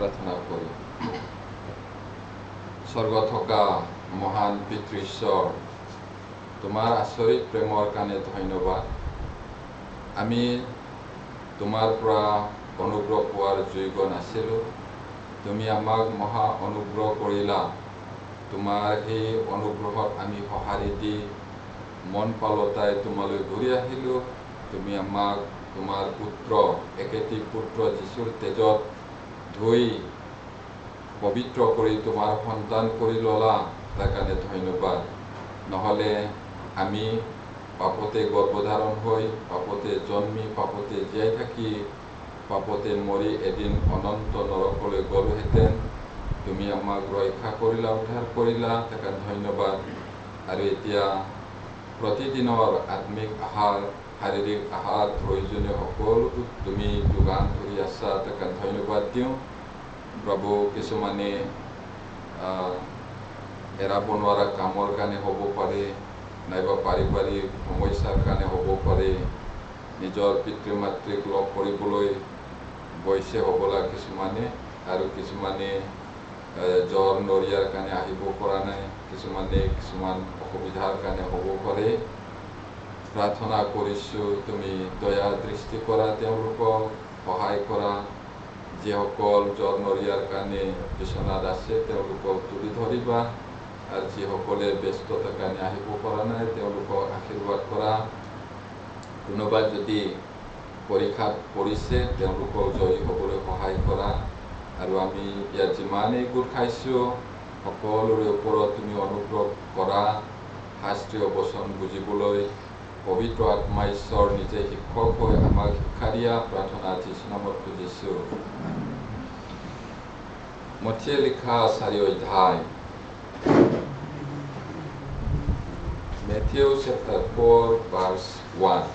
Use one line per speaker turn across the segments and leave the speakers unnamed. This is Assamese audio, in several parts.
প্ৰাৰ্থনা কৰোঁ। স্বৰ্গত থকা মহান পিতৃ ঈশ্বৰ, তোমাৰ আচৰিত প্ৰেমৰ কাৰণে ধন্যবাদ। আমি তোমাৰ পৰা অনুগ্ৰহ পোৱাৰ যোগ্য নাছিলোঁ, তুমি আমাক মহা অনুগ্ৰহ কৰিলা। তোমাৰ সেই অনুগ্ৰহত আমি সঁহাৰি দি মন পালতাই তোমালৈ ঘূৰি আহিলোঁ। তুমি আমাক তোমাৰ পুত্ৰ, একেটি পুত্ৰ যীশুৰ তেজত ধুই পবিত্ৰ কৰি তোমাৰ সন্তান কৰি ল'লা, তাৰ কাৰণে ধন্যবাদ। নহ'লে আমি পাপতে গৰ্ভধাৰণ হৈ, পাপতে জন্মি, পাপতে জীয়াই থাকি, পাপতে মৰি এদিন অনন্ত নৰকলৈ গ'লোহেঁতেন। তুমি আমাক ৰক্ষা কৰিলা, উদ্ধাৰ কৰিলা, তাৰ কাৰণে ধন্যবাদ। আৰু এতিয়া প্ৰতিদিনৰ আত্মিক আহাৰ, শাৰীৰিক আহাৰ, প্ৰয়োজনীয় সকলো তুমি যোগান ধৰি আছা, তাৰ কাৰণে ধন্যবাদ দিওঁ। প্ৰভু, কিছুমানে এৰাব নোৱাৰা কামৰ কাৰণে হ'ব পাৰে, নাইবা পাৰিবাৰিক সমস্যাৰ কাৰণে হ'ব পাৰে, নিজৰ পিতৃ মাতৃক লগ কৰিবলৈ গৈছে হ'বলা কিছুমানে, আৰু কিছুমানে জ্বৰ নৰিয়াৰ কাৰণে আহিব পৰা নাই, কিছুমানে কিছুমান অসুবিধাৰ কাৰণে হ'ব পাৰে। প্ৰাৰ্থনা কৰিছোঁ, তুমি দয়া দৃষ্টি কৰা, তেওঁলোকক সহায় কৰা। যিসকল জ্বৰ নৰিয়াৰ কাৰণে বিচনাত আছে, তেওঁলোকক তুলি ধৰিবা। আৰু যিসকলে ব্যস্ততাৰ কাৰণে আহিব পৰা নাই, তেওঁলোকক আশীৰ্বাদ কৰা। কোনোবা যদি পৰীক্ষাত পৰিছে, তেওঁলোকক জয়ী হ'বলৈ সহায় কৰা। আৰু আমি ইয়াত যিমানেই গোট খাইছোঁ, সকলোৰে ওপৰত তুমি অনুগ্ৰহ কৰা। শাস্ত্ৰীয় বচন বুজিবলৈ পবিত্ৰ আত্মা ঈশ্বৰ নিজে শিক্ষক হৈ আমাক শিক্ষা দিয়া, প্ৰাৰ্থনা যীশু নামত খুজিছোঁ। মথিয়ে লিখা 4 অধ্যায়, Matthew chapter 4 verse 1.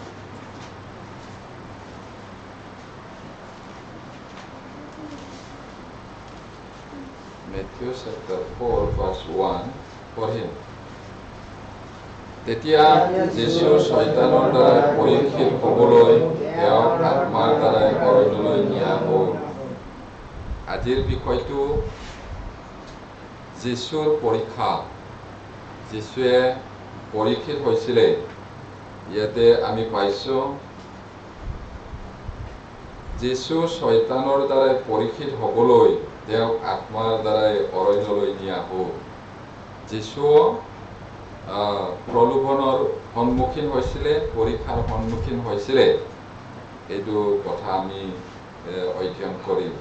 Matthew chapter 4 verse 1 পঢ়িম। তেতিয়া যীশু শয়তানৰ দ্বাৰা পৰীক্ষিত হ'বলৈ তেওঁক আত্মাৰ দ্বাৰাই অৰণ্যলৈ নিয়া হ'ল। আজিৰ বিষয়টো যীশুৰ পৰীক্ষা। যীশুৱে পৰীক্ষিত হৈছিলে। ইয়াতে আমি পাইছোঁ যীশু শয়তানৰ দ্বাৰাই পৰীক্ষিত হ'বলৈ তেওঁক আত্মাৰ দ্বাৰাই অৰণ্যলৈ নিয়া হ'ল। যীশু প্ৰলোভনৰ সন্মুখীন হৈছিলে, পৰীক্ষাৰ সন্মুখীন হৈছিলে। এইটো কথা আমি অধ্যয়ন কৰিম।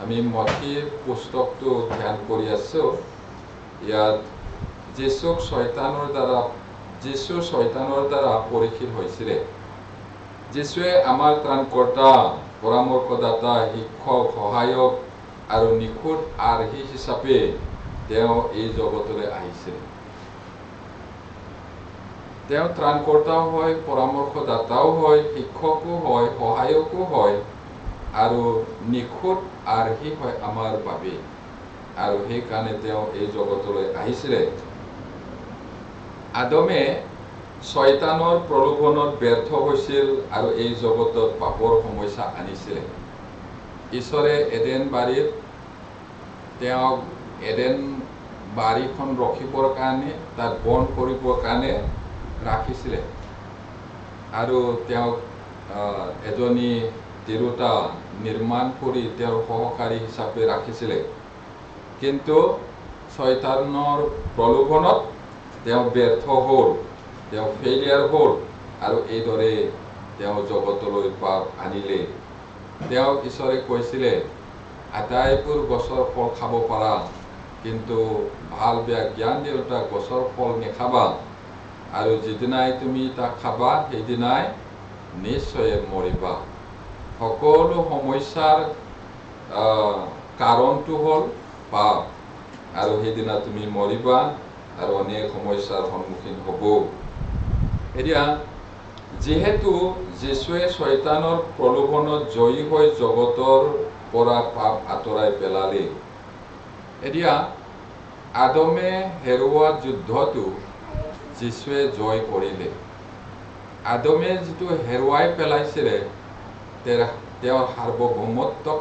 আমি মথিৰ পুস্তকটো ধ্যান কৰি আছোঁ। ইয়াত যীশু শয়তানৰ দ্বাৰা পৰীক্ষিত হৈছিলে। যীশুৱে আমাৰ ত্ৰাণকৰ্তা, পৰামৰ্শদাতা, শিক্ষক, সহায়ক আৰু নিখুঁত আৰ্হি হিচাপে তেওঁ এই জগতলৈ আহিছিল। তেওঁ ত্ৰাণকৰ্তাও হয়, পৰামৰ্শদাতাও হয়, শিক্ষকো হয়, সহায়কো হয়, আৰু নিখুঁত আৰ্হি হয় আমাৰ বাবে। আৰু সেইকাৰণে তেওঁ এই জগতলৈ আহিছিলে। আদমে শয়তানৰ প্ৰলোভনত ব্যৰ্থ হৈছিল আৰু এই জগতত পাপৰ সমস্যা আনিছিলে। ঈশ্বৰে এডেন বাৰীত তেওঁক এডেন বাৰীখন ৰখিবৰ কাৰণে, তাত বন্ধ কৰিবৰ কাৰণে ৰাখিছিলে। আৰু তেওঁক এজনী তিৰোতা নিৰ্মাণ কৰি তেওঁৰ সহকাৰী হিচাপে ৰাখিছিলে। কিন্তু শয়তানৰ প্ৰলোভনত তেওঁ ব্যৰ্থ হ'ল, তেওঁ ফেইলিয়াৰ হ'ল, আৰু এইদৰে তেওঁ জগতলৈ পাপ আনিলে। তেওঁক ঈশ্বৰে কৈছিলে, আটাইবোৰ গছৰ ফল খাব পাৰা, কিন্তু ভাল বেয়া জ্ঞান দিওঁতা গছৰ ফল নেখাবা, আৰু যিদিনাই তুমি তাক খাবা, সেইদিনাই নিশ্চয় মৰিবা। সকলো সমস্যাৰ কাৰণটো হ'ল পাপ, আৰু সেইদিনা তুমি মৰিবা আৰু অনেক সমস্যাৰ সন্মুখীন হ'ব। এতিয়া যিহেতু যীশুৱে শয়তানৰ প্ৰলোভনত জয়ী হৈ জগতৰ পৰা পাপ আঁতৰাই পেলালে, এতিয়া আদমে হেৰুওৱা যুদ্ধটো যীশুৱে জয় কৰিলে। আদমে যিটো হেৰুৱাই পেলাইছিলে, তেওঁৰ সাৰ্বভৌমত্বক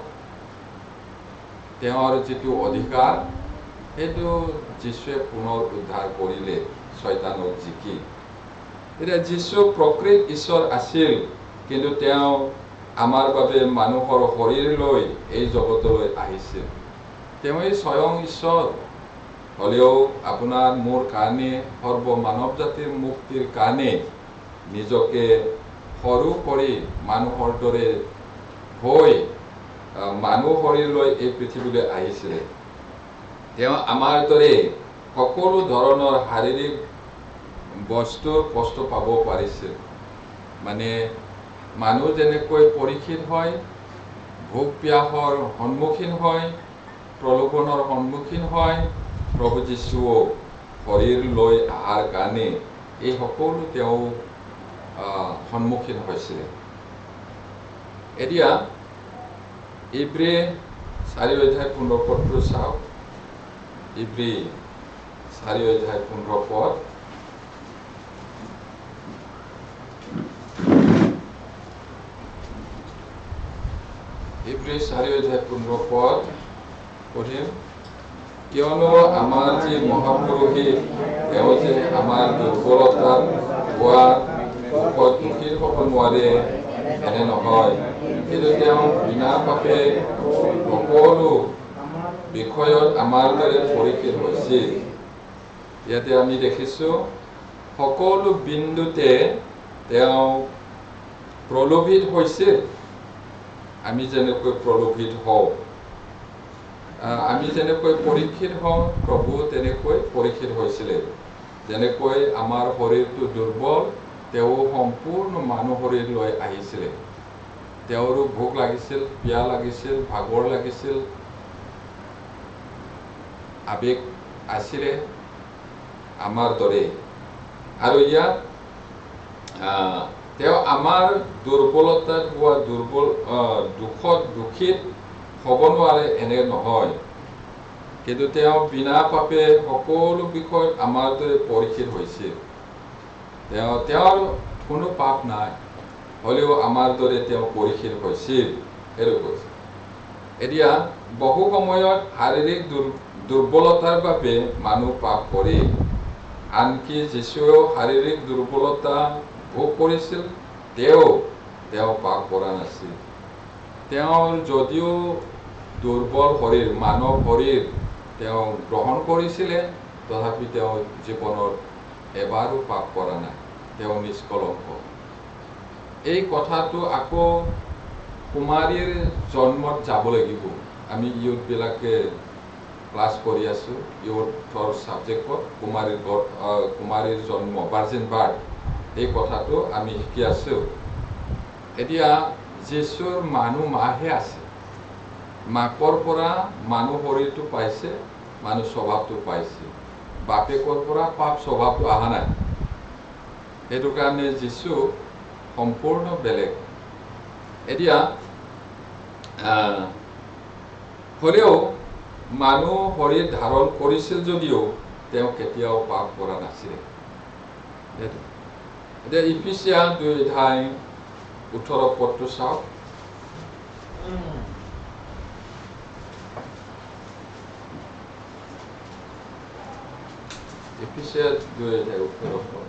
তেওঁৰ যিটো অধিকাৰ সেইটো যীশুৱে পুনৰ উদ্ধাৰ কৰিলে শয়তানক জিকি। এতিয়া যীশু প্ৰকৃত ঈশ্বৰ আছিল, কিন্তু তেওঁ আমাৰ বাবে মানুহৰ শৰীৰ লৈ এই জগতলৈ আহিছিল। তেওঁই স্বয়ং ঈশ্বৰ হ'লেও আপোনাৰ মোৰ কাৰণে সৰ্ব মানৱ জাতিৰ মুক্তিৰ কাৰণে নিজকে সৰু কৰি মানুহৰ দৰে হৈ মানুহ শৰীৰ লৈ এই পৃথিৱীলৈ আহিছিলে। তেওঁ আমাৰ দৰে সকলো ধৰণৰ শাৰীৰিক বস্তুৰ কষ্ট পাব পাৰিছিল। মানে মানুহ যেনেকৈ পৰীক্ষিত হয়, ভোক পিয়াহৰ সন্মুখীন হয়, প্ৰলোভনৰ সন্মুখীন হয়, প্ৰভু যীশুও শৰীৰ লৈ অহাৰ কাৰণে এই সকলো তেওঁ সন্মুখীন হৈছিলে। এতিয়া ইব্ৰী 4:15 চাওক। ইব্ৰী 4:15 ইব্ৰী 4:15 পঢ়িম। কিয়নো আমাৰ যি মহাপুৰুষে তেওঁ যে আমাৰ দুৰ্বলতাত হোৱা দুখত দুখী হ'ব নোৱাৰে এনে নহয়, কিন্তু তেওঁ বিনা পাপে সকলো বিষয়ত আমাৰ দৰে পৰীক্ষিত হৈছিল। ইয়াতে আমি দেখিছোঁ সকলো বিন্দুতে তেওঁ প্ৰলোভিত হৈছিল। আমি যেনেকৈ প্ৰলোভিত হওঁ, আমি যেনেকৈ পৰীক্ষিত হওঁ, প্ৰভু তেনেকৈ পৰীক্ষিত হৈছিলে। যেনেকৈ আমাৰ শৰীৰটো দুৰ্বল, তেওঁ সম্পূৰ্ণ মানুহ শৰীৰ লৈ আহিছিলে। তেওঁৰো ভোক লাগিছিল, পিয়াহ লাগিছিল, ভাগৰ লাগিছিল, আবেগ আছিলে আমাৰ দৰে। আৰু ইয়াত তেওঁ আমাৰ দুৰ্বলতাত হোৱা দুখত দুখীত হ'ব নোৱাৰে এনে নহয়, কিন্তু তেওঁ বিনা পাপে সকলো বিষয়ত আমাৰ দৰে পৰীক্ষিত হৈছিল। তেওঁৰ কোনো পাপ নাই, হ'লেও আমাৰ দৰে তেওঁ পৰীক্ষিত হৈছিল সেইটো কৈছে। এতিয়া বহু সময়ত শাৰীৰিক দুৰ্বলতাৰ বাবে মানুহ পাপ কৰে। আনকি যীশুৱেও শাৰীৰিক দুৰ্বলতা ভোগ কৰিছিল, তেওঁ পাপ কৰা নাছিল। তেওঁৰ যদিও দুৰ্বল শৰীৰ, মানৱ শৰীৰ তেওঁ গ্ৰহণ কৰিছিলে, তথাপি তেওঁ জীৱনত এবাৰো পাপ কৰা নাই। তেওঁ নিষ্কলংক। এই কথাটো আকৌ কুমাৰীৰ জন্মত যাব লাগিব। আমি ইউথবিলাকে ক্লাছ কৰি আছোঁ, ইউথৰ ছাবজেক্টত কুমাৰীৰ জন্ম, ভাৰ্জিন বাৰ্থ, এই কথাটো আমি শিকি আছোঁ। এতিয়া যীশুৰ মানুহ মাহে আছে। মাকৰ পৰা মানুহ শৰীৰটো পাইছে, মানুহ স্বভাৱটো পাইছে। বাপেকৰ পৰা পাপ স্বভাৱটো অহা নাই। সেইটো কাৰণে যীশু সম্পূৰ্ণ বেলেগ। এতিয়া হ'লেও মানুহ শৰীৰ ধাৰণ কৰিছিল যদিও তেওঁ কেতিয়াও পাপ কৰা নাছিল। এতিয়া ইফিচিয়া 2:18 চাওক। ইফিচিয়া 2:18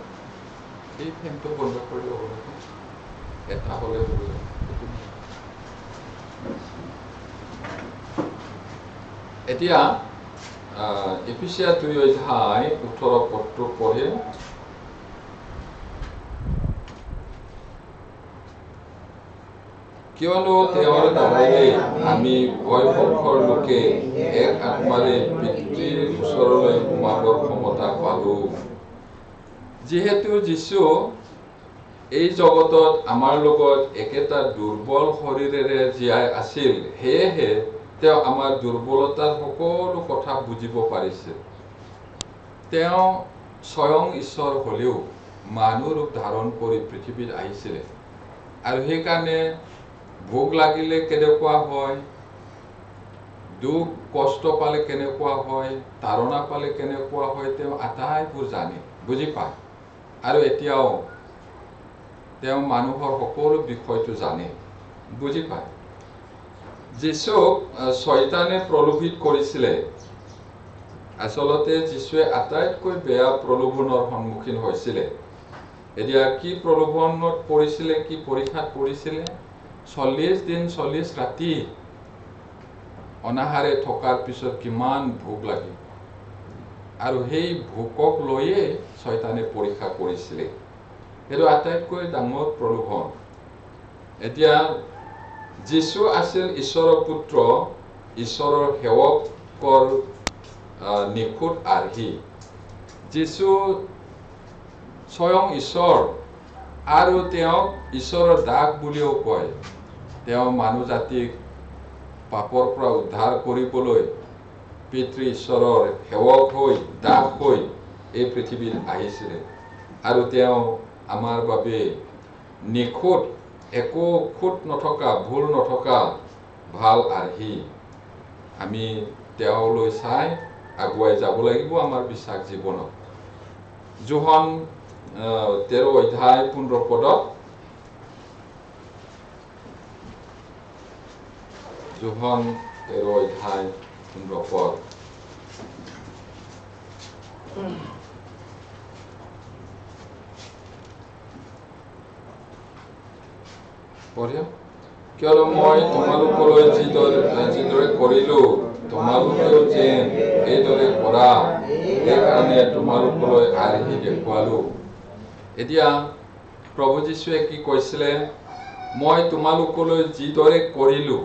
এই ফেনটো বন্ধ কৰি ল'ব লাগে, এটা হ'লে হ'ব। এতিয়া ইফিচিয়া 2:18 পঢ়ে। কিয়নো তেওঁৰ দ্বাৰাই আমি উভয় পক্ষৰ লোকে এক আত্মাৰে পিতৃৰ ওচৰলৈ সোমাবৰ ক্ষমতা পালো। যিহেতু যীশু এই জগতত আমাৰ লগত একেটা দুৰ্বল শৰীৰেৰে জীয়াই আছিল, সেয়েহে তেওঁ আমাৰ দুৰ্বলতাৰ সকলো কথা বুজিব পাৰিছিল। তেওঁ স্বয়ং ঈশ্বৰ হ'লেও মানুহ ৰূপ ধাৰণ কৰি পৃথিৱীত আহিছিলে। আৰু সেইকাৰণে ভোক লাগিলে কেনেকুৱা হয়, দুখ কষ্ট পালে কেনেকুৱা হয়, তাৰণা পালে কেনেকুৱা হয়, তেওঁ আটাইবোৰ জানে, বুজি পায়। আৰু এতিয়াও তেওঁ মানুহৰ সকলো বিষয়টো জানে, বুজি পায়। যীশুক শয়তানে প্ৰলোভিত কৰিছিলে আচলতে যীশুৱে আটাইতকৈ বেয়া প্ৰলোভনৰ সন্মুখীন হৈছিলে এতিয়া কি প্ৰলোভনত পৰিছিলে কি পৰীক্ষাত পৰিছিলে 40 দিন 40 ৰাতি অনাহাৰে থকাৰ পিছত কিমান ভোক লাগি আৰু সেই ভোকক লৈয়ে শয়তানে পৰীক্ষা কৰিছিলে সেইটো আটাইতকৈ ডাঙৰ প্ৰলোভন এতিয়া যীশু আছিল ঈশ্বৰৰ পুত্ৰ ঈশ্বৰৰ সেৱকৰ নিখুঁত আৰ্হি যীশু স্বয়ং ঈশ্বৰ আৰু তেওঁক ঈশ্বৰৰ দাস বুলিও কয় তেওঁ মানুহ জাতিক পাপৰ পৰা উদ্ধাৰ কৰিবলৈ পিতৃ ঈশ্বৰৰ সেৱক হৈ দাস হৈ এই পৃথিৱীত আহিছিলে আৰু তেওঁ আমাৰ বাবে নিখুঁত একো খুঁত নথকা ভুল নথকা ভাল আৰ্হি আমি তেওঁলৈ চাই আগুৱাই যাব লাগিব আমাৰ বিশ্বাস জীৱনত যোহন 13 অধ্যায় 15 পদত যোহন 13 অধ্যায় 15 পদ পঢ়িম কিয়নো মই তোমালোকলৈ যিদৰে কৰিলো তোমালোকেও যেন এইদৰে কৰা সেইকাৰণে তোমালোকলৈ আৰ্হি দেখুৱালো এতিয়া প্ৰভু যীশুৱে কি কৈছিলে মই তোমালোকলৈ যিদৰে কৰিলো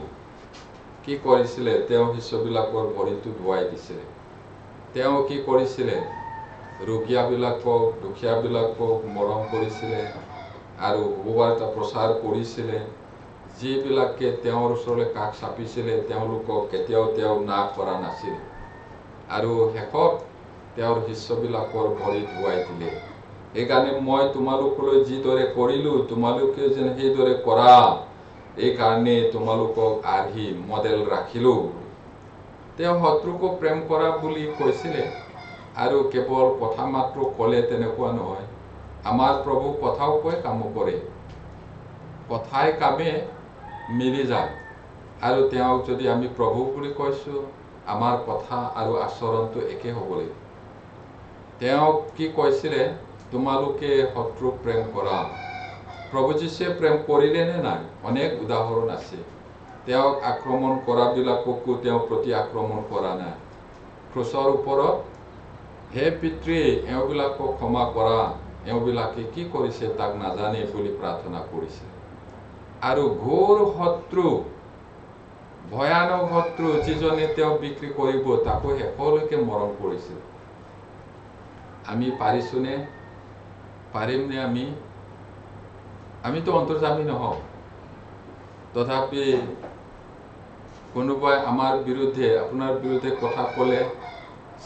কি কৰিছিলে তেওঁ শিষ্যবিলাকৰ ভৰিটো ধুৱাই দিছিলে তেওঁ কি কৰিছিলে ৰোগীয়াবিলাকক দুখীয়াবিলাকক মৰম কৰিছিলে আৰু সুবাৰ্তা প্ৰচাৰ কৰিছিলে যিবিলাকে তেওঁৰ ওচৰলৈ কাষ চাপিছিলে তেওঁলোকক কেতিয়াও তেওঁ না কৰা নাছিল আৰু শেষত তেওঁৰ শিষ্যবিলাকৰ ভৰি ধুৱাই দিলে সেইকাৰণে মই তোমালোকলৈ যিদৰে কৰিলো তোমালোকে যেন সেইদৰে কৰা এইকাৰণে তোমালোকক আৰ্হি মডেল ৰাখিলো তেওঁ শত্ৰুকো প্ৰেম কৰা বুলি কৈছিলে আৰু কেৱল কথা মাত্ৰ ক'লে তেনেকুৱা নহয় আমাৰ প্ৰভু কথাও কয় কামো কৰে কথাই কামে মিলি যায় আৰু তেওঁক যদি আমি প্ৰভু বুলি কৈছো আমাৰ কথা আৰু আচৰণটো একে হ'ব লাগিব তেওঁক কি কৈছিলে তোমালোকে শত্ৰুক প্ৰেম কৰা প্ৰভু যীশুৱে প্ৰেম কৰিলে নে নাই অনেক উদাহৰণ আছে তেওঁক আক্ৰমণ কৰাবিলাককো তেওঁ প্ৰতি আক্ৰমণ কৰা নাই ক্ৰুচৰ ওপৰত হে পিতৃ এওঁবিলাকক ক্ষমা কৰা এওঁবিলাকে কি কৰিছে তাক নাজানে বুলি প্ৰাৰ্থনা কৰিছে আৰু ঘোৰ শত্ৰু ভয়ানক শত্ৰু যিজনে তেওঁ বিক্ৰী কৰিব তাকো শেষলৈকে মৰম কৰিছিল আমি পাৰিছোনে পাৰিমনে আমিতো অন্তৰ্যামী নহওঁ তথাপি কোনোবাই আমাৰ বিৰুদ্ধে আপোনাৰ বিৰুদ্ধে কথা ক'লে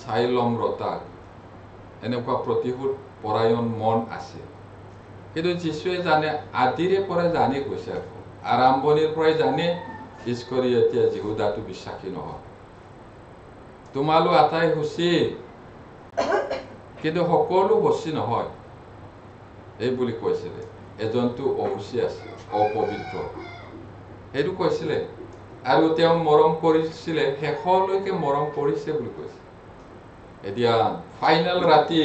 চাই ল'ম ৰতা এনেকুৱা প্ৰতিশোধ পৰায়ণ মন আছে কিন্তু যীশুৱে জানে আদিৰে পৰা জানি গৈছে আৰম্ভণিৰ পৰাই জানে ইস্কৰিয়তীয়া যিহুদাটো বিশ্বাসী নহয় তোমালোক আটাই সুচি কিন্তু সকলো সুচি নহয় এই বুলি কৈছিলে এজনটো অসুচি আছে অপবিত্ৰ সেইটো কৈছিলে আৰু তেওঁ মৰম কৰিছিলে শেষলৈকে মৰম কৰিছে বুলি কৈছে এতিয়া ফাইনেল ৰাতি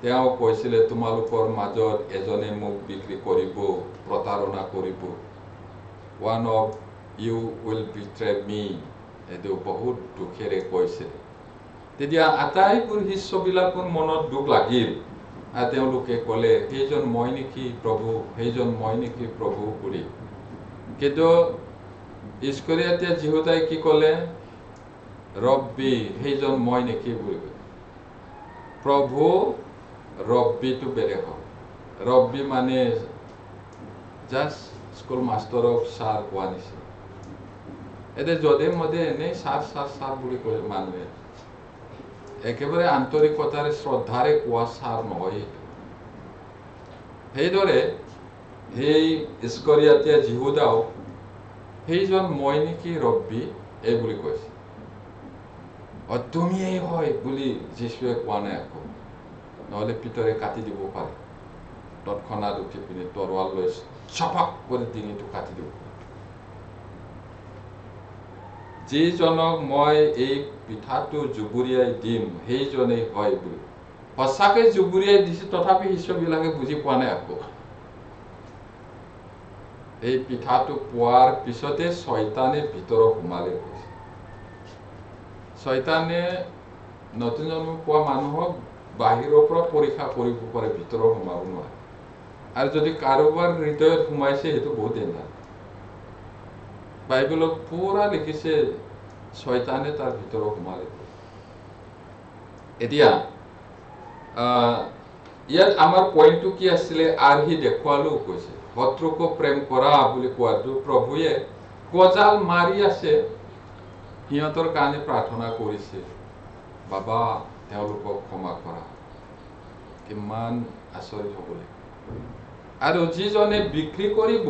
তেওঁ কৈছিলে তোমালোকৰ মাজত এজনে মোক বিক্ৰী কৰিব প্ৰতাৰণা কৰিব one of you will betray me এইটো বহুত দুখেৰে কৈছিলে তেতিয়া আটাইবোৰ শিষ্যবিলাকৰ মনত দুখ লাগিল আৰু তেওঁলোকে ক'লে সেইজন মই নেকি প্ৰভু বুলি কিন্তু ইস্কৰিয়তীয়া যিহুদাই কি ক'লে ৰব্বী সেইজন মই নেকি বুলি প্ৰভু ৰব্বীটো বেলেগ হয় ৰব্বী মানে জাষ্ট স্কুল মাষ্টৰক ছাৰ কোৱা নিচিনা এতিয়া যধে মধে এনেই ছাৰ বুলি কয় মানুহে একেবাৰে আন্তৰিকতাৰে শ্ৰদ্ধাৰে কোৱা ছাৰ নহয় সেইদৰে সেই ইস্কৰিয়তীয়া যিহুদাও সেইজন মই নেকি ৰব্বী এই বুলি কৈছে তুমিয়েই হয় বুলি যীশুৱে কোৱা নাই আকৌ নহ'লে পিতৰে কাটি দিব পাৰে তৎক্ষণাত উঠি পিনি তৰোৱাল লৈ চপাক কৰি ডিঙিটো কাটি দিব যিজনক মই এই পিঠাটো জুবুৰিয়াই দিম সেইজনেই হয় বুলি সঁচাকৈ জুবুৰিয়াই দিছে তথাপি শিষ্যবিলাকে বুজি পোৱা নাই আকৌ এই পিঠাটো পোৱাৰ পিছতে শয়তানে ভিতৰত সোমালে কৈছে শয়তানে নতুন জন্ম পোৱা মানুহক বাহিৰৰ পৰা পৰীক্ষা কৰিব পাৰে ভিতৰত সোমাব নোৱাৰে আৰু যদি কাৰোবাৰ হৃদয়ত সোমাইছে সেইটো বহুত ডেঞ্জাৰ বাইবেলত পুৰা লিখিছে শয়তানে তাৰ ভিতৰত সোমালে এতিয়া ইয়াত আমাৰ পইণ্টটো কি আছিলে আৰ্হি দেখুৱালেও কৈছে শত্ৰুকো প্ৰেম কৰা বুলি কোৱাটো প্ৰভুৱে গজাল মাৰি আছে সিহঁতৰ কাৰণে প্ৰাৰ্থনা কৰিছে বাবা তেওঁলোকক ক্ষমা কৰা কিমান আচৰিত হ'ব লাগে আৰু যিজনে বিক্ৰী কৰিব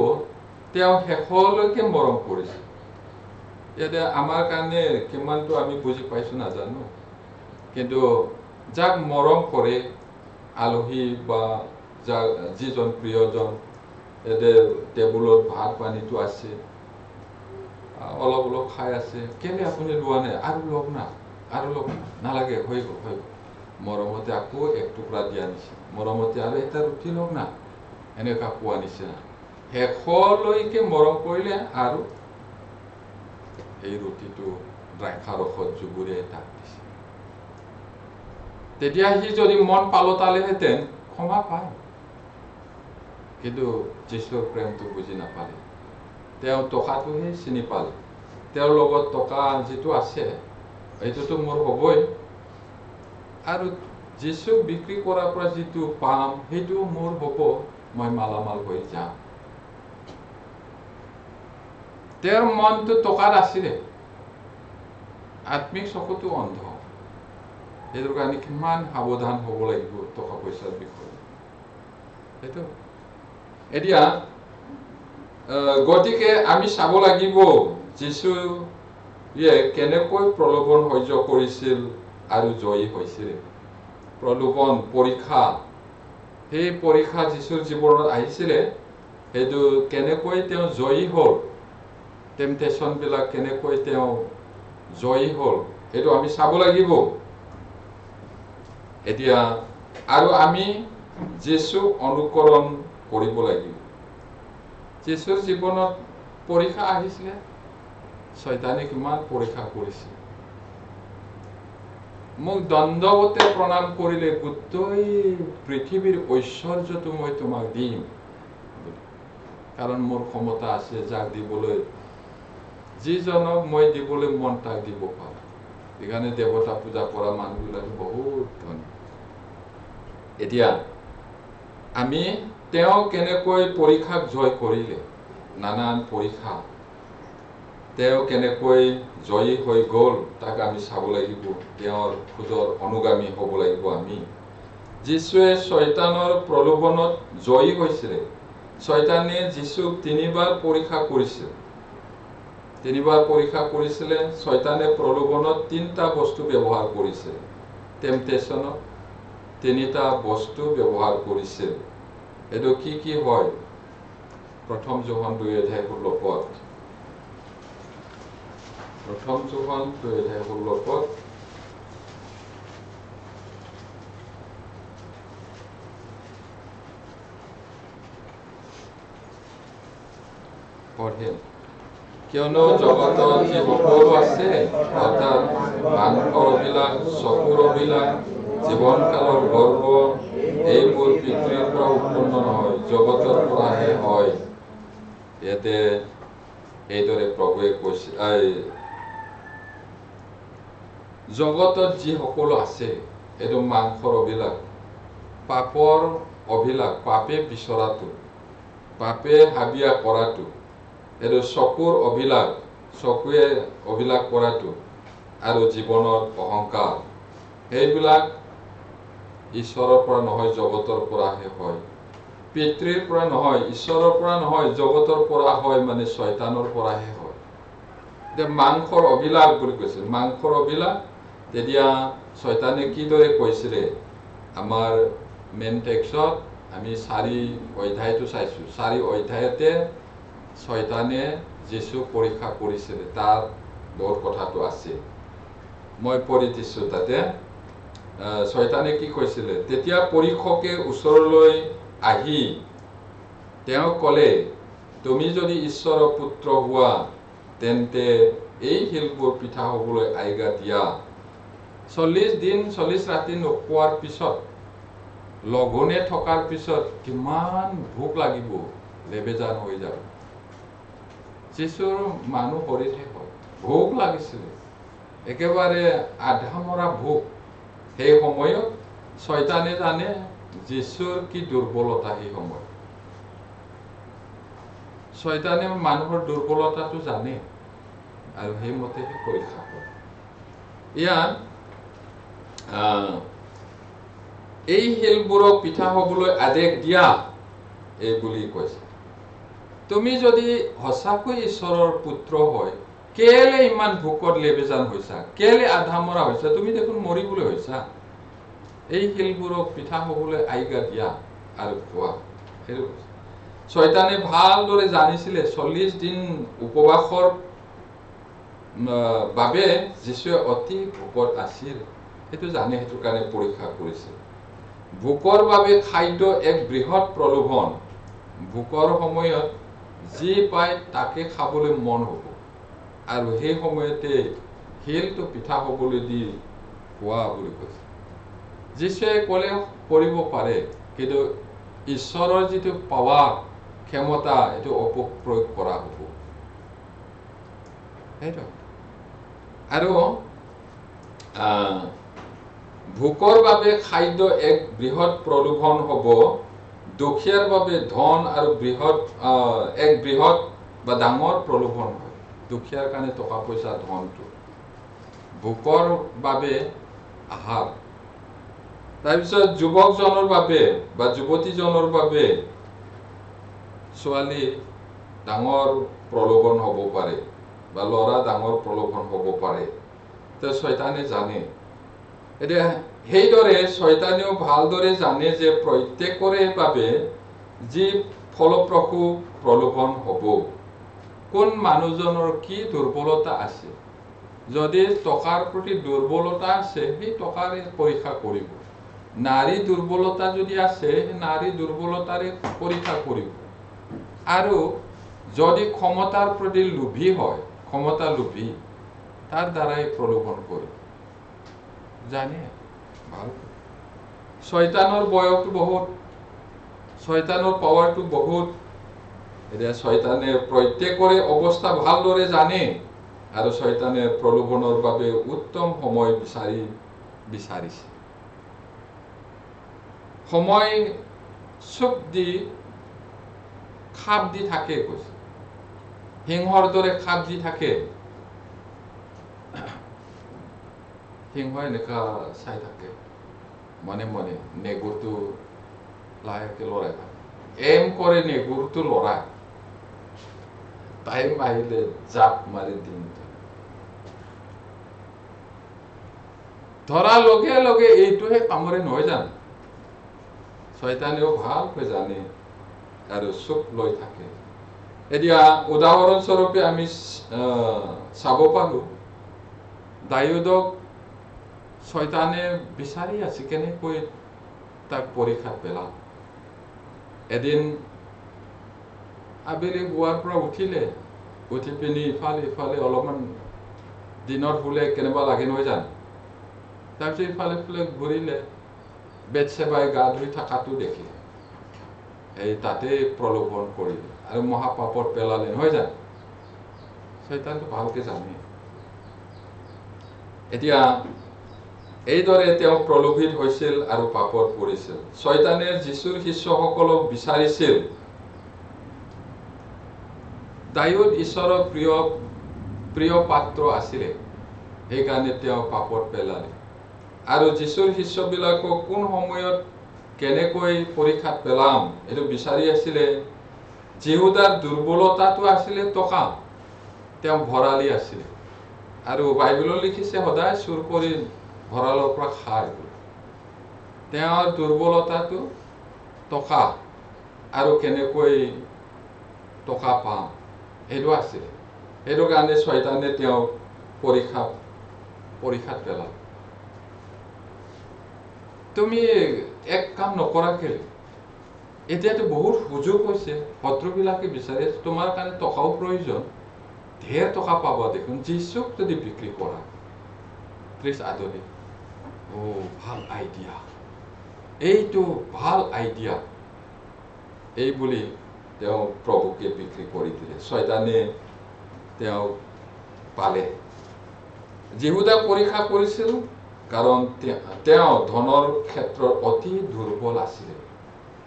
তেওঁ শেষলৈকে মৰম কৰিছে ইয়াতে আমাৰ কাৰণে কিমানটো আমি বুজি পাইছো নাজানো কিন্তু যাক মৰম কৰে আলহী বা যিজন প্ৰিয়জন ইয়াতে টেবুলত ভাত পানীটো আছে অলপ অলপ খাই আছে কেলে আপুনি লোৱা নাই আৰু লওক না আৰু লওক নালাগে হৈ গ'ল মৰমতে আকৌ এক টুকুৰা দিয়া নিচিনা মৰমতে আৰু এটা ৰুটি লওক না এনেকুৱা কোৱা নিচিনা শেষলৈকে মৰম কৰিলে আৰু এই ৰুটিটো দ্ৰাক্ষাৰ ৰসত জুবুৰিয়াই তাক দিছে তেতিয়া সি যদি মন পালতালেহেঁতেন ক্ষমা পায় কিন্তু যীশুৰ প্ৰেমটো বুজি নাপালে তেওঁ টকাটোহে চিনি পালে তেওঁৰ লগত টকা যিটো আছে এইটোতো মোৰ হ'বই আৰু যীশুক বিক্ৰী কৰাৰ পৰা যিটো পাম সেইটো মোৰ হ'ব মই মালামাল হৈ যাম তেওঁৰ মনটো টকাত আছিলে আত্মিক চকুটো অন্ধ সেইটোৰ কাৰণে কিমান সাৱধান হ'ব লাগিব টকা পইচাৰ বিষয়ে সেইটো এতিয়া গতিকে আমি চাব লাগিব যীশুৱে কেনেকৈ প্ৰলোভন সহ্য কৰিছিল আৰু জয়ী হৈছিল প্ৰলোভন পৰীক্ষা সেই পৰীক্ষা যীশুৰ জীৱনত আহিছিলে সেইটো কেনেকৈ তেওঁ জয়ী হ'ল টেম্পটেশ্যন বিলাক কেনেকৈ তেওঁ জয়ী হ'ল সেইটো আমি চাব লাগিব এতিয়া আৰু আমি যীশুক অনুকৰণ কৰিব লাগিব যীশুৰ জীৱনত পৰীক্ষা আহিছিলে শয়তানে কিমান পৰীক্ষা কৰিছিল মোক দণ্ডৱতে প্ৰণাম কৰিলে গোটেই পৃথিৱীৰ ঐশ্বৰ্যটো মই তোমাক দিম কাৰণ মোৰ ক্ষমতা আছে যাক দিবলৈ যিজনক মই দিবলৈ মন তাক দিব পাৰোঁ সেইকাৰণে দেৱতা পূজা কৰা মানুহবিলাক বহুত ধনী এতিয়া আমি তেওঁ কেনেকৈ পৰীক্ষাক জয় কৰিলে নানান পৰীক্ষা তেওঁ কেনেকৈ জয়ী হৈ গ'ল তাক আমি চাব লাগিব তেওঁৰ খোজৰ অনুগামী হ'ব লাগিব আমি যীশুৱে শয়তানৰ প্ৰলোভনত জয়ী হৈছিলে শয়তানে যীশুক তিনিবাৰ পৰীক্ষা কৰিছিলে শয়তানে প্ৰলোভনত তিনিটা বস্তু ব্যৱহাৰ কৰিছে টেম্পটেশ্যনত তিনিটা বস্তু ব্যৱহাৰ কৰিছিল এইটো কি হয় প্ৰথম যোহন 2:16 পদ প্ৰথম যোহন 2:16 পদ পঢ়ে কিয়নো জগতত যি সকলো আছে অৰ্থাৎ মাংসৰ অভিলাষ চকুৰ অভিলাষ জীৱনকালৰ গৰ্ব এইবোৰ পিতৃৰ পৰা উৎপন্ন নহয় জগতৰ পৰাহে হয় ইয়াতে এইদৰে প্ৰভুৱে কৈছে জগতত যি সকলো আছে এইটো মাংসৰ অভিলাষ পাপৰ অভিলাষ পাপে বিচৰাটো পাপে হাবিয়া কৰাটো এইটো চকুৰ অভিলাষ চকুৱে অভিলাষ কৰাটো আৰু জীৱনৰ অহংকাৰ সেইবিলাক ঈশ্বৰৰ পৰা নহয় জগতৰ পৰাহে হয় পিতৃৰ পৰা নহয় ঈশ্বৰৰ পৰা নহয় জগতৰ পৰা হয় মানে শয়তানৰ পৰাহে হয় এতিয়া মাংসৰ অভিলাষ বুলি কৈছে মাংসৰ অভিলাষ তেতিয়া শয়তানে কিদৰে কৈছিলে আমাৰ মেইন টেক্সট আমি 4 অধ্যায়টো চাইছোঁ 4 অধ্যায়তে শয়তানে যীশুক পৰীক্ষা কৰিছিলে তাত বহুত কথাটো আছে মই পঢ়ি দিছোঁ তাতে শয়তানে কি কৈছিলে তেতিয়া পৰীক্ষকে ওচৰলৈ আহি তেওঁ ক'লে তুমি যদি ঈশ্বৰৰ পুত্ৰ হোৱা তেন্তে এই শিলবোৰ পিঠা হ'বলৈ আজ্ঞা দিয়া 40 দিন 40 ৰাতি নোখোৱাৰ পিছত লঘোণে থকাৰ পিছত কিমান ভোক লাগিব লেবেজান হৈ যাব যিছুৰ মানুহ শৰীৰহে হয় ভোক লাগিছিলে একেবাৰে আধা মৰা ভোক সেই সময়ত শয়তানে জানে যিছুৰ কি দুৰ্বলতা সেই সময়ত শয়তানে মানুহৰ দুৰ্বলতাটো জানে আৰু সেইমতেহে পৰীক্ষা কৰে ইয়াত এই শিলবোৰক পিঠা হ'বলৈ আদেশ দিয়া এই বুলি কৈছে তুমি যদি সঁচাকৈ ঈশ্বৰৰ পুত্ৰ হয় কেলে ইমান ভোকত লেবেজান হৈছা কেলে আধা মৰা হৈছা তুমি দেখোন মৰিবলৈ হৈছা এই শিলবোৰক পিঠা হ'বলৈ আজ্ঞা দিয়া আৰু খোৱা সেইটো কৈছে শয়তানে ভালদৰে জানিছিলে 40 দিন উপবাসৰ বাবে যিশুৱে অতি ভোকত আছিল সেইটো জানে সেইটো কাৰণে পৰীক্ষা কৰিছিল ভোকৰ বাবে খাদ্য এক বৃহৎ প্ৰলোভন ভোকৰ সময়ত যি পায় তাকে খাবলৈ মন হ'ব আৰু সেই সময়তে শিলটো পিঠা হ'বলৈ দি খোৱা বুলি কৈছে যিশুৱে ক'লে কৰিব পাৰে কিন্তু ঈশ্বৰৰ যিটো পাৱাৰ ক্ষমতা এইটো অপপ্ৰয়োগ কৰা হ'ব সেইটো আৰু ভোকৰ বাবে খাদ্য এক বৃহৎ প্ৰলোভন হ'ব দুখীয়াৰ বাবে ধন আৰু এক বৃহৎ বা ডাঙৰ প্ৰলোভন হয় দুখীয়াৰ কাৰণে টকা পইচা ধনটো ভোকৰ বাবে আহাৰ তাৰপিছত যুৱকজনৰ বাবে বা যুৱতীজনৰ বাবে ছোৱালী ডাঙৰ প্ৰলোভন হ'ব পাৰে বা ল'ৰা ডাঙৰ প্ৰলোভন হ'ব পাৰে তো শয়তানে জানে এতিয়া সেইদৰে শয়তানেও ভালদৰে জানে যে প্ৰত্যেকৰে বাবে যি ফলপ্ৰসূ প্ৰলোভন হ'ব কোন মানুহজনৰ কি দুৰ্বলতা আছে যদি টকাৰ প্ৰতি দুৰ্বলতা আছে সেই টকাৰে পৰীক্ষা কৰিব নাৰী দুৰ্বলতা যদি আছে নাৰী দুৰ্বলতাৰে পৰীক্ষা কৰিব আৰু যদি ক্ষমতাৰ প্ৰতি লোভী হয় ক্ষমতা লোভী তাৰ দ্বাৰাই প্ৰলোভন কৰে জানে ভাল শয়তানৰ বয়সটো বহুত শয়তানৰ পাৱাৰটো বহুত এতিয়া শয়তানে প্ৰত্যেকৰে অৱস্থা ভালদৰে জানে আৰু শয়তানে প্ৰলোভনৰ বাবে উত্তম সময় বিচাৰিছে সময় চুপ দি খাপ দি থাকে কৈছে সিংহৰ দৰে খাপ দি থাকে সিংহ এনেকা চাই থাকে মনে মনে নেগুৰটো লাহেকে লৰাই থাকে এম কৰে নেগুৰটো লৰাই টাইম আহিলে জাপ মাৰি দিম ধৰা লগে লগে এইটোহে কামৰে নহয় জানো শয়তানেও ভালকৈ জানে আৰু চুপ লৈ থাকে এতিয়া উদাহৰণস্বৰূপে আমি চাব পাৰোঁ দাউদক শয়তানে বিচাৰি আছে কেনেকৈ তাক পৰীক্ষাত পেলাম এদিন আবেলি গোৱাৰ পৰা উঠি পিনি ইফালে অলপমান দিনত শুলে কেনেবা লাগে নহয় জানো তাৰপিছত ইফালে ঘূৰিলে বেতছেবাই গা ধুই থকাটো দেখি এই তাতে প্ৰলোভন কৰিলে আৰু মহাপাপত পেলালে নহয় জানো শয়তানটো ভালকে জানে এতিয়া এইদৰে তেওঁ প্ৰলোভিত হৈছিল আৰু পাপত পৰিছিল শয়তানে যীশুৰ শিষ্যসকলক বিচাৰিছিল দাউদ ঈশ্বৰৰ প্ৰিয় পাত্ৰ আছিলে সেইকাৰণে তেওঁ পাপত পেলালে আৰু যীশুৰ শিষ্যবিলাকক কোন সময়ত কেনেকৈ পৰীক্ষাত পেলাম এইটো বিচাৰি আছিলে জিহুদাৰ দুৰ্বলতাটো আছিলে টকা তেওঁ ভৰালি আছিলে আৰু বাইবেলত লিখিছে সদায় চুৰ কৰি ভঁৰালৰ পৰা খায় তেওঁৰ দুৰ্বলতাটো টকা আৰু কেনেকৈ টকা পাম সেইটো আছিলে সেইটো কাৰণে শয়তানে তেওঁক পৰীক্ষাত পেলা তুমি এক কাম নকৰাকে এতিয়াতো বহুত সুযোগ হৈছে শত্ৰুবিলাকে বিচাৰে তোমাৰ কাৰণে টকাও প্ৰয়োজন ঢেৰ টকা পাবা দেখোন যিচুক যদি বিক্ৰী কৰা 30 আদলি ভাল আইডিয়া এইটো ভাল আইডিয়া এই বুলি তেওঁ প্ৰভুকে বিক্ৰী কৰি দিলে শয়তানে তেওঁ পালে যিহুদা পৰীক্ষা কৰিছিল কাৰণ তেওঁ ধনৰ ক্ষেত্ৰত অতি দুৰ্বল আছিল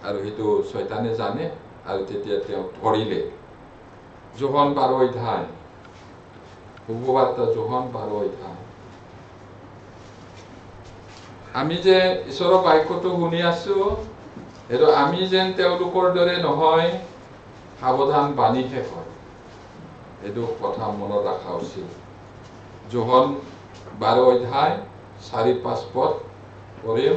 আৰু এইটো শয়তানে জানে আৰু তেতিয়া তেওঁ ধৰিলে যোহন 12 অধ্যায় শুভবাৰ্তা যোহন 12 অধ্যায় আমি যে ঈশ্বৰৰ বাক্যটো শুনি আছো এটো আমি যেন তেওঁলোকৰ দৰে নহয় সাৱধান বাণীহে হয় এটো কথা মনত ৰাখা উচিত যোহন 12 অধ্যায় 4-5 পদ পঢ়িম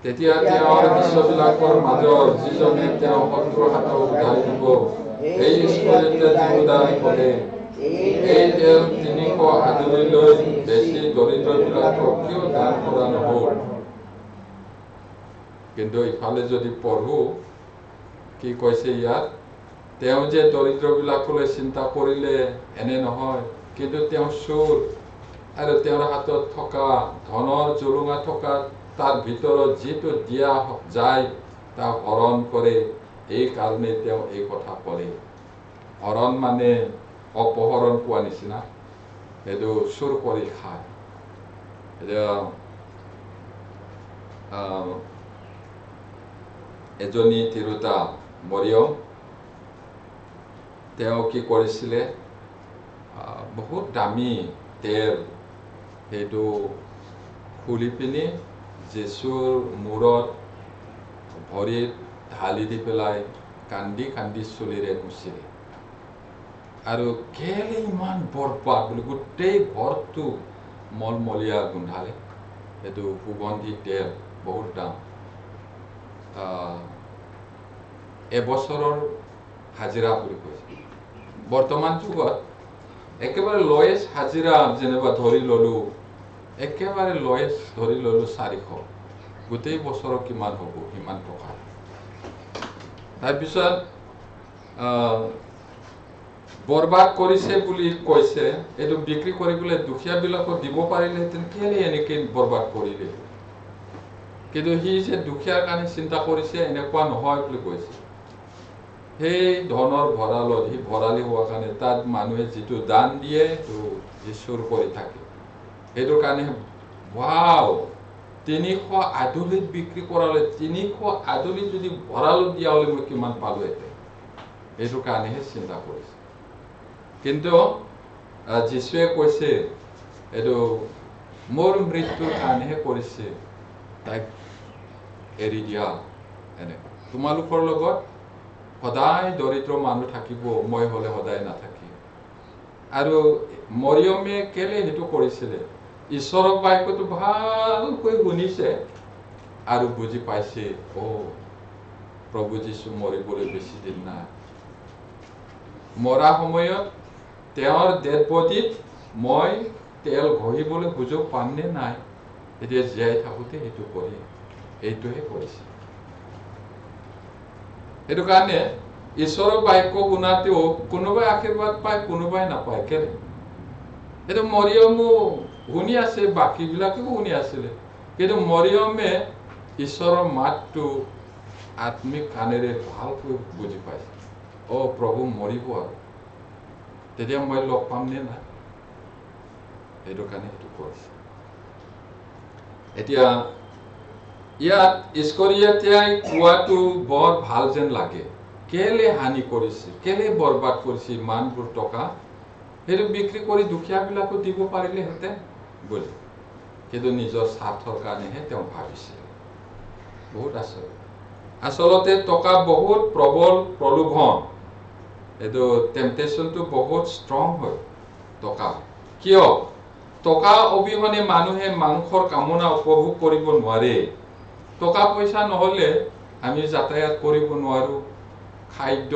তেতিয়া তেওঁৰ বিশ্ববিলাকৰ মাজৰ যিজনে তেওঁ শত্ৰুৰ হাতত উদ্ধাৰ দিব এই ইস্কৰিয়তে যিহুদাই ক'লে এই তেওঁ 300 আদুলিলৈ বেছি দৰিদ্ৰবিলাকক কিয় দান কৰা নহ'ল কিন্তু ইফালে যদি পঢ়ো কি কৈছে ইয়াত তেওঁ যে দৰিদ্ৰবিলাকলৈ চিন্তা কৰিলে এনে নহয় কিন্তু তেওঁ চোৰ আৰু তেওঁৰ হাতত থকা ধনৰ জুলুঙা থকা তাৰ ভিতৰত যিটো দিয়া যায় তা হৰণ কৰে এই কাৰণে তেওঁ এই কথা ক'লে হৰণ মানে অপহৰণ কোৱা নিচিনা এইটো চুৰ কৰি খায় এজনী তিৰোতা মৰিয়ম তেওঁ কি কৰিছিলে বহুত দামী তেল সেইটো খুলি পিনি যিশুৰ মূৰত ভৰিত ঢালি দি পেলাই কান্দি কান্দি চুলিৰে মুচিলে আৰু কেলে ইমান বৰবাদ বুলি গোটেই ঘৰটো মলমলীয়া গোন্ধালে এইটো সুগন্ধি তেল বহুত দাম এবছৰৰ হাজিৰা বুলি কৈছে বৰ্তমান যুগত একেবাৰে লয়েষ্ট হাজিৰা যেনিবা ধৰি ললো একেবাৰে লয়েষ্ট ধৰি ললো 400 গোটেই বছৰৰ কিমান হ'ব ইমান টকা তাৰপিছত বৰবাদ কৰিছে বুলি কৈছে এইটো বিক্ৰী কৰিবলৈ দুখীয়াবিলাকক দিব পাৰিলেহেঁতেন কেলে এনেকৈ বৰবাদ কৰিলে কিন্তু সি যে দুখীয়াৰ কাৰণে চিন্তা কৰিছে এনেকুৱা নহয় বুলি কৈছে সেই ধনৰ ভঁৰালত সি ভঁৰালি হোৱাৰ কাৰণে তাত মানুহে যিটো দান দিয়ে সেইটো ঈশ্বৰ কৰি থাকে সেইটোৰ কাৰণে ৱাও 300 আদুলিত বিক্ৰী কৰালে 300 আদুলি যদি ভঁৰালত দিয়া হ'লে মই কিমান পালোহেঁতেন এইটোৰ কাৰণেহে চিন্তা কৰিছে কিন্তু যীশুৱে কৈছে এইটো মোৰ মৃত্যুৰ কাৰণেহে কৰিছে তাইক এৰি দিয়া এনে তোমালোকৰ লগত সদায় দৰিদ্ৰ মানুহ থাকিব মই হলে সদায় নাথাকিম আৰু মৰিয়মে কেলে সেইটো কৰিছিলে ঈশ্বৰৰ বাক্যটো ভালকৈ শুনিছে আৰু বুজি পাইছে প্ৰভু যীশু মৰিবলৈ বেছি দিন নাই মৰা সময়ত তেওঁৰ ডেড বডিত মই তেল ঘঁহিবলৈ সুযোগ পাম নে নাই এতিয়া জীয়াই থাকোঁতে সেইটো কৰি এইটোহে কৰিছে সেইটো কাৰণে ঈশ্বৰৰ বাক্য শুনাতেও কোনোবাই আশীৰ্বাদ পায় কোনোবাই নাপায় কেলে এইটো মৰিয়মো শুনি আছে বাকীবিলাকেও শুনি আছিলে কিন্তু মৰিয়মে ঈশ্বৰৰ মাতটো আত্মিক কাণেৰে ভালকৈ বুজি পাইছে প্ৰভু মৰিব আৰু তেতিয়া মই লগ পাম নে নাই সেইটো কাৰণে সেইটো কৰিছে এতিয়া ইয়াত ইস্কৰিয়তেই কোৱাটো বৰ ভাল যেন লাগে কেলে হানি কৰিছে কেলে বৰবাদ কৰিছে ইমানবোৰ টকা সেইটো বিক্ৰী কৰি দুখীয়াবিলাকো দিব পাৰিলেহেঁতেন বুলি কিন্তু নিজৰ স্বাৰ্থৰ কাৰণেহে তেওঁ ভাবিছিল বহুত আচলতে টকা বহুত প্ৰবল প্ৰলোভন এইটো টেম্পটেশ্যনটো বহুত ষ্ট্ৰং হয় টকা কিয় টকা অবিহনে মানুহে মাংসৰ কামনা উপভোগ কৰিব নোৱাৰে টকা পইচা নহ'লে আমি যাতায়াত কৰিব নোৱাৰো খাদ্য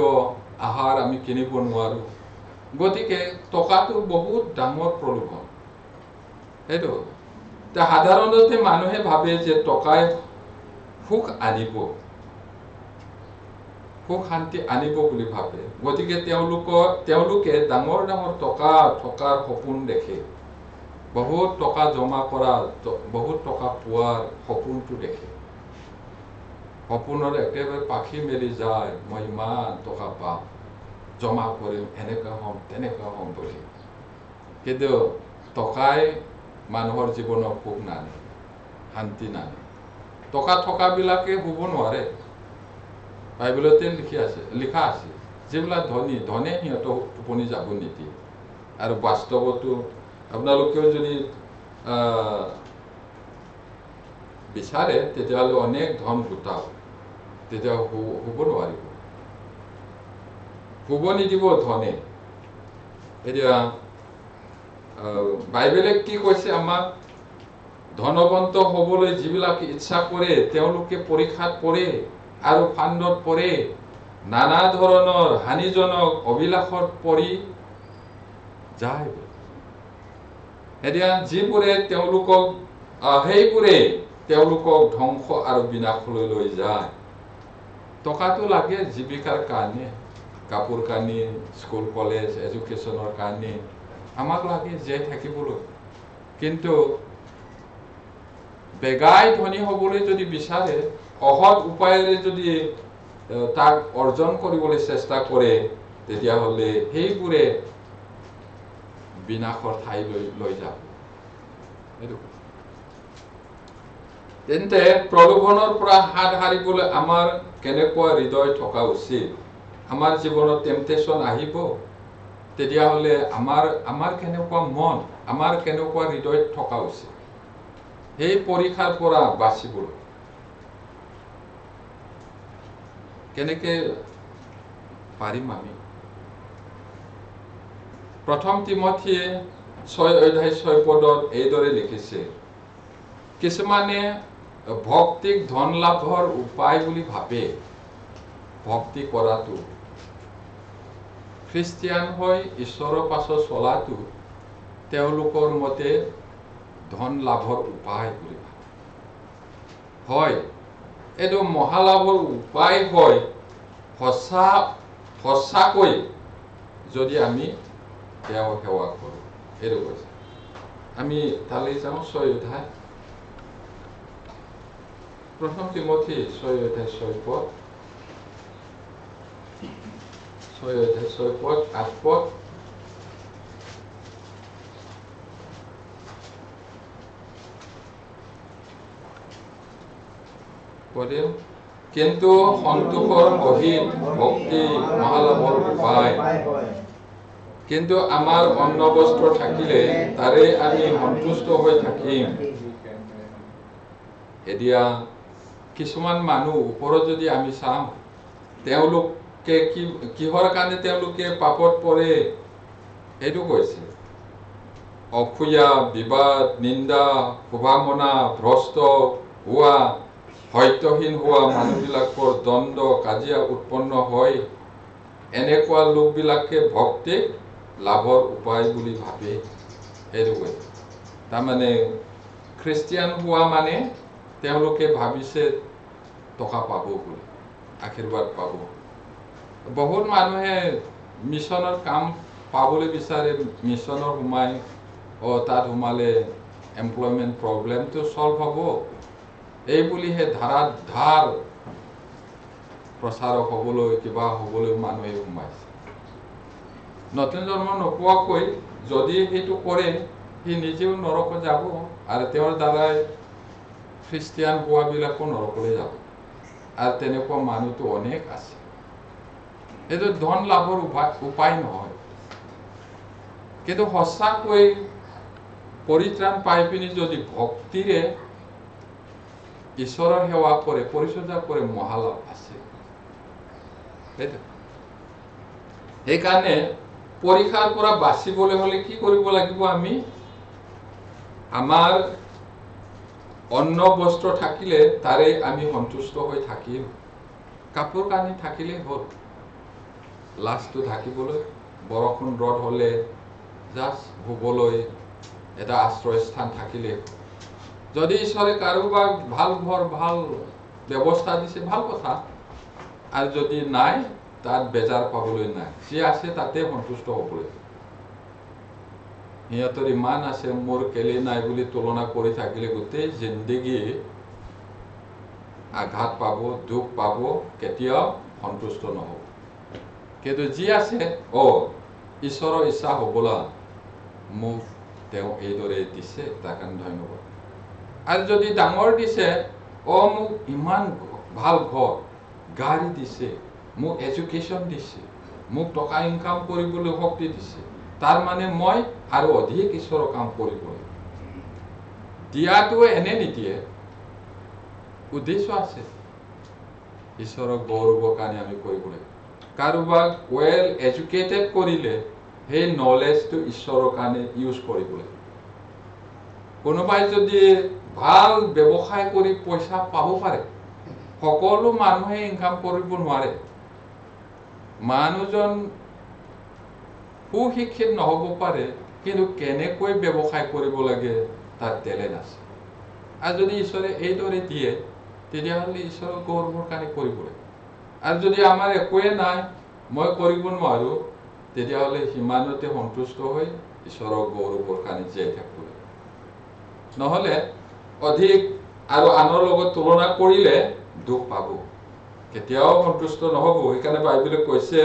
আহাৰ আমি কিনিব নোৱাৰো গতিকে টকাটো বহুত ডাঙৰ প্ৰলোভন সেইটো সাধাৰণতে মানুহে ভাবে যে টকাই সুখ আনিব সুখ শান্তি আনিব বুলি ভাবে গতিকে তেওঁলোকে ডাঙৰ ডাঙৰ টকা থকাৰ সপোন দেখে বহুত টকা জমা কৰা বহুত টকা পোৱাৰ সপোনটো দেখে সপোনৰ একেবাৰে পাখি মেলি যায় মই ইমান টকা পাম জমা কৰিম এনেকুৱা হ'ম তেনেকুৱা হ'ম বুলি কিন্তু টকাই মানুহৰ জীৱনৰ সুখ নানে শান্তি নানে টকা থকাবিলাকে শুব নোৱাৰে বাইবেলতে লিখা আছে যিবিলাক ধনে সিহঁতক টোপনি যাব নিদিয়ে আৰু বাস্তৱতো আপোনালোকেও যদি বিচাৰে তেতিয়াহ'লে অনেক ধন গোটাওক তেতিয়া শুব নোৱাৰিব শুব নিদিব ধনে এতিয়া বাইবেলে কি কৈছে আমাক ধনৱন্ত হ'বলৈ যিবিলাকে ইচ্ছা কৰে তেওঁলোকে পৰীক্ষাত পৰে আৰু ফান্দত পৰে নানা ধৰণৰ হানিজনক অভিলাষত পৰি যায় এতিয়া যিবোৰে সেইবোৰে তেওঁলোকক ধ্বংস আৰু বিনাশলৈ লৈ যায় টকাটো লাগে জীৱিকাৰ কাৰণে কাপোৰ কানি স্কুল কলেজ এডুকেশ্যনৰ কাৰণে আমাক লাগে জীয়াই থাকিবলৈ কিন্তু বেগাই ধনী হ'বলৈ যদি বিচাৰে অহৎ উপায়েৰে যদি তাক অৰ্জন কৰিবলৈ চেষ্টা কৰে তেতিয়াহ'লে সেইবোৰে বিনাশৰ ঠাইলৈ লৈ যাব তেন্তে প্ৰলোভনৰ পৰা হাত সাৰিবলৈ আমাৰ কেনেকুৱা হৃদয় থকা উচিত আমাৰ জীৱনত টেম্পটেশ্যন আহিব তেতিয়াহ'লে আমাৰ কেনেকুৱা মন আমাৰ কেনেকুৱা হৃদয় থকা উচিত সেই পৰীক্ষাৰ পৰা বাচিবলৈ কেনেকে পাৰিম আমি প্ৰথম তিমথীয়ে 6:6 এইদৰে লিখিছে কিছুমানে ভক্তিক ধন লাভৰ উপায় বুলি ভাবে ভক্তি কৰাটো খ্ৰীষ্টিয়ান হৈ ঈশ্বৰৰ পাছত চলাটো তেওঁলোকৰ মতে ধন লাভৰ উপায় বুলি ভাবে হয় এইটো মহালাভৰ উপায় হয় সঁচাকৈ যদি আমি তেওঁ সেৱা কৰোঁ এইটো কৈছে আমি তালৈ যাওঁ 6 প্ৰথম তিমথী 6:6 8 কিন্তু সন্তোষৰ সহিত ভক্তি মহালাভৰ উপায় কিন্তু আমাৰ অন্ন বস্ত্ৰ থাকিলে তাৰে আমি সন্তুষ্ট হৈ থাকিম এতিয়া কিছুমান মানুহ ওপৰত যদি আমি চাওঁ তেওঁলোকে কিহৰ কাৰণে তেওঁলোকে পাপত পৰে এইটো কৈছে অসূয়া বিবাদ নিন্দা শুভামনা ভ্ৰষ্ট হোৱা সত্যহীন হোৱা মানুহবিলাকৰ দ্বন্দ্ব কাজিয়া উৎপন্ন হয় এনেকুৱা লোকবিলাকে ভক্তিক লাভৰ উপায় বুলি ভাবে এইটো কৈছে তাৰমানে খ্ৰীষ্টিয়ান হোৱা মানে তেওঁলোকে ভাবিছে টকা পাব বুলি আশীৰ্বাদ পাব বহুত মানুহে মিছনৰ কাম পাবলৈ বিচাৰে মিছনৰ তাত সোমালে এমপ্লয়মেণ্ট প্ৰব্লেমটো সলভ হ'ব এই বুলিহে ধাৰ প্ৰচাৰক হ'বলৈ কিবা হ'বলৈ মানুহে সোমাইছে নতুন জন্ম নোপোৱাকৈ যদি সেইটো কৰে সি নিজেও নৰকত যাব আৰু তেওঁৰ দ্বাৰাই খ্ৰীষ্টিয়ান হোৱাবিলাকো নৰকলৈ যাব আৰু তেনেকুৱা মানুহটো অনেক আছে এইটো ধন লাভৰ উপায় নহয় কিন্তু সঁচাকৈ পৰিত্ৰাণ পাই পিনি যদি ভক্তিৰে ঈশ্বৰৰ সেৱা কৰে পৰিচৰ্যা কৰে মহালাভ আছে সেইকাৰণে পৰীক্ষাৰ পৰা বাচিবলৈ হলে কি কৰিব লাগিব আমি আমাৰ অন্ন বস্ত্ৰ থাকিলে তাৰে আমি সন্তুষ্ট হৈ থাকিম কাপোৰ কানি থাকিলে হ'ল লাজটো ঢাকিবলৈ বৰষুণ ৰদ হলে জাষ্ট শুবলৈ এটা আশ্ৰয়স্থান থাকিলে যদি ঈশ্বৰে কাৰোবাক ভাল ঘৰ ভাল ব্যৱস্থা দিছে ভাল কথা আৰু যদি নাই তাত বেজাৰ পাবলৈ নাই যি আছে তাতে সন্তুষ্ট হ'বলৈ সিহঁতৰ ইমান আছে মোৰ কেলে নাই বুলি তুলনা কৰি থাকিলে গোটেই জিন্দগী আঘাত পাব দুখ পাব কেতিয়াও সন্তুষ্ট নহব কিন্তু যি আছে ঈশ্বৰৰ ইচ্ছা হ'বলা মোক তেওঁ এইদৰে দিছে তাৰ কাৰণে ধন্যবাদ আৰু যদি ডাঙৰ দিছে মোক ইমান ভাল ঘৰ গাড়ী দিছে মোক এডুকেশ্যন দিছে মোক টকা ইনকাম কৰিবলৈ শক্তি দিছে তাৰ মানে মই আৰু অধিক ঈশ্বৰৰ কাম কৰিবলৈ দিয়াটো এনে নিদিয়ে উদ্দেশ্য আছে ঈশ্বৰৰ গৌৰৱৰ কাৰণে আমি কৰিব লাগিব কাৰোবাক ৱেল এডুকেটেড কৰিলে সেই নলেজটো ঈশ্বৰৰ কাৰণে ইউজ কৰিব লাগিব কোনোবাই যদি ভাল ব্যৱসায় কৰি পইচা পাব পাৰে সকলো মানুহে ইনকাম কৰিব নোৱাৰে মানুহজন সুশিক্ষিত নহব পাৰে কিন্তু কেনেকৈ ব্যৱসায় কৰিব লাগে তাৰ টেলেণ্ট আছে আৰু যদি ঈশ্বৰে এইদৰে দিয়ে তেতিয়াহ'লে ঈশ্বৰৰ গৌৰৱৰ কাৰণে কৰিব লাগে আৰু যদি আমাৰ একোৱে নাই মই কৰিব নোৱাৰো তেতিয়াহ'লে সিমানতে সন্তুষ্ট হৈ ঈশ্বৰৰ গৌৰৱৰ কাৰণে জীয়াই থাকিব লাগে নহ'লে অধিক আৰু আনৰ লগত তুলনা কৰিলে দুখ পাব কেতিয়াও সন্তুষ্ট নহব সেইকাৰণে বাইবেলে কৈছে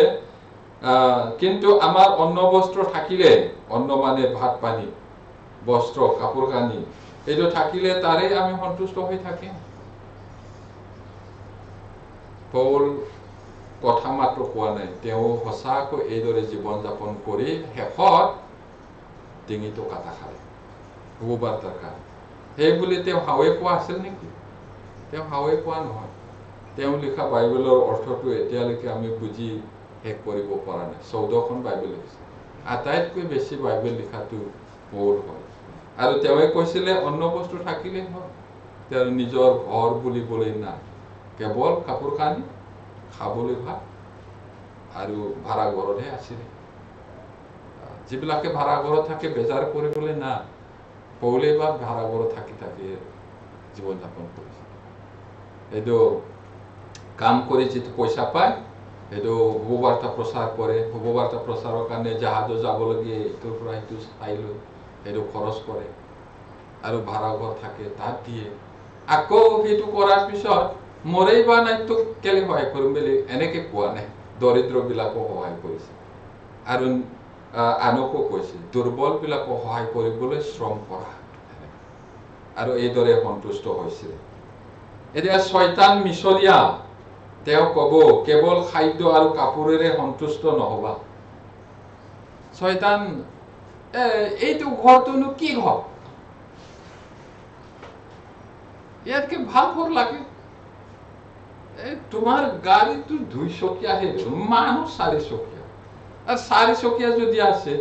কিন্তু আমাৰ অন্ন বস্ত্ৰ থাকিলে অন্ন মানে ভাত পানী বস্ত্ৰ কাপোৰ কানি এইটো থাকিলে তাৰে আমি সন্তুষ্ট হৈ থাকিম পৌল কথা মাত্ৰ কোৱা নাই তেওঁ সঁচাকৈ এইদৰে জীৱন যাপন কৰি শেষত ডিঙিটো কাটা খালে শুভবাৰ্তাৰ কাৰণে সেইবুলি তেওঁ হাৱে পোৱা আছিল নেকি তেওঁ হাৱে পোৱা নহয় তেওঁ লিখা বাইবেলৰ অৰ্থটো এতিয়ালৈকে আমি বুজি শেষ কৰিব পৰা নাই 14খন বাইবেল লিখিছে আটাইতকৈ বেছি বাইবেল লিখাটো পৌল হয় আৰু তেওঁৱে কৈছিলে অন্ন বস্তু থাকিলেই হয় তেওঁৰ নিজৰ ঘৰ বুলিবলৈ নাই কেৱল কাপোৰ কানি খাবলৈ ভাত আৰু ভাড়া ঘৰতহে আছিলে যিবিলাকে ভাড়া ঘৰত থাকে বেজাৰ কৰিবলৈ না পৌলে বা ভাড়া ঘৰত থাকি থাকি জীৱন যাপন কৰিছে এইটো কাম কৰি যিটো পইচা পায় সেইটো শুভবাৰ্তা প্ৰচাৰ কৰে শুভবাৰ্তা প্ৰচাৰৰ কাৰণে জাহাজত যাবলগীয়া ইটোৰ পৰা সিটো চাই লৈ সেইটো খৰচ কৰে আৰু ভাড়া ঘৰ থাকে তাত দিয়ে আকৌ সেইটো কৰাৰ পিছত মৰেই বা নাই তোক কেলে সহায় কৰিম বুলি এনেকে কোৱা নাই দৰিদ্ৰবিলাকো সহায় কৰিছে আৰু আনকো কৈছে দুৰ্বলবিলাকো সহায় কৰিবলৈ শ্ৰম কৰা আৰু এইদৰে সন্তুষ্ট হৈছিল এতিয়া শয়তান মিছলীয়া তেওঁ কব কেৱল খাদ্য আৰু কাপোৰেৰে সন্তুষ্ট নহবা শয়তান এইটো ঘৰটোনো কি ঘৰ ইয়াতকে ভাল ঘৰ লাগে তোমাৰ গাড়ীটো 2 চকীয়াহে মানুহ 4 চকীয়া আৰু 4 চকীয়া যদি আছে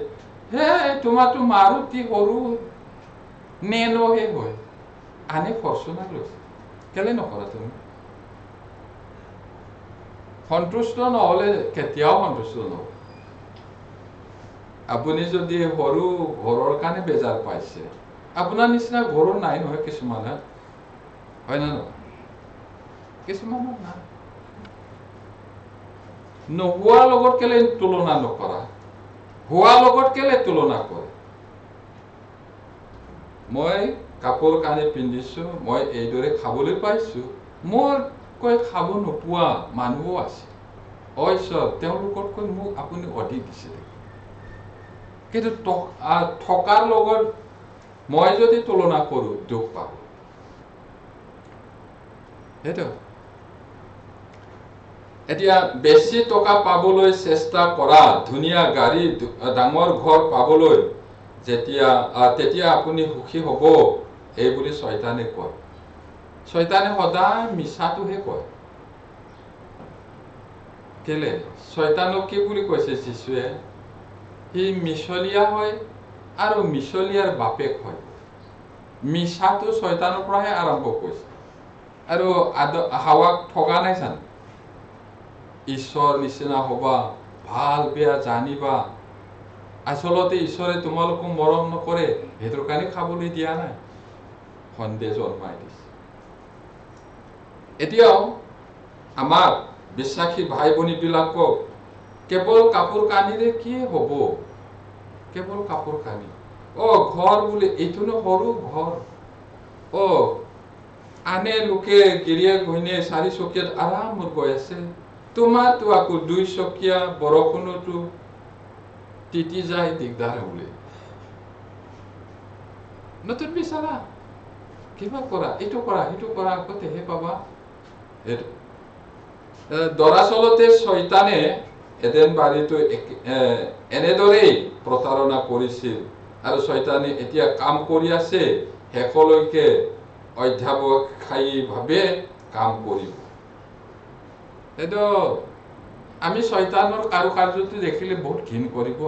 হে তোমাৰতো মাৰুতি সৰু নেন'হে হয় আনে ফৰ্চুনাৰ লৈছে কেলে নকৰা তুমি সন্তুষ্ট নহলে কেতিয়াও সন্তুষ্ট নহব আপুনি যদি সৰু ঘৰৰ কাৰণে বেজাৰ পাইছে আপোনাৰ নিচিনা ঘৰৰ নাই নহয় কিছুমানৰ হয় না নহয় কিছুমানৰ নাই নোহোৱাৰ লগত কেলে তুলনা নকৰা হোৱাৰ লগত কেলে তুলনা কৰে মই কাপোৰ কানি পিন্ধিছো মই এইদৰে খাবলৈ পাইছো মোৰ কৈ খাব নোপোৱা মানুহো আছে ঈশ্বৰ তেওঁলোকতকৈ মোক আপুনি অধিক দিছে কিন্তু থকাৰ লগত মই যদি তুলনা কৰো দুখ পাব সেইটো এতিয়া বেছি টকা পাবলৈ চেষ্টা কৰা ধুনীয়া গাড়ী ডাঙৰ ঘৰ পাবলৈ তেতিয়া আপুনি সুখী হ'ব এই বুলি শয়তানে কয় শয়তানে সদায় মিছাটোহে কয় কেলে শয়তানক কি বুলি কৈছে যিশুৱে সি মিছলীয়া হয় আৰু মিছলীয়াৰ বাপেক হয় মিছাটো শয়তানৰ পৰাহে আৰম্ভ কৰিছে আৰু হাৱাক ঠগা নাই জানো ঈশ্বৰ নিচিনা হবা ভাল বেয়া জানিবা আচলতে ঈশ্বৰে তোমালোকক মৰম নকৰে, সেইটোৰ কাৰণে খাবলৈ দিয়া নাই, সন্দেহ জন্মাই দিছে। এতিয়াও আমাৰ বিশ্বাসী ভাই ভনীবিলাকক কেৱল কাপোৰ কানিৰে কি হ'ব? কেৱল কাপোৰ কানি। ঘৰ বোলে এইটোনো সৰু ঘৰ। আনে লোকে গিৰিয়েক ঘৈণীয়ে 4 চকীয়াত আৰামত গৈ আছে, তোমাৰতো আকৌ 2 চকীয়া, বৰষুণতো তিতি যায়, দিগদাৰ বোলে। নতুন বিচাৰা, কিবা কৰা, এইটো কৰা, সেইটো কৰা, আগতেহে পাবা। দৰাচলতে শয়তানে এডেন বাৰীটো এনেদৰেই প্ৰতাৰণা কৰিছিল, আৰু শয়তানে এতিয়া কাম কৰি আছে, শেষলৈকে অধ্যাৱসায়ীভাৱে কাম কৰিব। এইটো আমি শয়তানৰ কাৰুকাৰ্যটো দেখিলে বহুত ঘিণ কৰিব।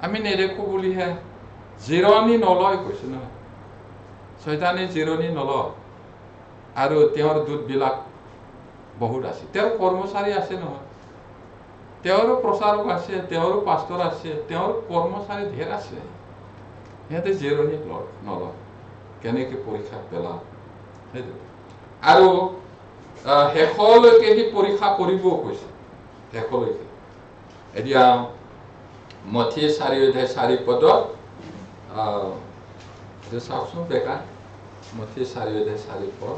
আমি নেদেখো বুলিহে, জিৰণি নলয় কৈছো নহয়, শয়তানে জিৰণি নলয়। আৰু তেওঁৰ দূতবিলাক বহুত আছে, তেওঁৰ কৰ্মচাৰী আছে নহয়, তেওঁৰো প্ৰচাৰক আছে, তেওঁৰো পাষ্টৰ আছে, তেওঁৰ কৰ্মচাৰী ঢেৰ আছে। সিহঁতে জিৰণি নলয়, কেনেকে পৰীক্ষা পেলায়। আৰু শেষলৈকে সি পৰীক্ষা কৰিবও কৈছে, শেষলৈকে। এতিয়া মথি 4:4 চাওকচোন বেকাৰ, মথি 4:4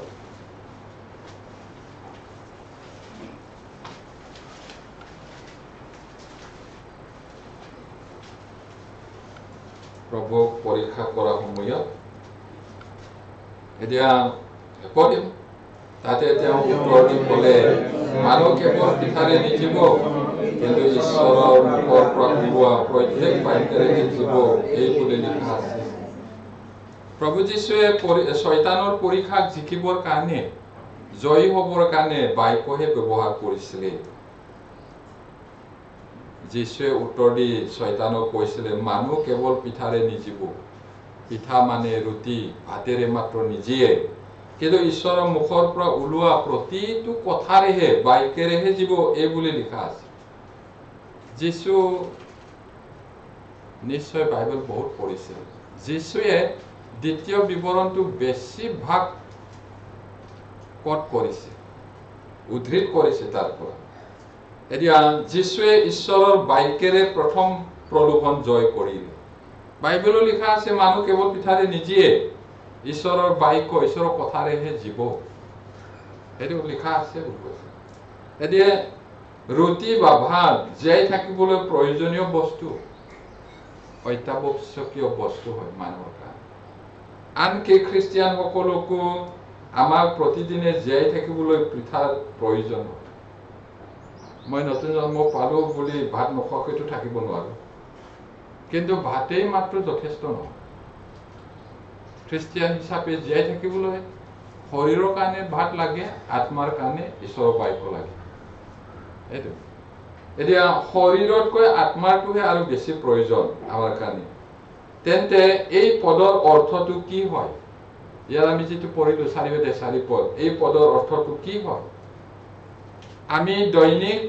প্ৰভুক পৰীক্ষা কৰা সময়ত এতিয়া কৰিম, তাতে তেওঁ উত্তৰ দি ক'লে, মানুহ কেৱল পিঠাৰে নিজিব, কিন্তু ঈশ্বৰৰ মুখৰ পৰা ওলোৱা প্ৰত্যেক বাক্যেৰে জীৱ, এই বুলি লিখা আছে। প্ৰভু যীশুৱে শয়তানৰ পৰীক্ষাক জিকিবৰ কাৰণে, জয়ী হ'বৰ কাৰণে বাক্যহে ব্যৱহাৰ কৰিছিলে। যীশুৱে উত্তৰ দি শয়তানক কৈছিলে, মানুহ কেৱল পিঠাৰে নিজিব। পিঠা মানে ৰুটি, ভাতেৰে মাত্ৰ নিজিয়ে, কিন্তু ঈশ্বৰৰ মুখৰ পৰা ওলোৱা প্ৰতিটো কথাৰেহে, বাক্যেৰেহে জীৱ, এই বুলি লিখা আছে। যীশু নিশ্চয় বাইবেল বহুত পঢ়িছিল। যীশুৱে দ্বিতীয় বিৱৰণটো বেছিভাগ কট কৰিছে, উদ্ধৃত কৰিছে তাৰ পৰা। এতিয়া যীশুৱে ঈশ্বৰৰ বাক্যেৰে প্ৰথম প্ৰলোভন জয় কৰিলে। বাইবেলত লিখা আছে, মানুহ কেৱল পিঠাৰে নিজিয়ে, ঈশ্বৰৰ বাক্য, ঈশ্বৰৰ কথাৰেহে জীৱ, সেইটো লিখা আছে। এতিয়া ৰুটি বা ভাত জীয়াই থাকিবলৈ প্ৰয়োজনীয় বস্তু, অত্যাৱশ্যকীয় বস্তু হয় মানুহৰ কাৰণে। আনকি খ্ৰীষ্টিয়ানসকলকো আমাক প্ৰতিদিনে জীয়াই থাকিবলৈ পিঠাৰ প্ৰয়োজন হয়। মই নতুন জন্ম পালো বুলি ভাত নোখোৱাকৈতো থাকিব নোৱাৰো, কিন্তু ভাতেই মাত্ৰ যথেষ্ট নহয়। খ্ৰীষ্টিয়ান হিচাপে জীয়াই থাকিবলৈ শৰীৰৰ কাৰণে ভাত লাগে, আত্মাৰ কাৰণে ঈশ্বৰৰ বাক্য লাগে। এইটো এতিয়া শৰীৰতকৈ আত্মাৰটোহে আৰু বেছি প্ৰয়োজন আমাৰ কাৰণে। তেন্তে এই পদৰ অৰ্থটো কি হয়? ইয়াৰ আমি যিটো পঢ়িলো 4:4 পদ, এই পদৰ অৰ্থটো কি হয়? আমি দৈনিক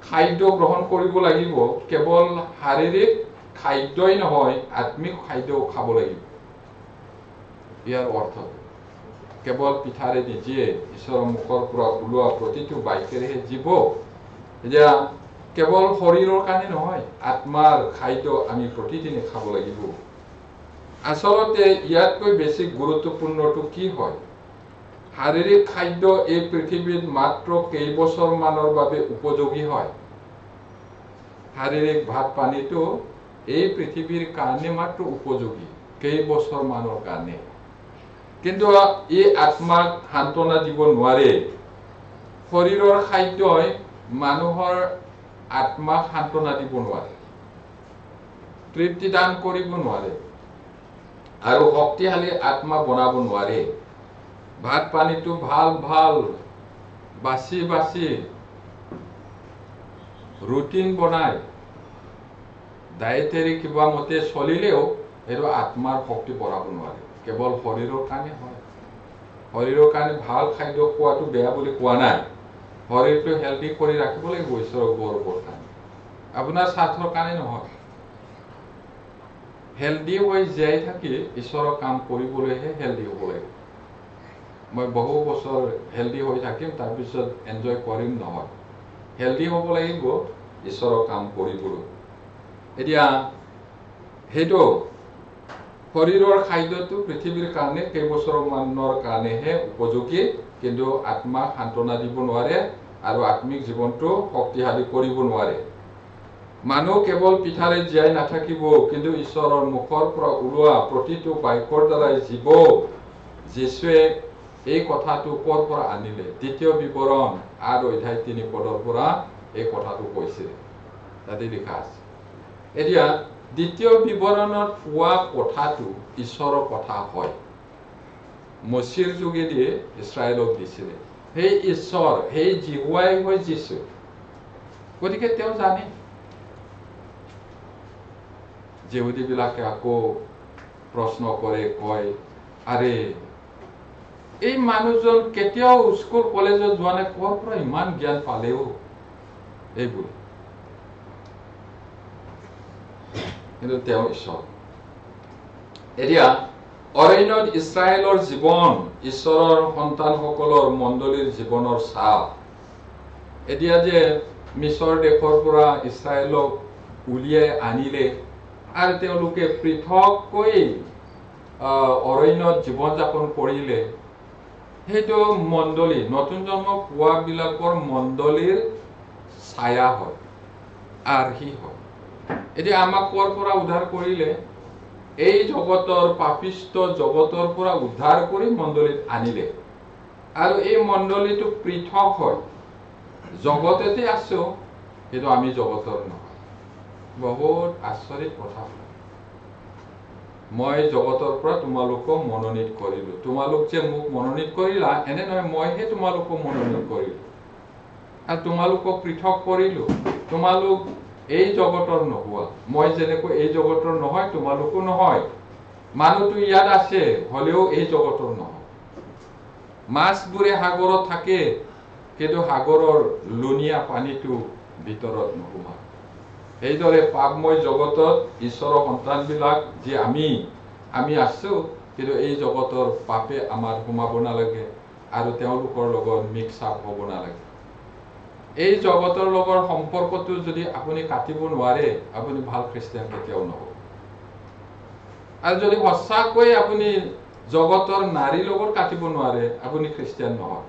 খাদ্য গ্ৰহণ কৰিব লাগিব, কেৱল শাৰীৰিক খাদ্যই নহয়, আত্মিক খাদ্যও খাব লাগিব। ইয়াৰ অৰ্থ কেৱল পিঠাৰে নিজিয়ে, ঈশ্বৰৰ মুখৰ পৰা ওলোৱা প্ৰতিটো বাক্যেৰেহে জীৱ। এতিয়া কেৱল শৰীৰৰ কাৰণে নহয়, আত্মাৰ খাদ্য আমি প্ৰতিদিনে খাব লাগিব। আচলতে ইয়াতকৈ বেছি গুৰুত্বপূৰ্ণটো কি হয়? শাৰীৰিক খাদ্য এই পৃথিৱীত মাত্ৰ কেইবছৰ মানৰ বাবে উপযোগী হয়। শাৰীৰিক ভাত পানীটো এই পৃথিৱীৰ কাৰণে মাত্ৰ উপযোগী, কেইবছৰ মানৰ কাৰণে। কিন্তু ই আত্মাক সান্তনা দিব নোৱাৰে। শৰীৰৰ খাদ্যই মানুহৰ আত্মাক সান্তনা দিব নোৱাৰে, তৃপ্তি দান কৰিব নোৱাৰে, আৰু শক্তিশালী আত্মা বনাব নোৱাৰে। ভাত পানীটো ভাল ভাল বাছি বাছি ৰুটিন বনাই ডায়েটেৰী কিবা মতে চলিলেও এইটো আত্মাৰ শক্তি বঢ়াব নোৱাৰে, কেৱল শৰীৰৰ কাৰণে হয়। শৰীৰৰ কাৰণে ভাল খাদ্য খোৱাটো বেয়া বুলি কোৱা নাই, শৰীৰটো হেল্ডি কৰি ৰাখিব লাগিব ঈশ্বৰৰ গৌৰৱৰ কাৰণে। আপোনাৰ স্বাৰ্থৰ কাৰণে নহয়। হেল্ডি হৈ জীয়াই থাকি ঈশ্বৰৰ কাম কৰিবলৈহে হেল্ডি হ'ব লাগে। মই বহু বছৰ হেল্ডি হৈ থাকিম, তাৰপিছত এনজয় কৰিম নহয়। হেল্ডি হ'ব লাগিব ঈশ্বৰৰ কাম কৰিবলৈ। এতিয়া সেইটো শৰীৰৰ খাদ্যটো পৃথিৱীৰ কাৰণে কেইবছৰমানৰ কাৰণেহে উপযোগী, কিন্তু আত্মাক সান্তনা দিব নোৱাৰে আৰু আত্মিক জীৱনটো শক্তিশালী কৰিব নোৱাৰে। মানুহ কেৱল পিঠাৰে জীয়াই নাথাকিব, কিন্তু ঈশ্বৰৰ মুখৰ পৰা ওলোৱা প্ৰতিটো বাক্যৰ দ্বাৰাই জীৱ। যীশুৱে এই কথাটো ক'ৰ পৰা আনিলে? ২ বিৱৰণ ৮:৩ পৰা এই কথাটো কৈছে, তাতে লিখা আছে। এতিয়া ২ বিৱৰণত পোৱা কথাটো ঈশ্বৰৰ কথা হয়, মচিৰ যোগেদি ইছৰাইলক দিছিলে। সেই ঈশ্বৰ, সেই জিহুৱাই হয় যীশু। গতিকে তেওঁ জানে। যিহুদীবিলাকে আকৌ প্ৰশ্ন কৰে, কয়, আৰে এই মানুহজন কেতিয়াও স্কুল কলেজত যোৱা নাই, ক'ৰ পৰা ইমান জ্ঞান পালেও? এইবোৰ কিন্তু তেওঁ ঈশ্বৰ। এতিয়া অৰণ্যত ইছৰাইলৰ জীৱন ঈশ্বৰৰ সন্তানসকলৰ মণ্ডলীৰ জীৱনৰ ছাপ। এতিয়া যে মিছৰ দেশৰ পৰা ইছৰাইলক উলিয়াই আনিলে আৰু তেওঁলোকে পৃথককৈ অৰণ্যত জীৱন যাপন কৰিলে, সেইটো মণ্ডলী, নতুন জন্ম পোৱাবিলাকৰ মণ্ডলীৰ ছায়া হয়, আৰ্হি হয়। এতিয়া আমাক ক'ৰ পৰা উদ্ধাৰ কৰিলে? এই জগতৰ পাপিষ্ট জগতৰ পৰা উদ্ধাৰ কৰি মণ্ডলীত আনিলে। আৰু এই মণ্ডলীটো পৃথক হয়। জগততে আছো, কিন্তু আমি জগতৰ নহয়। বহুত আচৰিত কথা। মই জগতৰ পৰা তোমালোকক মনোনীত কৰিলো। তোমালোক যে মোক মনোনীত কৰিলা, এনে নহয়, মইহে তোমালোকক মনোনীত কৰিলো আৰু তোমালোকক পৃথক কৰিলো। তোমালোক এই জগতৰ নোহোৱা। মই যেনেকৈ এই জগতৰ নহয়, তোমালোকো নহয়। মানুহটো ইয়াত আছে, হলেও এই জগতৰ নহয়। মাছবোৰে সাগৰত থাকে, কিন্তু সাগৰৰ লুণীয়া পানীটো ভিতৰত নোসোমায়। সেইদৰে পাপময় জগতত ঈশ্বৰৰ সন্তানবিলাক যে আমি আছো, কিন্তু এই জগতৰ পাপে আমাৰ সোমাব নালাগে আৰু তেওঁলোকৰ লগত মিক্স আপ হ'ব নালাগে। এই জগতৰ লগত সম্পৰ্কটো যদি আপুনি কাটিব নোৱাৰে, আপুনি ভাল খ্ৰীষ্টিয়ান কেতিয়াও নহব। আৰু যদি সঁচাকৈ আপুনি জগতৰ নাৰীৰ লগত কাটিব নোৱাৰে, আপুনি খ্ৰীষ্টিয়ান নহয়।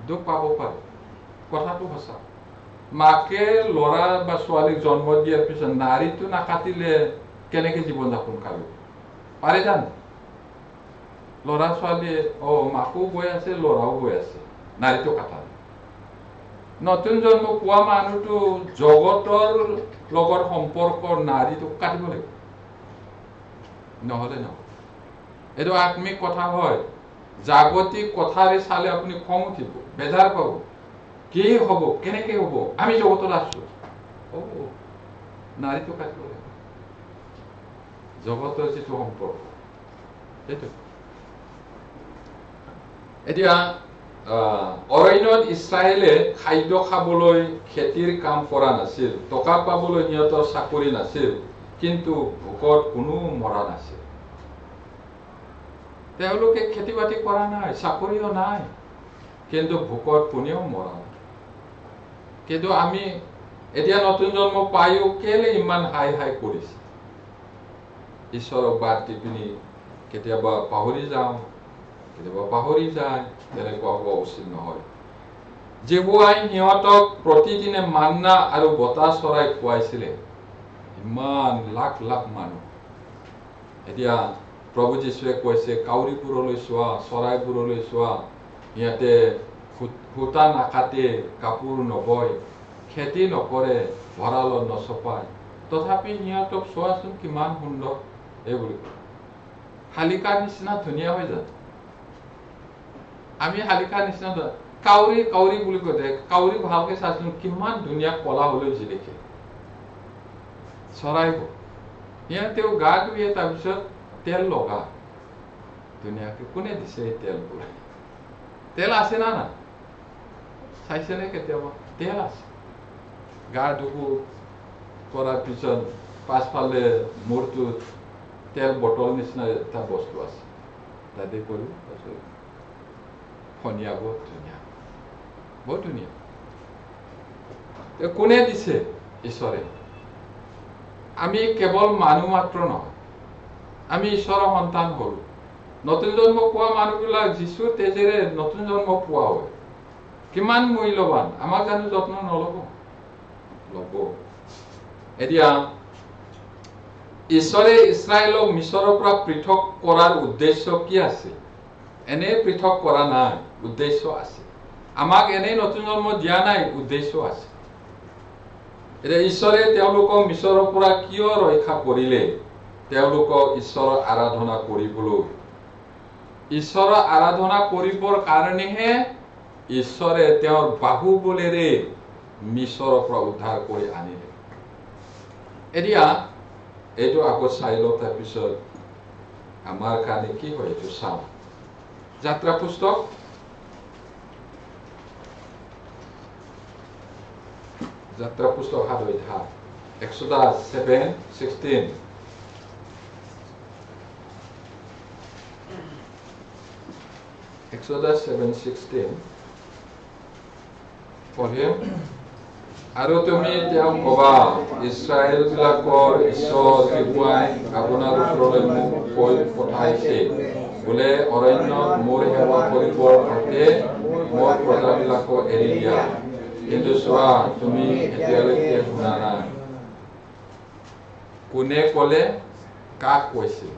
দুখ পাব পাৰে, কথাটো সঁচা। মাকে ল'ৰা বা ছোৱালীক জন্ম দিয়াৰ পিছত নাৰীটো নাকাটিলে কেনেকে জীৱন যাপন কৰিব পাৰে জানো? ল'ৰা ছোৱালীয়ে মাকো গৈ আছে, ল'ৰাও গৈ আছে, নাৰীটো কাটা। নতুন জন্ম পোৱা মানুহটো জগতৰ লগত সম্পৰ্ক নাৰীটোক কাটিব লাগিব, নহলে নহয়। এইটো আত্মিক কথা হয়। জাগতিক কথাৰে চালে আপুনি খং উঠিব, বেজাৰ পাব। কি হব, কেনেকে হব? আমি জগতত আছো, নাৰীটো কাটিব লাগিব। জগতৰ যিটো সম্পৰ্ক সেইটো। এতিয়া অৰণ্যত ইছৰাইলে খাদ্য খাবলৈ খেতিৰ কাম কৰা নাছিল, টকা পাবলৈ সিহঁতৰ চাকৰি নাছিল, কিন্তু ভোকত কোনো মৰা নাছিল। তেওঁলোকে খেতি বাতি কৰা নাই, চাকৰিও নাই, কিন্তু ভোকত কোনেও মৰা নাই। কিন্তু আমি এতিয়া নতুন জন্ম পাইও কেলে ইমান হাই কৰিছে? ঈশ্বৰক বাদ দি পিনি কেতিয়াবা পাহৰি যাওঁ, কেতিয়াবা পাহৰি যায়। তেনেকুৱা হোৱা উচিত নহয়। জিহুৱাই সিহঁতক প্ৰতিদিনে মান্না আৰু বতাহ চৰাই খুৱাইছিলে, ইমান লাখ লাখ মানুহ। এতিয়া প্ৰভু যীশুৱে কৈছে, কাউৰীবোৰলৈ চোৱা, চৰাইবোৰলৈ চোৱা, সিহঁতে সূতা নাকাটে, কাপোৰ নবয়, খেতি নকৰে, ভঁৰালত নচপায়, তথাপি সিহঁতক চোৱাচোন কিমান সুন্দৰ। এইবুলি শালিকাৰ নিচিনা ধুনীয়া হৈ যায়। আমি শালিকাৰ নিচিনা কাউৰী কাউৰী বুলি কৈ থাকে, কাউৰী ভালকে চাচোন কিমান ধুনীয়া কলা হলেও জিলিকে। চৰাইবোৰ সিহঁতেও গা ধুৱে, তাৰপিছত তেল লগা ধুনীয়াকে। কোনে দিছে এই তেলবোৰ? তেল আছে না? চাইছেনে কেতিয়াবা? তেল আছে। গা ধুব কৰাৰ পিছত পাছফালে মূৰটোত তেল বটল নিচিনা এটা বস্তু আছে তাতে কৰোঁ ফনিয়া বহুত ধুনীয়া কোনে দিছে ঈশ্বৰে আমি কেৱল মানুহ মাত্ৰ নহয় আমি ঈশ্বৰৰ সন্তান হল নতুন জন্ম পোৱা মানুহবিলাক যীশুৰ তেজেৰে নতুন জন্ম পোৱা হয় কিমান মূল্যৱান আমাক জানো যত্ন নল'ব ল'ব এতিয়া ঈশ্বৰে ইছৰাইলক মিছৰৰ পৰা পৃথক কৰাৰ উদ্দেশ্য কি আছে এনে পৃথক কৰা নাই উদ্দেশ্য আছে আমাক এনে নতুন জন্ম দিয়া নাই উদ্দেশ্য আছে এতিয়া ঈশ্বৰে তেওঁলোকক মিছৰৰ পৰা কিয় ৰক্ষা কৰিলে তেওঁলোকক ঈশ্বৰৰ আৰাধনা কৰিবলৈ ঈশ্বৰৰ আৰাধনা কৰিবৰ কাৰণেহে ঈশ্বৰে তেওঁৰ বাহুবলেৰে মিছৰৰ পৰা উদ্ধাৰ কৰি আনিলে এতিয়া এইটো আকৌ চাই লওঁ তাৰপিছত আমাৰ কাৰণে কি হয় এইটো চাওঁ যাত্ৰা পুস্তক যাত্ৰা পুস্তক 7 অধ্যায় Exodus 7:16 Exodus 7:16 পঢ়িম আৰু তুমি তেওঁক কবা ইছৰাইল বিলাকৰ ঈশ্বৰ যহোৱাই আপোনাৰ ওচৰলৈ মোক কৈ পঠাইছে বোলে অৰণ্যত মোৰ সেৱা কৰিবৰ অৰ্থে মোৰ প্ৰজাবিলাকক এৰি দিয়া কিন্তু চোৱা তুমি এতিয়ালৈকে শুনা নাই কোনে ক'লে কাক কৈছিল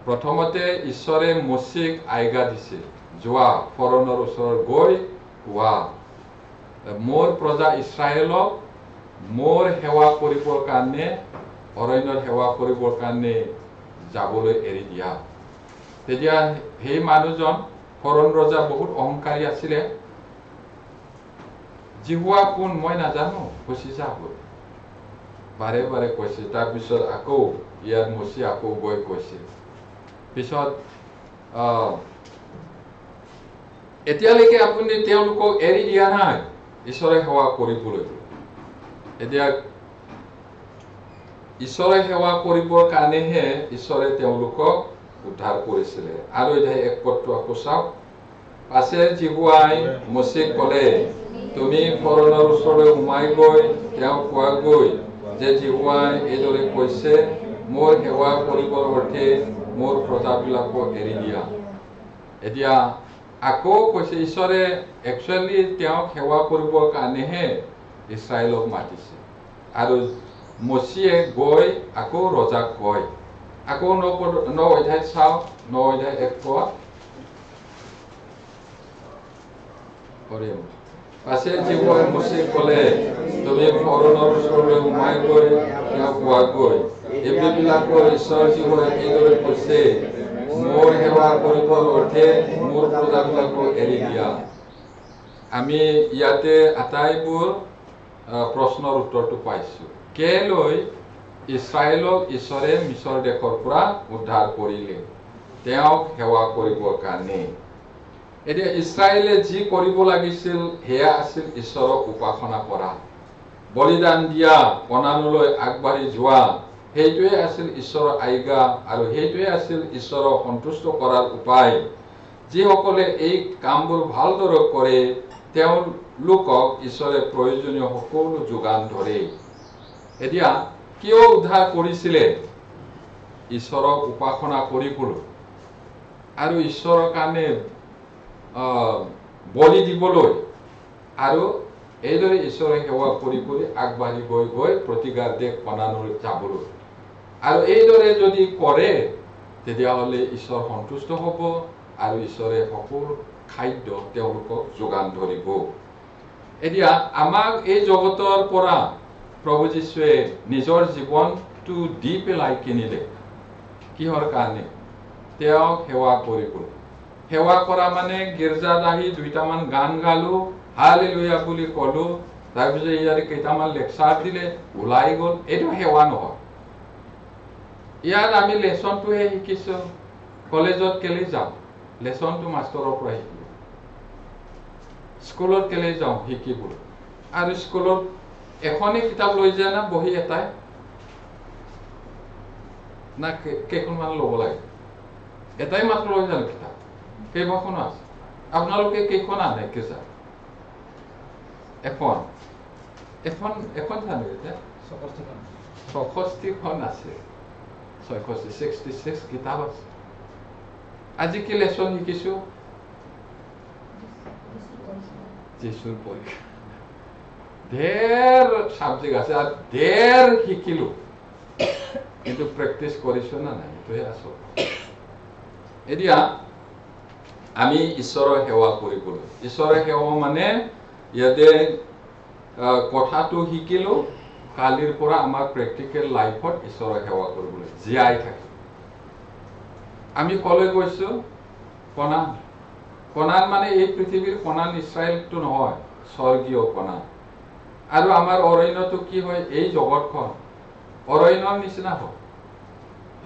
প্ৰথমতে ঈশ্বৰে মোচেক আজ্ঞা দিছিল যোৱা ফৰোনৰ ওচৰত গৈ কোৱা মোৰ প্ৰজা ইছৰাইলক মোৰ সেৱা কৰিবৰ কাৰণে অৰণ্যত সেৱা কৰিবৰ কাৰণে যাবলৈ এৰি দিয়া তেতিয়া সেই মানুহজন ফৰোন ৰজা বহুত অহংকাৰী আছিলে জিহুৱা কোন মই নাজানো গুচি যাব বাৰে বাৰে কৈছে তাৰপিছত আকৌ ইয়াত মুচি আকৌ গৈ কৈছিল পিছত এতিয়ালৈকে আপুনি তেওঁলোকক এৰি দিয়া নাই ঈশ্বৰে সেৱা কৰিবলৈ এতিয়া ঈশ্বৰে সেৱা কৰিবৰ কাৰণেহে ঈশ্বৰে তেওঁলোকক উদ্ধাৰ কৰিছিলে আৰু এতিয়া এক পদটো আকৌ চাওক পাছে জিহুৱাই মোচেক ক'লে তুমি ফৰোনৰ ওচৰলৈ সোমাই গৈ তেওঁক কোৱাগৈ যে জিহুৱাই এইদৰে কৈছে মোৰ সেৱা কৰিবৰ অৰ্থে মোৰ প্ৰজাবিলাকক এৰি দিয়া এতিয়া আকৌ কৈছে ঈশ্বৰে একচুৱেলি তেওঁক সেৱা কৰিবৰ কাৰণেহে ইছৰাইলক মাতিছে আৰু মচিয়ে গৈ আকৌ ৰজাক কয় আকৌ 9 অধ্যায় চাওক 9 অধ্যায় 1 পদ পঢ়িম পাছে জিহুৱাই মোচেক ক'লে তুমি ফৰোনৰ ওচৰলৈ সোমাই গৈ তেওঁক কোৱাগৈ এইবিলাকৰ ঈশ্বৰ জিহুৱাই এইদৰে কৈছে মোৰ সেৱা কৰিবৰ অৰ্থে মোৰ প্ৰজাবিলাকক এৰি দিয়া আমি ইয়াতে আটাইবোৰ প্ৰশ্নৰ উত্তৰটো পাইছো কেলৈ ইছৰাইলক ঈশ্বৰে মিছৰ দেশৰ পৰা উদ্ধাৰ কৰিলে তেওঁক সেৱা কৰিবৰ কাৰণে এতিয়া ইছৰাইলে যি কৰিব লাগিছিল সেয়া আছিল ঈশ্বৰক উপাসনা কৰা বলিদান দিয়া কণানলৈ আগবাঢ়ি যোৱা সেইটোৱে আছিল ঈশ্বৰৰ আজ্ঞা আৰু সেইটোৱে আছিল ঈশ্বৰক সন্তুষ্ট কৰাৰ উপায় যিসকলে এই কামবোৰ ভালদৰে কৰে তেওঁলোকক ঈশ্বৰে প্ৰয়োজনীয় সকলো যোগান ধৰে এতিয়া কিয় উদ্ধাৰ কৰিছিলে ঈশ্বৰক উপাসনা কৰিবলৈ আৰু ঈশ্বৰৰ কাৰণে বলি দিবলৈ আৰু এইদৰে ঈশ্বৰে সেৱা কৰি কৰি আগবাঢ়ি গৈ গৈ প্ৰতিগাৰ দেশ কণানলৈ যাবলৈ আৰু এইদৰে যদি কৰে তেতিয়াহ'লে ঈশ্বৰ সন্তুষ্ট হ'ব আৰু ঈশ্বৰে সকলো খাদ্য তেওঁলোকক যোগান ধৰিব এতিয়া আমাক এই জগতৰ পৰা প্ৰভু যীশুৱে নিজৰ জীৱনটো দি পেলাই কিনিলে কিহৰ কাৰণে তেওঁক সেৱা কৰিবলৈ সেৱা কৰা মানে গীৰ্জাত আহি দুইটামান গান গালো হালেলুয়া বুলি ক'লো তাৰপিছত ইয়াৰে কেইটামান লেকচাৰ দিলে ওলাই গ'ল এইটো সেৱা নহয় ইয়াত আমি লেচনটোহে শিকিছো কলেজত কেলে যাওঁ লেচনটো মাষ্টৰৰ পৰা শিকিব স্কুলত কেলে যাওঁ শিকিবলৈ আৰু স্কুলত এখনে কিতাপ লৈ যায় না বহি এটাই না কেইখনমান ল'ব লাগে এটাই মাত্ৰ লৈ যায় কিতাপ কেইবাখনো আছে আপোনালোকে কেইখন আনে কিতাপ এখন এখন এখন জানো এতিয়া 66খন আছে 66 কিতাপ আছে আজি কি লেচন শিকিছো যিশুৰ পৰীক্ষা ঢেৰ সাবজেক্ট আছে আৰু ঢেৰ শিকিলো কিন্তু প্ৰেক্টিচ কৰিছো না নাই এইটোহে আছো এতিয়া আমি ঈশ্বৰৰ সেৱা কৰিবলৈ ঈশ্বৰৰ সেৱা মানে ইয়াতে কথাটো শিকিলো কালিৰ পৰা আমাৰ প্ৰেক্টিকেল লাইফত ঈশ্বৰৰ সেৱা কৰিবলৈ জীয়াই থাকি আমি কলৈ গৈছো কণান মানে এই পৃথিৱীৰ কণান ইছৰাইলটো নহয় স্বৰ্গীয় কণান আৰু আমাৰ অৰণ্যটো কি হয় এই জগতখন অৰণ্যৰ নিচিনা হয়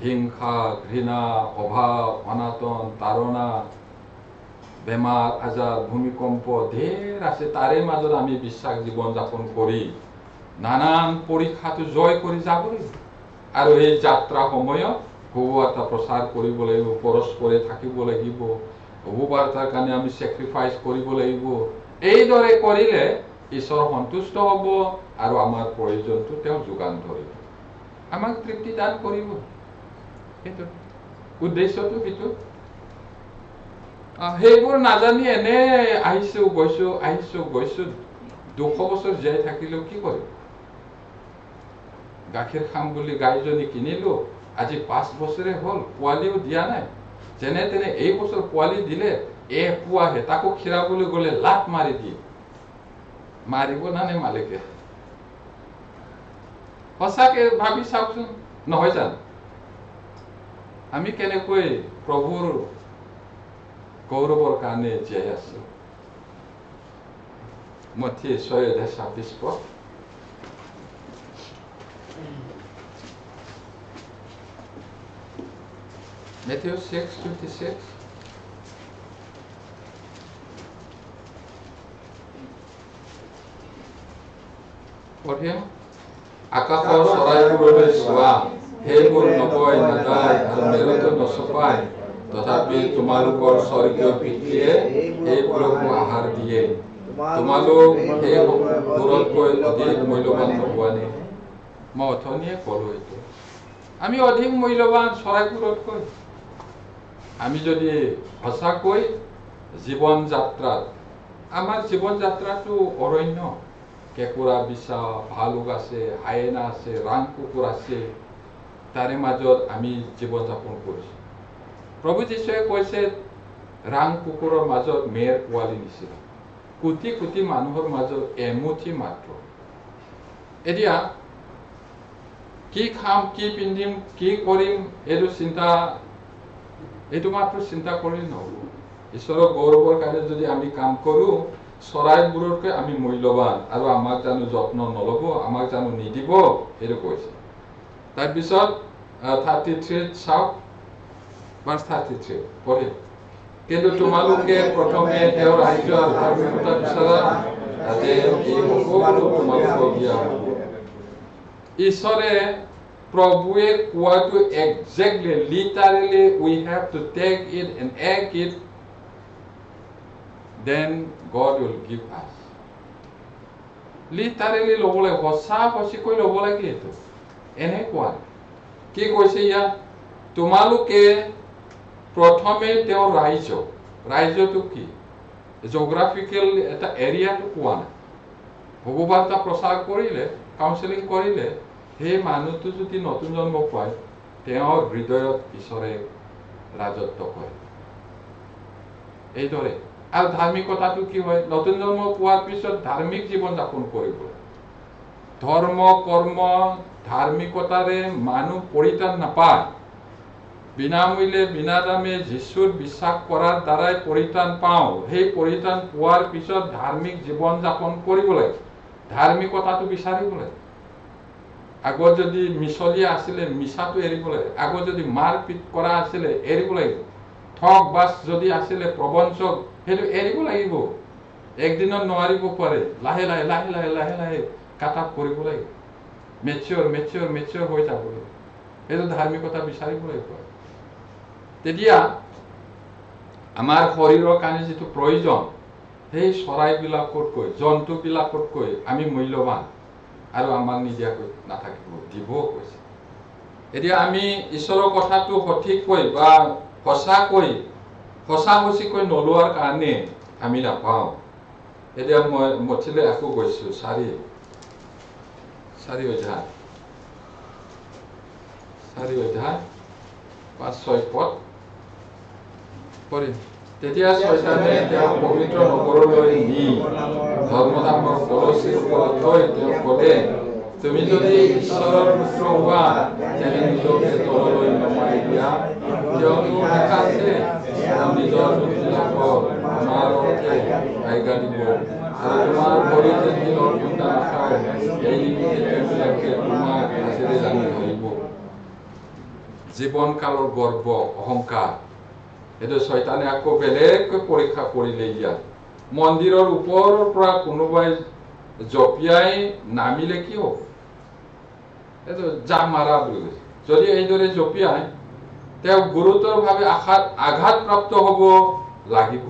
হিংসা ঘৃণা অভাৱ অনাটন তাৰণা বেমাৰ আজাৰ ভূমিকম্প ঢেৰ আছে তাৰে মাজত আমি বিশ্বাস জীৱন যাপন কৰি নানান পৰীক্ষাটো জয় কৰি যাব লাগিব আৰু এই যাত্ৰা সময়ত সুবাৰ্তা প্ৰচাৰ কৰিব লাগিব পৰস্পৰে থাকিব লাগিব সুবাৰ্তাৰ কাৰণে আমি চেক্ৰিফাইচ কৰিব লাগিব এইদৰে কৰিলে ঈশ্বৰ সন্তুষ্ট হ'ব আৰু আমাৰ প্ৰয়োজনটো তেওঁ যোগান ধৰিব আমাক তৃপ্তি দান কৰিব সেইটো উদ্দেশ্যটো সেইটো সেইবোৰ নাজানি এনে আহিছো গৈছো 200 বছৰ জীয়াই থাকিলেও কি কৰিম গাখীৰ খাম বুলি গাইজনী কিনিলো আজি 5 বছৰে হ'ল পোৱালিও দিয়া নাই যেনে তেনে এই বছৰ পোৱালি দিলে পুৱা হেতাকো খীৰাবলৈ গ'লে লাট মাৰি দিয়ে মাৰিব নানে মালিকে সঁচাকে ভাবি চাওকচোন নহয় জানো আমি কেনেকৈ প্ৰভুৰ গৌৰৱৰ কাৰণে জীয়াই আছো মথি 6:26 Matthew 6:26 পঢ়িম আকাশৰ চৰাইবোৰলৈ চোৱা সেইবোৰ নকয় নাযায় আৰু মেলতো নচপায় তথাপি তোমালোকৰ স্বৰ্গীয় পিতৃয়ে সেইবোৰকো আহাৰ দিয়ে তোমালোক সেইবোৰতকৈ অধিক মূল্যৱান নোহোৱানে মই অথনিয়ে ক'লো এইটো আমি অধিক মূল্যৱান চৰাইবোৰতকৈ আমি যদি সঁচাকৈ জীৱন যাত্ৰাত আমাৰ জীৱন যাত্ৰাটো অৰণ্য কেঁকুৰা বিচা ভালুক আছে হায়েনা আছে ৰাং কুকুৰ আছে তাৰে মাজত আমি জীৱন যাপন কৰিছো প্ৰভু যীশুৱে কৈছে ৰাং কুকুৰৰ মাজত মেৰ পোৱালি নিচিনা কোটি কোটি মানুহৰ মাজত এমুঠি মাত্ৰ এতিয়া কি খাম কি পিন্ধিম কি কৰিম এইটো মাত্ৰ চিন্তা কৰি নহ'ব ঈশ্বৰৰ গৌৰৱৰ কাৰণে যদি আমি কাম কৰো চৰাইবোৰতকৈ আমি মূল্যৱান আৰু আমাক জানো যত্ন নল'ব আমাক জানো নিদিব সেইটো কৈছে তাৰপিছত 33 চাওক verse 33 পঢ়িম কিন্তু তোমালোকে প্ৰথমে তেওঁৰ ৰাজ্য আৰু ধাৰ্মিকতা বিচাৰা তাতে এই সকলো তোমালোকক দিয়া হ'ব ঈশ্বৰে প্ৰভুৱে কোৱাটো exactly literally we have to take it and act it then God will give us literally ল'ব লাগে সঁচাকৈ ল'ব লাগে এইটো এনেকুৱা কি কৈছে ইয়াত তোমালোকে প্ৰথমে তেওঁৰ ৰাজ্যটো কি জিঅ'গ্ৰাফিকেল এটা এৰিয়াটো কোৱা নাই ভগৱাৰ্তা প্ৰচাৰ কৰিলে কাউন্সেলিং কৰিলে সেই মানুহটো যদি নতুন জন্ম পায় তেওঁৰ হৃদয়ত ঈশ্বৰে ৰাজত্ব কৰে এইদৰে আৰু ধাৰ্মিকতাটো কি হয় নতুন জন্ম পোৱাৰ পিছত ধাৰ্মিক জীৱন যাপন কৰিব ধৰ্ম কৰ্ম ধাৰ্মিকতাৰে মানুহ পৰিত্ৰাণ নাপায় বিনামূল্যে বিনাদামে যীশুৰ বিশ্বাস কৰাৰ দ্বাৰাই পৰিত্ৰাণ পাওঁ সেই পৰিত্ৰাণ পোৱাৰ পিছত ধাৰ্মিক জীৱন যাপন কৰিব লাগে ধাৰ্মিকতাটো বিচাৰিব লাগে আগত যদি মিছলীয়া আছিলে মিছাটো এৰিব লাগে আগত যদি মাৰপিট কৰা আছিলে এৰিব লাগিব ঠগ বাছ যদি আছিলে প্ৰবঞ্চক সেইটো এৰিব লাগিব একদিনত নোৱাৰিব পাৰে লাহে লাহে লাহে লাহে লাহে লাহে কাটাপ কৰিব লাগিব মেচিয়ৰ হৈ যাব লাগিব এইটো ধাৰ্মিকতা বিচাৰিব লাগিব তেতিয়া আমাৰ শৰীৰৰ কাৰণে যিটো প্ৰয়োজন সেই চৰাইবিলাকতকৈ জন্তুবিলাকতকৈ আমি মূল্যৱান আৰু আমাক নিদিয়াকৈ নাথাকিব দিবও কৈছে এতিয়া আমি ঈশ্বৰৰ কথাটো সঠিককৈ বা সঁচাকৈ নলোৱাৰ কাৰণে আমি নাপাওঁ এতিয়া মই মঠিলে আকৌ গৈছো 4 অধ্যায় 5-6 পদ পঢ়িম তেতিয়া শয়তানে তেওঁক পবিত্ৰ নগৰলৈ নি ধৰ্মধামৰ কলচীৰ ওপৰত থৈ তেওঁক ক'লে তুমি যদি ঈশ্বৰৰ পুত্ৰ হোৱা তেনে নিজকে তললৈ নমাই দিয়া কিয়নো লিখা আছে তেওঁ নিজৰ দোষবিলাকৰ তোমাৰ অৰ্থে আজ্ঞা দিব আৰু তোমাৰ ভৰিতে শিলৰ খুন্দা নাখায় এই নিমিত্তে তেওঁবিলাকে তোমাক হাতেৰে দাঙি ধৰিব জীৱনকালৰ গৰ্ব অহংকাৰ এইটো শয়তানে আকৌ বেলেগকৈ পৰীক্ষা কৰিলে ইয়াত মন্দিৰৰ ওপৰৰ পৰা কোনোবাই জঁপিয়াই নামিলে কি হ'ব এইটো জাপ মাৰা বুলি কৈছে যদি এইদৰে জঁপিয়াই তেওঁ গুৰুতৰভাৱে আঘাতপ্ৰাপ্ত হ'ব লাগিব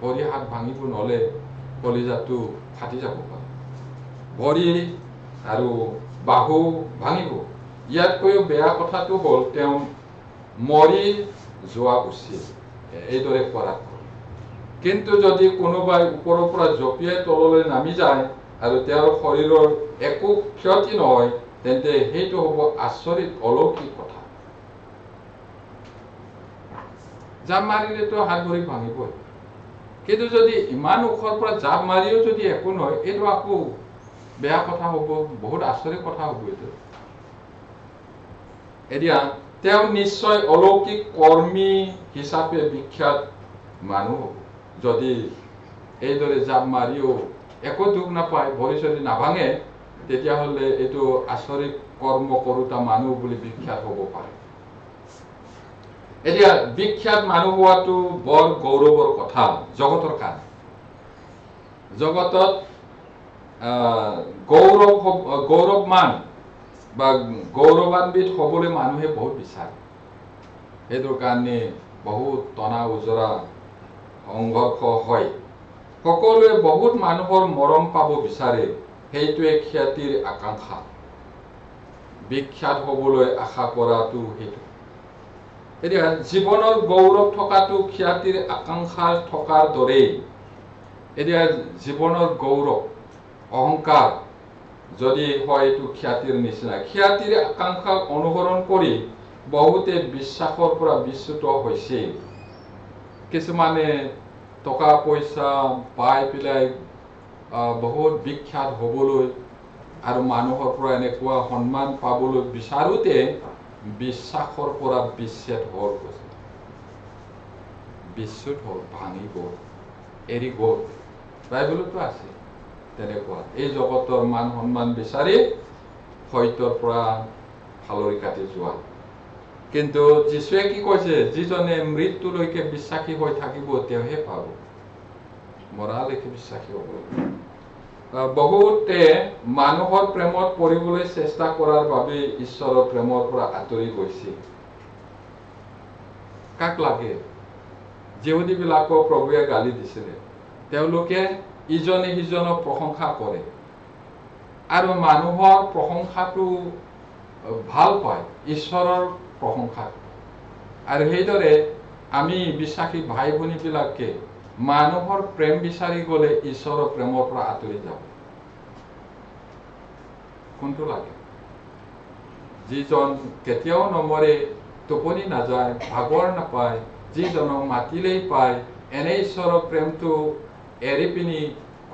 ভৰি হাত ভাঙিব নহ'লে কলিজাটো ফাটি যাব পাৰে ভৰি আৰু বাহু ভাঙিব ইয়াতকৈও বেয়া কথাটো হ'ল তেওঁ মৰি যোৱা উচিত এইদৰে কৰাত কিন্তু যদি কোনোবাই ওপৰৰ পৰা জঁপিয়াই তললৈ নামি যায় আৰু তেওঁৰ শৰীৰৰ একো ক্ষতি নহয় তেন্তে সেইটো হ'ব আচৰিত অলৌকিক কথা জাপ মাৰিলেতো হাত ভৰি ভাঙিবই কিন্তু যদি ইমান ওখৰ পৰা জাপ মাৰিও যদি একো নহয় এইটো আকৌ বেয়া কথা হ'ব বহুত আচৰিত কথা হ'ব এইটো এতিয়া তেওঁ নিশ্চয় অলৌকিক কৰ্মী হিচাপে বিখ্যাত মানুহ হ'ব যদি এইদৰে জাপ মাৰিও একো দুখ নাপায় ভৰি চৰি নাভাঙে তেতিয়াহ'লে এইটো আচৰিত কৰ্ম কৰোতা মানুহ বুলি বিখ্যাত হ'ব পাৰে এতিয়া বিখ্যাত মানুহ হোৱাটো বৰ গৌৰৱৰ কথা জগতৰ কাৰণে জগতত গৌৰৱমান বা গৌৰৱান্বিত হ'বলৈ মানুহে বহুত বিচাৰে সেইটোৰ কাৰণে বহুত টনা উজৰা সংঘৰ্ষ হয় সকলোৱে বহুত মানুহৰ মৰম পাব বিচাৰে সেইটোৱে খ্যাতিৰ আকাংক্ষা বিখ্যাত হ'বলৈ আশা কৰাটো সেইটো এতিয়া জীৱনৰ গৌৰৱ থকাটো খ্যাতিৰ আকাংক্ষা থকাৰ দৰেই এতিয়া জীৱনৰ গৌৰৱ অহংকাৰ যদি হয় এইটো খ্যাতিৰ নিচিনা খ্যাতিৰ আকাংক্ষাক অনুসৰণ কৰি বহুতে বিশ্বাসৰ পৰা বিচ্যুত হৈছে কিছুমানে টকা পইচা পাই পেলাই বহুত বিখ্যাত হ'বলৈ আৰু মানুহৰ পৰা এনেকুৱা সন্মান পাবলৈ বিচাৰোতে বিশ্বাসৰ পৰা বিচ্ছেদ হ'ল বিচ্যুত হ'ল ভাঙি গ'ল এৰি গ'ল বাইবেলতো আছে তেনেকুৱা এই জগতৰ মান সন্মান বিচাৰি সত্যৰ পৰা ফালৰি কাটি যোৱা কিন্তু যীশুৱে কি কৈছে যিজনে মৃত্যুলৈকে বিশ্বাসী হৈ থাকিব তেওঁহে পাব মৰালৈকে বিশ্বাসী হ'ব বহুতে মানুহৰ প্ৰেমত পৰিবলৈ চেষ্টা কৰাৰ বাবে ঈশ্বৰৰ প্ৰেমৰ পৰা আঁতৰি গৈছে কাক লাগে যিহুদীবিলাকক প্ৰভুৱে গালি দিছিলে তেওঁলোকে ইজনে সিজনক প্ৰশংসা কৰে আৰু মানুহৰ প্ৰশংসাটো ভাল পায় ঈশ্বৰৰ প্ৰশংসা আৰু সেইদৰে আমি বিশ্বাসী ভাই ভনীবিলাকে মানুহৰ প্ৰেম বিচাৰি গ'লে ঈশ্বৰৰ প্ৰেমৰ পৰা আঁতৰি যাব কোনটো লাগে যিজন কেতিয়াও নমৰে টোপনি নাযায় ভাগৰ নাপায় যিজনক মাতিলেই পায় এনে ঈশ্বৰৰ প্ৰেমটো এৰি পিনি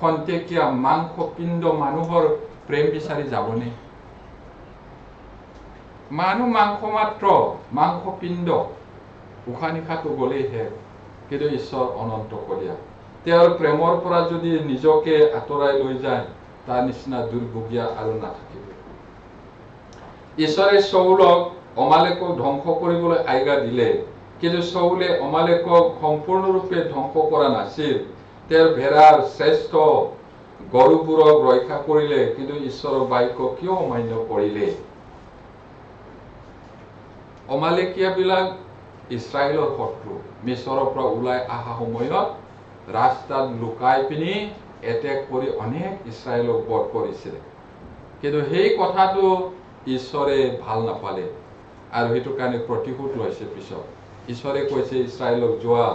খন্তেকীয়া মাংস পিণ্ড মানুহৰ প্ৰেম বিচাৰি যাবনে মানুহ মাংস মাত্ৰ মাংস পিণ্ড উশাহ নিশাটো গ'লেইহে কিন্তু ঈশ্বৰ অনন্ত কলীয়া তেওঁৰ প্ৰেমৰ পৰা যদি নিজকে আঁতৰাই লৈ যায় তাৰ নিচিনা দুৰ্ভোগীয়া আৰু নাথাকিব ঈশ্বৰে চৌলক অমালেকক ধ্বংস কৰিবলৈ আজ্ঞা দিলে কিন্তু চৌলে অমালেকক সম্পূৰ্ণৰূপে ধ্বংস কৰা নাছিল তেওঁৰ ভেড়াৰ শ্ৰেষ্ঠ গৰুবোৰক ৰক্ষা কৰিলে, কিন্তু ঈশ্বৰৰ বাক্য কিয় অমান্য কৰিলে? অমালেকীয়াবিলাক ইছৰাইলৰ শত্ৰু। মিছৰৰ পৰা ওলাই অহা সময়ত ৰাস্তাত লুকাই পিনি এটেক কৰি অনেক ইছৰাইলক বধ কৰিছিল। কিন্তু সেই কথাটো ঈশ্বৰে ভাল নাপালে আৰু সেইটো কাৰণে প্ৰতিশোধ লৈছে। পিছত ঈশ্বৰে কৈছে ইছৰাইলক যোৱা,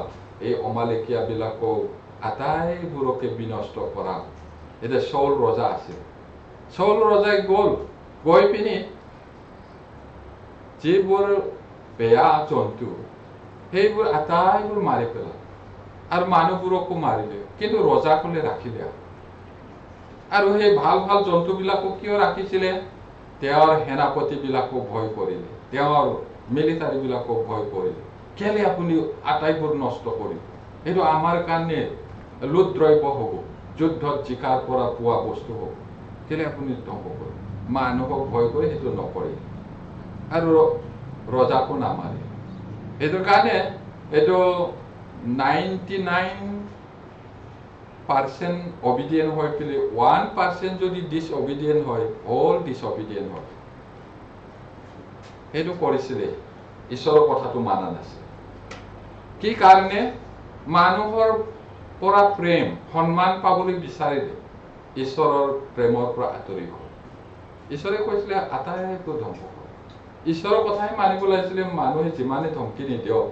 এই অমালেকীয়াবিলাকক আটাইবোৰকে বিনষ্ট কৰা। এতিয়া চাউল ৰজা আছিল। চাউল ৰজাই গৈ পিনি যিবোৰ বেয়া জন্তু সেইবোৰ আটাইবোৰ মাৰি পেলাল আৰু মানুহবোৰকো মাৰিলে, কিন্তু ৰজাকলে ৰাখিলে। আৰু সেই ভাল ভাল জন্তুবিলাকো কিয় ৰাখিছিলে? তেওঁৰ সেনাপতিবিলাকক ভয় কৰিলে, তেওঁৰ মিলিটাৰীবিলাকক ভয় কৰিলে। কেলে আপুনি আটাইবোৰ নষ্ট কৰিলে? সেইটো আমাৰ কাৰণে লুটদ্ৰব্য হ'ব, যুদ্ধত জিকাৰ পৰা পোৱা বস্তু হ'ব। কেলে আপুনি ধ্বংস কৰিলে? মানুহক ভয় কৰি সেইটো নকৰিলে আৰু ৰজাকো নামাৰে। সেইটো কাৰণে এইটো 99% অবিডিয়েণ্ট হৈ পেলাই 1% যদি ডিছঅবিডিয়েণ্ট হয়, অল ডিছঅবিডিয়েণ্ট হয়। সেইটো কৰিছিলে, ঈশ্বৰৰ কথাটো মানা নাছিল। কি কাৰণে? মানুহৰ পৰা প্ৰেম সন্মান পাবলৈ বিচাৰিলে, ঈশ্বৰৰ প্ৰেমৰ পৰা আঁতৰি গ'ল। ঈশ্বৰে কৈছিলে আটাইবোৰ ধ্বংস কৰ। ঈশ্বৰৰ কথাই মানিব লাগিছিলে। মানুহে যিমানে ধমকি নিদিয়ক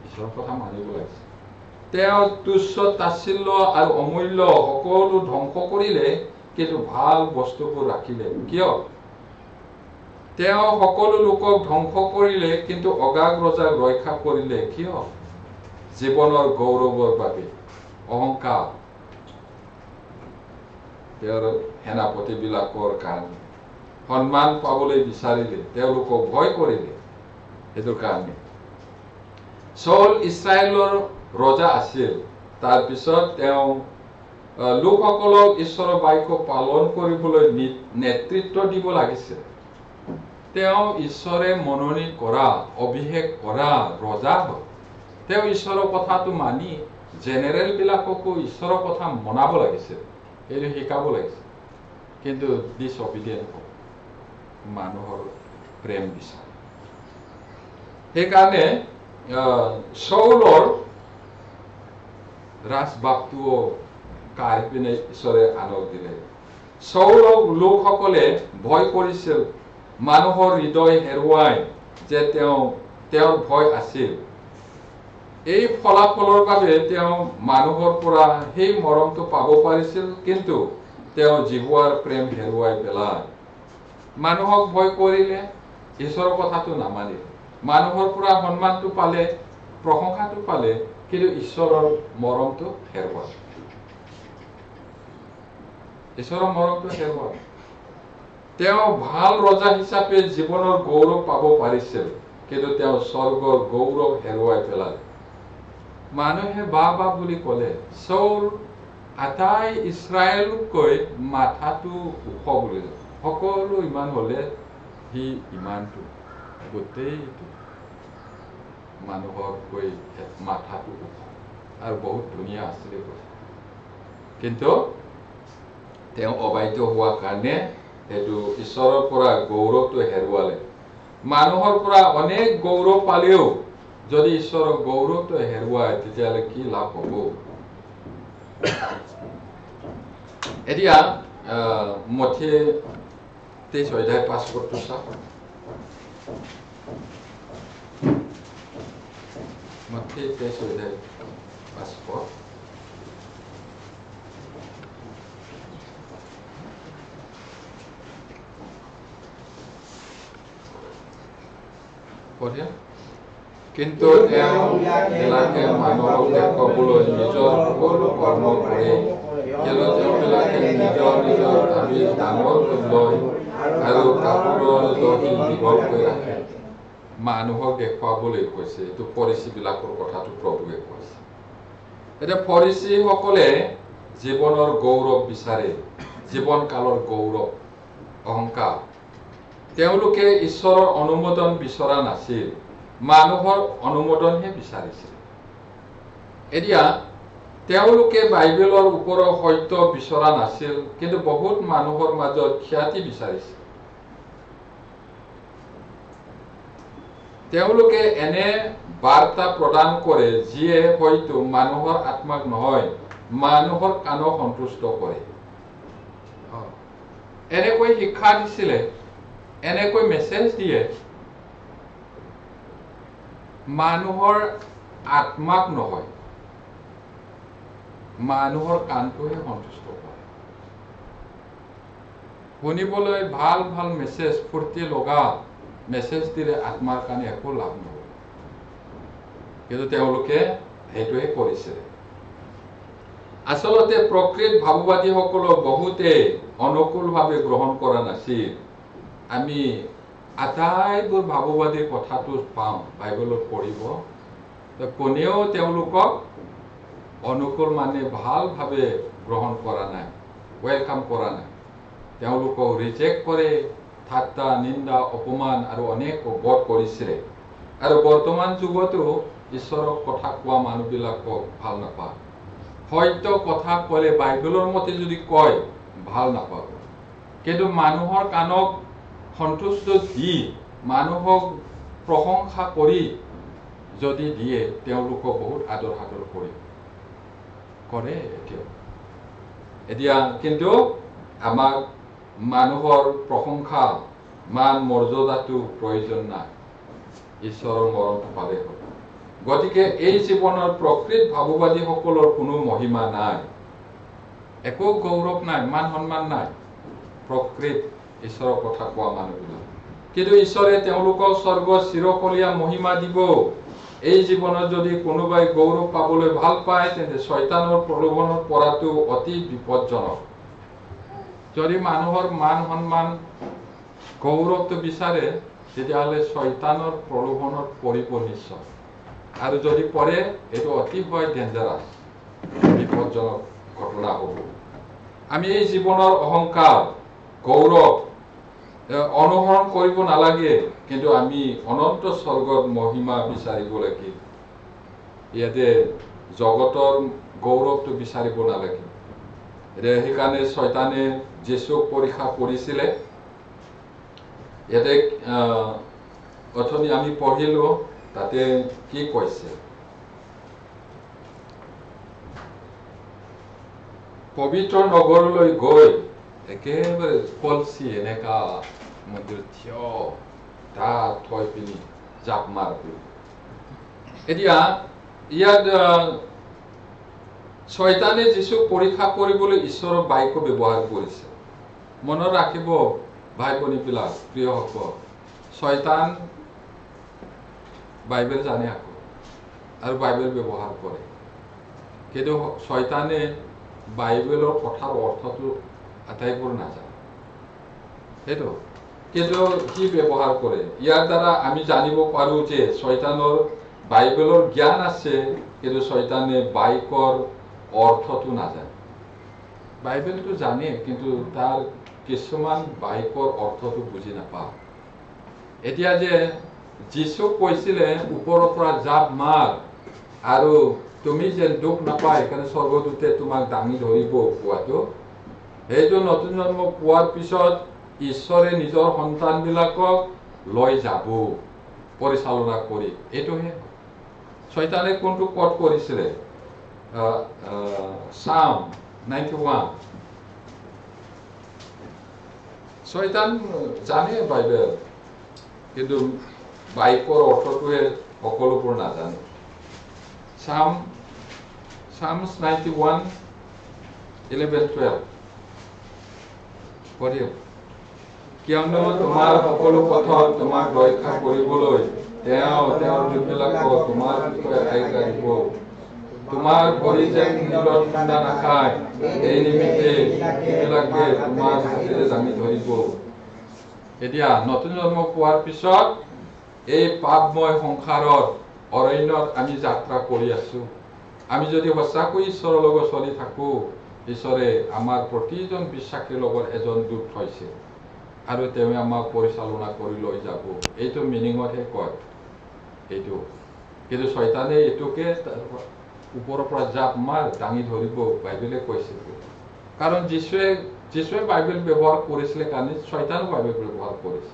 ঈশ্বৰৰ কথা মানিব লাগিছিল। তেওঁ তুচ্ছ তাচ্ছিল্য আৰু অমূল্য সকলো ধ্বংস কৰিলে, কিন্তু ভাল বস্তুবোৰ ৰাখিলে। কিয়? তেওঁ সকলো লোকক ধ্বংস কৰিলে, কিন্তু অগাগ ৰজাক ৰক্ষা কৰিলে। কিয়? জীৱনৰ গৌৰৱৰ বাবে। অহংকাৰ তেওঁৰ সেনাপতিবিলাকৰ কাৰণে সন্মান পাবলৈ বিচাৰিলে, তেওঁলোকক ভয় কৰিলে। সেইটো কাৰণে চাউল ইছৰাইলৰ ৰজা আছিল। তাৰপিছত তেওঁ লোকসকলক ঈশ্বৰৰ বাক্য পালন কৰিবলৈ নেতৃত্ব দিব লাগিছিল। তেওঁ ঈশ্বৰে মনোনীত কৰা, অভিষেক কৰা ৰজা হয়। তেওঁ ঈশ্বৰৰ কথাটো মানি জেনেৰেল বিলাককো ঈশ্বৰৰ কথা মনাব লাগিছিল, এইটো শিকাব লাগিছিল। কিন্তু ডিছঅবিডিয়েণ্ট হ'ব, মানুহৰ প্ৰেম বিচাৰে। সেইকাৰণে চাউলৰ ৰাজবাপটোও কাঢ়ি পিনে ঈশ্বৰে আনক দিলে। চাউলক লোকসকলে ভয় কৰিছিল। মানুহৰ হৃদয় হেৰুৱাই যে তেওঁৰ ভয় আছিল। এই ফলাফলৰ বাবে তেওঁ মানুহৰ পৰা সেই মৰমটো পাব পাৰিছিল, কিন্তু তেওঁ জিহুৱাৰ প্ৰেম হেৰুৱাই পেলায়। মানুহক ভয় কৰিলে, ঈশ্বৰৰ কথাটো নামানিলে। মানুহৰ পৰা সন্মানটো পালে, প্ৰশংসাটো পালে, কিন্তু ঈশ্বৰৰ মৰমটো হেৰুৱালে। ঈশ্বৰৰ মৰমটো হেৰুৱালে। তেওঁ ভাল ৰজা হিচাপে জীৱনৰ গৌৰৱ পাব পাৰিছিল, কিন্তু তেওঁ স্বৰ্গৰ গৌৰৱ হেৰুৱাই পেলালে। মানুহে বাহ বুলি ক'লে চাউল আটাই ইছৰাইলতকৈ মাথাটো ওখ বুলি। সকলো ইমান হলে সি ইমানটো, গোটেইটো মানুহতকৈ মাথাটো ওখ আৰু বহুত ধুনীয়া আছিলে। কিন্তু তেওঁ অবাধ্য হোৱাৰ কাৰণে সেইটো ঈশ্বৰৰ পৰা গৌৰৱটো হেৰুৱালে। মানুহৰ পৰা অনেক গৌৰৱ পালেও যদি ঈশ্বৰৰ গৌৰৱটো হেৰুৱায়, তেতিয়াহ'লে কি লাভ হ'ব? এতিয়া মথি 23 অধ্যায় 5 পদটো চাওক। মথি 23 অধ্যায় 5 পদ। কিন্তু তেওঁ বিলাকে মানুহক দেখুৱাবলৈ নিজৰ সকলো কৰ্ম কৰে, কিয়নো তেওঁবিলাকে নিজৰ নিজৰ দাবী ডাঙৰ কৰি লয় আৰু কাপোৰৰ দহি দীঘলকৈ ৰাখে। মানুহক দেখুৱাবলৈ কৈছে। এইটো ফৰিচীবিলাকৰ কথাটো প্ৰভুৱে কৈছে। এতিয়া ফৰিচীসকলে জীৱনৰ গৌৰৱ বিচাৰে, জীৱন কালৰ গৌৰৱ, অহংকাৰ। তেওঁলোকে ঈশ্বৰৰ অনুমোদন বিচৰা নাছিল, মানুহৰ অনুমোদনহে বিচাৰিছিল। এতিয়া তেওঁলোকে বাইবেলৰ ওপৰত সত্য বিচৰা নাছিল, কিন্তু বহুত মানুহৰ মাজত খ্যাতি বিচাৰিছিল। তেওঁলোকে এনে বাৰ্তা প্ৰদান কৰে যিয়ে হয়তো মানুহৰ আত্মাক নহয়, মানুহৰ কাণক সন্তুষ্ট কৰে। এনেকৈ শিক্ষা দিছিলে, এনেকৈ মেছেজ দিয়ে, মানুহৰ আত্মাক নহয়, মানুহৰ কাণটোহে সন্তুষ্ট কৰে। শুনিবলৈ ভাল ভাল মেছেজ, ফূৰ্তি লগা মেছেজ দিলে আত্মাৰ কাৰণে একো লাভ নহব। কিন্তু তেওঁলোকে সেইটোৱে কৰিছিলে। আচলতে প্ৰকৃত ভাৱবাদীসকলক বহুতে অনুকূলভাৱে গ্ৰহণ কৰা নাছিল। আমি আটাইবোৰ ভাৱবাদীৰ কথাটো পাওঁ বাইবেলত পঢ়িব, কোনেও তেওঁলোকক অনুকূল মানে ভালভাৱে গ্ৰহণ কৰা নাই, ৱেলকাম কৰা নাই। তেওঁলোকক ৰিজেক্ট কৰে, ঠাট্টা, নিন্দা, অপমান আৰু অনেক বধ কৰিছিলে। আৰু বৰ্তমান যুগতো ঈশ্বৰক কথা কোৱা মানুহবিলাকক ভাল নাপায়। সত্য কথা ক'লে বাইবেলৰ মতে যদি কয় ভাল নাপাব, কিন্তু মানুহৰ কাণক সন্তুষ্ট দি, মানুহক প্ৰশংসা কৰি যদি দিয়ে, তেওঁলোকক বহুত আদৰ সাদৰ কৰে এতিয়া। কিন্তু আমাক মানুহৰ প্ৰশংসা, মান মৰ্যাদাটো প্ৰয়োজন নাই, ঈশ্বৰৰ মৰমটো পালেই হ'ল। গতিকে এই জীৱনৰ প্ৰকৃত ভাৱবাদীসকলৰ কোনো মহিমা নাই, একো গৌৰৱ নাই, মান সন্মান নাই প্ৰকৃত ঈশ্বৰৰ কথা কোৱা মানুহবিলাক। কিন্তু ঈশ্বৰে তেওঁলোকক স্বৰ্গৰ চিৰকলীয়া মহিমা দিব। এই জীৱনত যদি কোনোবাই গৌৰৱ পাবলৈ ভাল পায়, তেন্তে শয়তানৰ প্ৰলোভনৰ পৰাটো অতি বিপদজনক। যদি মানুহৰ মান সন্মান গৌৰৱটো বিচাৰে, তেতিয়াহ'লে শয়তানৰ প্ৰলোভনত পৰিব নিশ্চয়। আৰু যদি পৰে, এইটো অতিশয় ডেঞ্জাৰাছ, বিপদজনক ঘটনা হ'ব। আমি এই জীৱনৰ অহংকাৰ, গৌৰৱ অনুসৰণ কৰিব নালাগে, কিন্তু আমি অনন্ত স্বৰ্গৰ মহিমা বিচাৰিব লাগে। ইয়াতে জগতৰ গৌৰৱটো বিচাৰিব নালাগে। সেইকাৰণে শয়তানে যীশুক পৰীক্ষা কৰিছিলে। ইয়াতে অথনি আমি পঢ়িলো, তাতে কি কৈছে? পবিত্ৰ নগৰলৈ গৈ একেবাৰে কলচি এনেকা মন্দিৰ থিয় তাত থৈ পিনি জাপ মাৰিব। এতিয়া ইয়াত শয়তানে যীশুক পৰীক্ষা কৰিবলৈ ঈশ্বৰৰ বাক্য ব্যৱহাৰ কৰিছে। মনত ৰাখিব ভাই ভনীবিলাক, প্ৰিয়সকল, শয়তান বাইবেল জানে আকৌ আৰু বাইবেল ব্যৱহাৰ কৰে, কিন্তু শয়তানে বাইবেলৰ কথাৰ অৰ্থটো আটাইবোৰ নাজানে। সেইটো কিন্তু কি ব্যৱহাৰ কৰে, ইয়াৰ দ্বাৰা আমি জানিব পাৰো যে শয়তানৰ বাইবেলৰ জ্ঞান আছে, কিন্তু শয়তানে বাক্যৰ অৰ্থটো নাজানে। বাইবেলটো জানে, কিন্তু তাৰ কিছুমান বাক্যৰ অৰ্থটো বুজি নাপায়। এতিয়া যে যীশুক কৈছিলে ওপৰৰ পৰা জাপ মাৰ আৰু তুমি যেন দুখ নাপায়, সেইকাৰণে স্বৰ্গদূতে তোমাক দাঙি ধৰিব কোৱাটো, সেইটো নতুন জন্ম পোৱাৰ পিছত ঈশ্বৰে নিজৰ সন্তানবিলাকক লৈ যাব পৰিচালনা কৰি। এইটোহে শয়তানে কোনটো পথ কৰিছিলে? Psalm 91। শয়তান জানে বাইবেল, কিন্তু বাক্যৰ অৰ্থটোহে সকলোবোৰ নাজানে। Psalms 91, 11-12 পঢ়িম। কিয়নো তোমাৰ সকলো পথত তোমাক ৰক্ষা কৰিবলৈ তেওঁ তেওঁৰ দুখবিলাকক তোমাৰ বিষয়ে আজ্ঞা দিব। তোমাৰ ভৰি যেন নীলত খুন্দা নাখায়, এই নিমিত্তে সেইবিলাকে তোমাৰ হাতেৰে দাঙি ধৰিব। এতিয়া নতুন জন্ম পোৱাৰ পিছত এই পাপময় সংসাৰত অৰণ্যত আমি যাত্ৰা কৰি আছো। আমি যদি সঁচাকৈ ঈশ্বৰৰ লগত চলি থাকো, ঈশ্বৰে আমাৰ প্ৰতিজন বিশ্বাসীৰ লগত এজন দূত থৈছে আৰু তেওঁ আমাক পৰিচালনা কৰি লৈ যাব। এইটো মিনিঙতহে কয় এইটো, কিন্তু শয়তানে এইটোকে ওপৰৰ পৰা জাপ মাৰ দাঙি ধৰিব বাইবেলে কৈছে কাৰণ যিশুৱে বাইবেল ব্যৱহাৰ কৰিছিলে কাৰণে শয়তানো বাইবেল ব্যৱহাৰ কৰিছে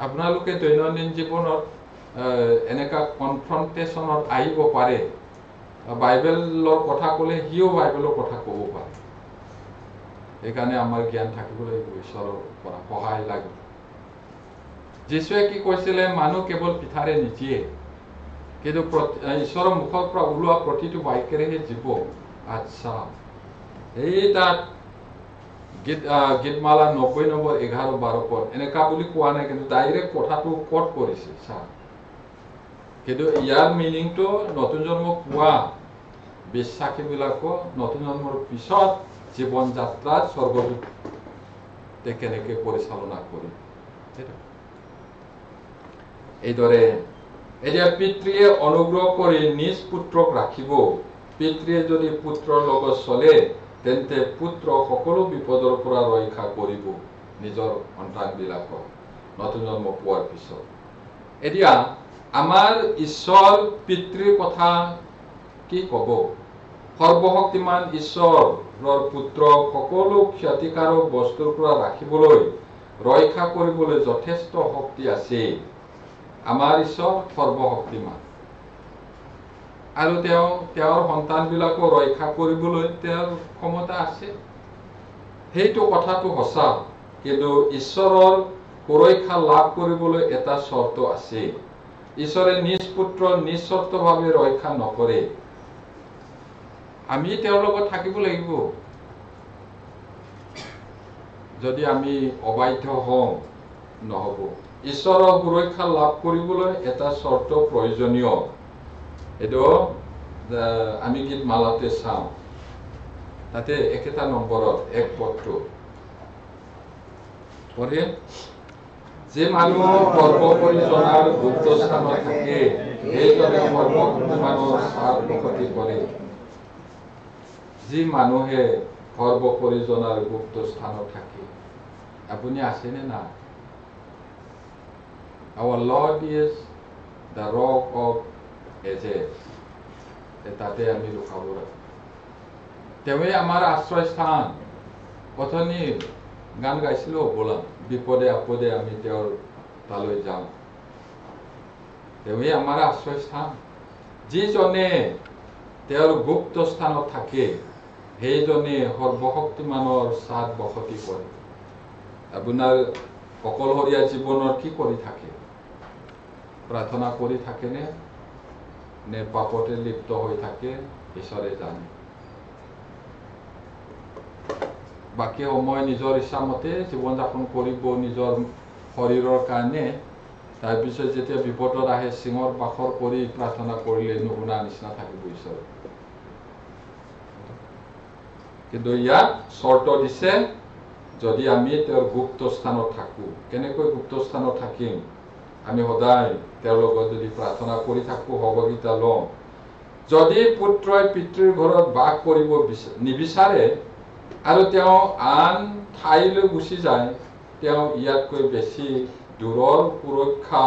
আপোনালোকে দৈনন্দিন জীৱনত এনেকা কনফ্ৰণ্টেশ্যনত আহিব পাৰে বাইবেলৰ কথা ক'লে সিও বাইবেলৰ কথা ক'ব পাৰে সেইকাৰণে আমাৰ জ্ঞান থাকিব লাগিব ঈশ্বৰৰ পৰা সহায় লাগিব যিশুৱে কি কৈছিলে মানুহ কেৱল পিঠাৰে নিজিয়ে কিন্তু ঈশ্বৰৰ মুখৰ পৰা ওলোৱা প্ৰতিটো বাক্যেৰেহে জীৱ আচ্ছা এই তাত গীতমালা 90 নম্বৰ 11-12 পদ এনেকা বুলি কোৱা নাই কিন্তু ডাইৰেক্ট কথাটো ক'ত কৰিছে চা কিন্তু ইয়াৰ মিনিংটো নতুন জন্ম পোৱা বিশ্বাসীবিলাকক নতুন জন্মৰ পিছত জীৱন যাত্ৰাত স্বৰ্গদূতে কেনেকৈ পৰিচালনা কৰি এইদৰে এতিয়া পিতৃয়ে অনুগ্ৰহ কৰি নিজ পুত্ৰক ৰাখিব পিতৃয়ে যদি পুত্ৰৰ লগত চলে তেন্তে পুত্ৰ সকলো বিপদৰ পৰা ৰক্ষা কৰিব নিজৰ সন্তানবিলাকক নতুন জন্ম পোৱাৰ পিছত এতিয়া আমাৰ ঈশ্বৰ পিতৃৰ কথা কি ক'ব সৰ্বশক্তিমান ঈশ্বৰৰ পুত্ৰক সকলো ক্ষতিকাৰক বস্তুৰ পৰা ৰাখিবলৈ ৰক্ষা কৰিবলৈ যথেষ্ট শক্তি আছে আমাৰ ঈশ্বৰ সৰ্বশক্তিমান আৰু তেওঁৰ সন্তানবিলাকক ৰক্ষা কৰিবলৈ তেওঁৰ ক্ষমতা আছে সেইটো কথাটো সঁচা কিন্তু ঈশ্বৰৰ সুৰক্ষা লাভ কৰিবলৈ এটা চৰ্ত আছে ঈশ্বৰে নিজ পুত্ৰ নিঃশৰ্তভাৱে ৰক্ষা নকৰে আমি তেওঁৰ লগত থাকিব লাগিব যদি আমি অবাধ্য হওঁ নহ'ব ঈশ্বৰৰ সুৰক্ষা লাভ কৰিবলৈ এটা চৰ্ত প্ৰয়োজনীয় এইটো আমি গীতমালাতে চাওঁ তাতে একেটা নম্বৰত এক পদটো পঢ়ে যে মানুহ সৰ্বপৰিজনাৰ গুপ্ত স্থানত থাকে সেইজনে সৰ্বশক্তিমানৰ সাৰ বসতি কৰে যি মানুহে সৰ্বপৰিজনাৰ গুপ্ত স্থানত থাকে আপুনি আছেনে না Our Lord is the rock of ages তাতে আমি ৰখাব তেওঁৱে আমাৰ আশ্ৰয়স্থান অথনি গান গাইছিলো ব'লা বিপদে আপদে আমি তেওঁৰ তালৈ যাওঁ তেওঁৱে আমাৰ আশ্ৰয়স্থান যিজনে তেওঁৰ গুপ্ত স্থানত থাকে সেইজনে সৰ্বশক্তিমানৰ ছাদ বসতি কৰে আপোনাৰ অকলশৰীয়া জীৱনৰ কি কৰি থাকে প্ৰাৰ্থনা কৰি থাকেনে নে পাপতে লিপ্ত হৈ থাকে ঈশ্বৰে জানে বাকী সময় নিজৰ ইচ্ছামতে জীৱন যাপন কৰিব নিজৰ শৰীৰৰ কাৰণে তাৰপিছত যেতিয়া বিপদত আহে সিংহৰ বাখৰ কৰি প্ৰাৰ্থনা কৰিলে নুশুনা নিচিনা থাকিব ঈশ্বৰে কিন্তু ইয়াত চৰ্ত দিছে যদি আমি তেওঁৰ গুপ্ত স্থানত থাকো কেনেকৈ গুপ্ত স্থানত থাকিম আমি সদায় তেওঁৰ লগত যদি প্ৰাৰ্থনা কৰি থাকো সহযোগিতা লওঁ যদি পুত্ৰই পিতৃৰ ঘৰত বাস কৰিব নিবিচাৰে আৰু তেওঁ আন ঠাইলৈ গুচি যায় তেওঁ ইয়াতকৈ বেছি দূৰৰ সুৰক্ষা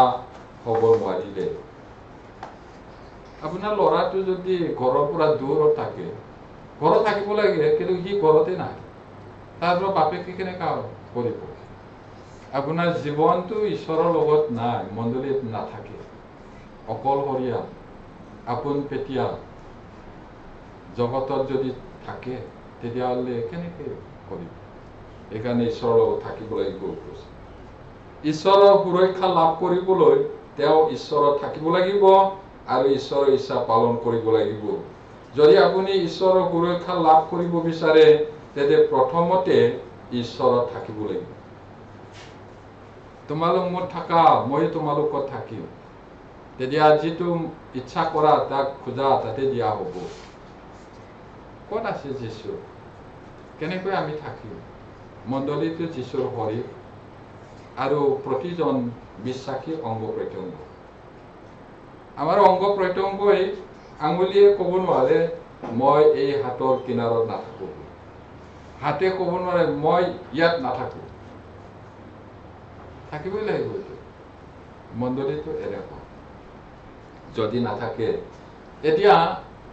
হ'ব নোৱাৰিলে আপোনাৰ ল'ৰাটো যদি ঘৰৰ পৰা দূৰত থাকে ঘৰত থাকিব লাগে কিন্তু সি ঘৰতে নাই তাৰ পৰা বাপেকে কেনেকা কৰিব আপোনাৰ জীৱনটো ঈশ্বৰৰ লগত নাই মণ্ডলীত নাথাকে অকলশৰীয়া আপোন পেটীয়া জগতত যদি থাকে তেতিয়াহ'লে কেনেকৈ কৰিব এইকাৰণে ঈশ্বৰৰ লগত থাকিব লাগিব ঈশ্বৰৰ সুৰক্ষা লাভ কৰিবলৈ তেওঁ ঈশ্বৰত থাকিব লাগিব আৰু ঈশ্বৰৰ ইচ্ছা পালন কৰিব লাগিব যদি আপুনি ঈশ্বৰৰ সুৰক্ষা লাভ কৰিব বিচাৰে তেন্তে প্ৰথমতে ঈশ্বৰত থাকিব লাগিব তোমালোক মোৰ থাকা মই তোমালোকত থাকিম তেতিয়া যিটো ইচ্ছা কৰা তাক খোজা তাতে দিয়া হ'ব ক'ত আছে যীশু কেনেকৈ আমি থাকিম মণ্ডলীটো যীশুৰ শৰীৰ আৰু প্ৰতিজন বিশ্বাসী অংগ প্ৰত্যংগ আমাৰ অংগ প্ৰত্যংগই আঙুলিয়ে ক'ব নোৱাৰে মই এই হাতৰ কিনাৰত নাথাকো হাতে ক'ব নোৱাৰে মই ইয়াত নাথাকো থাকিবই লাগিব মণ্ডলীটো এনেকুৱা যদি নাথাকে এতিয়া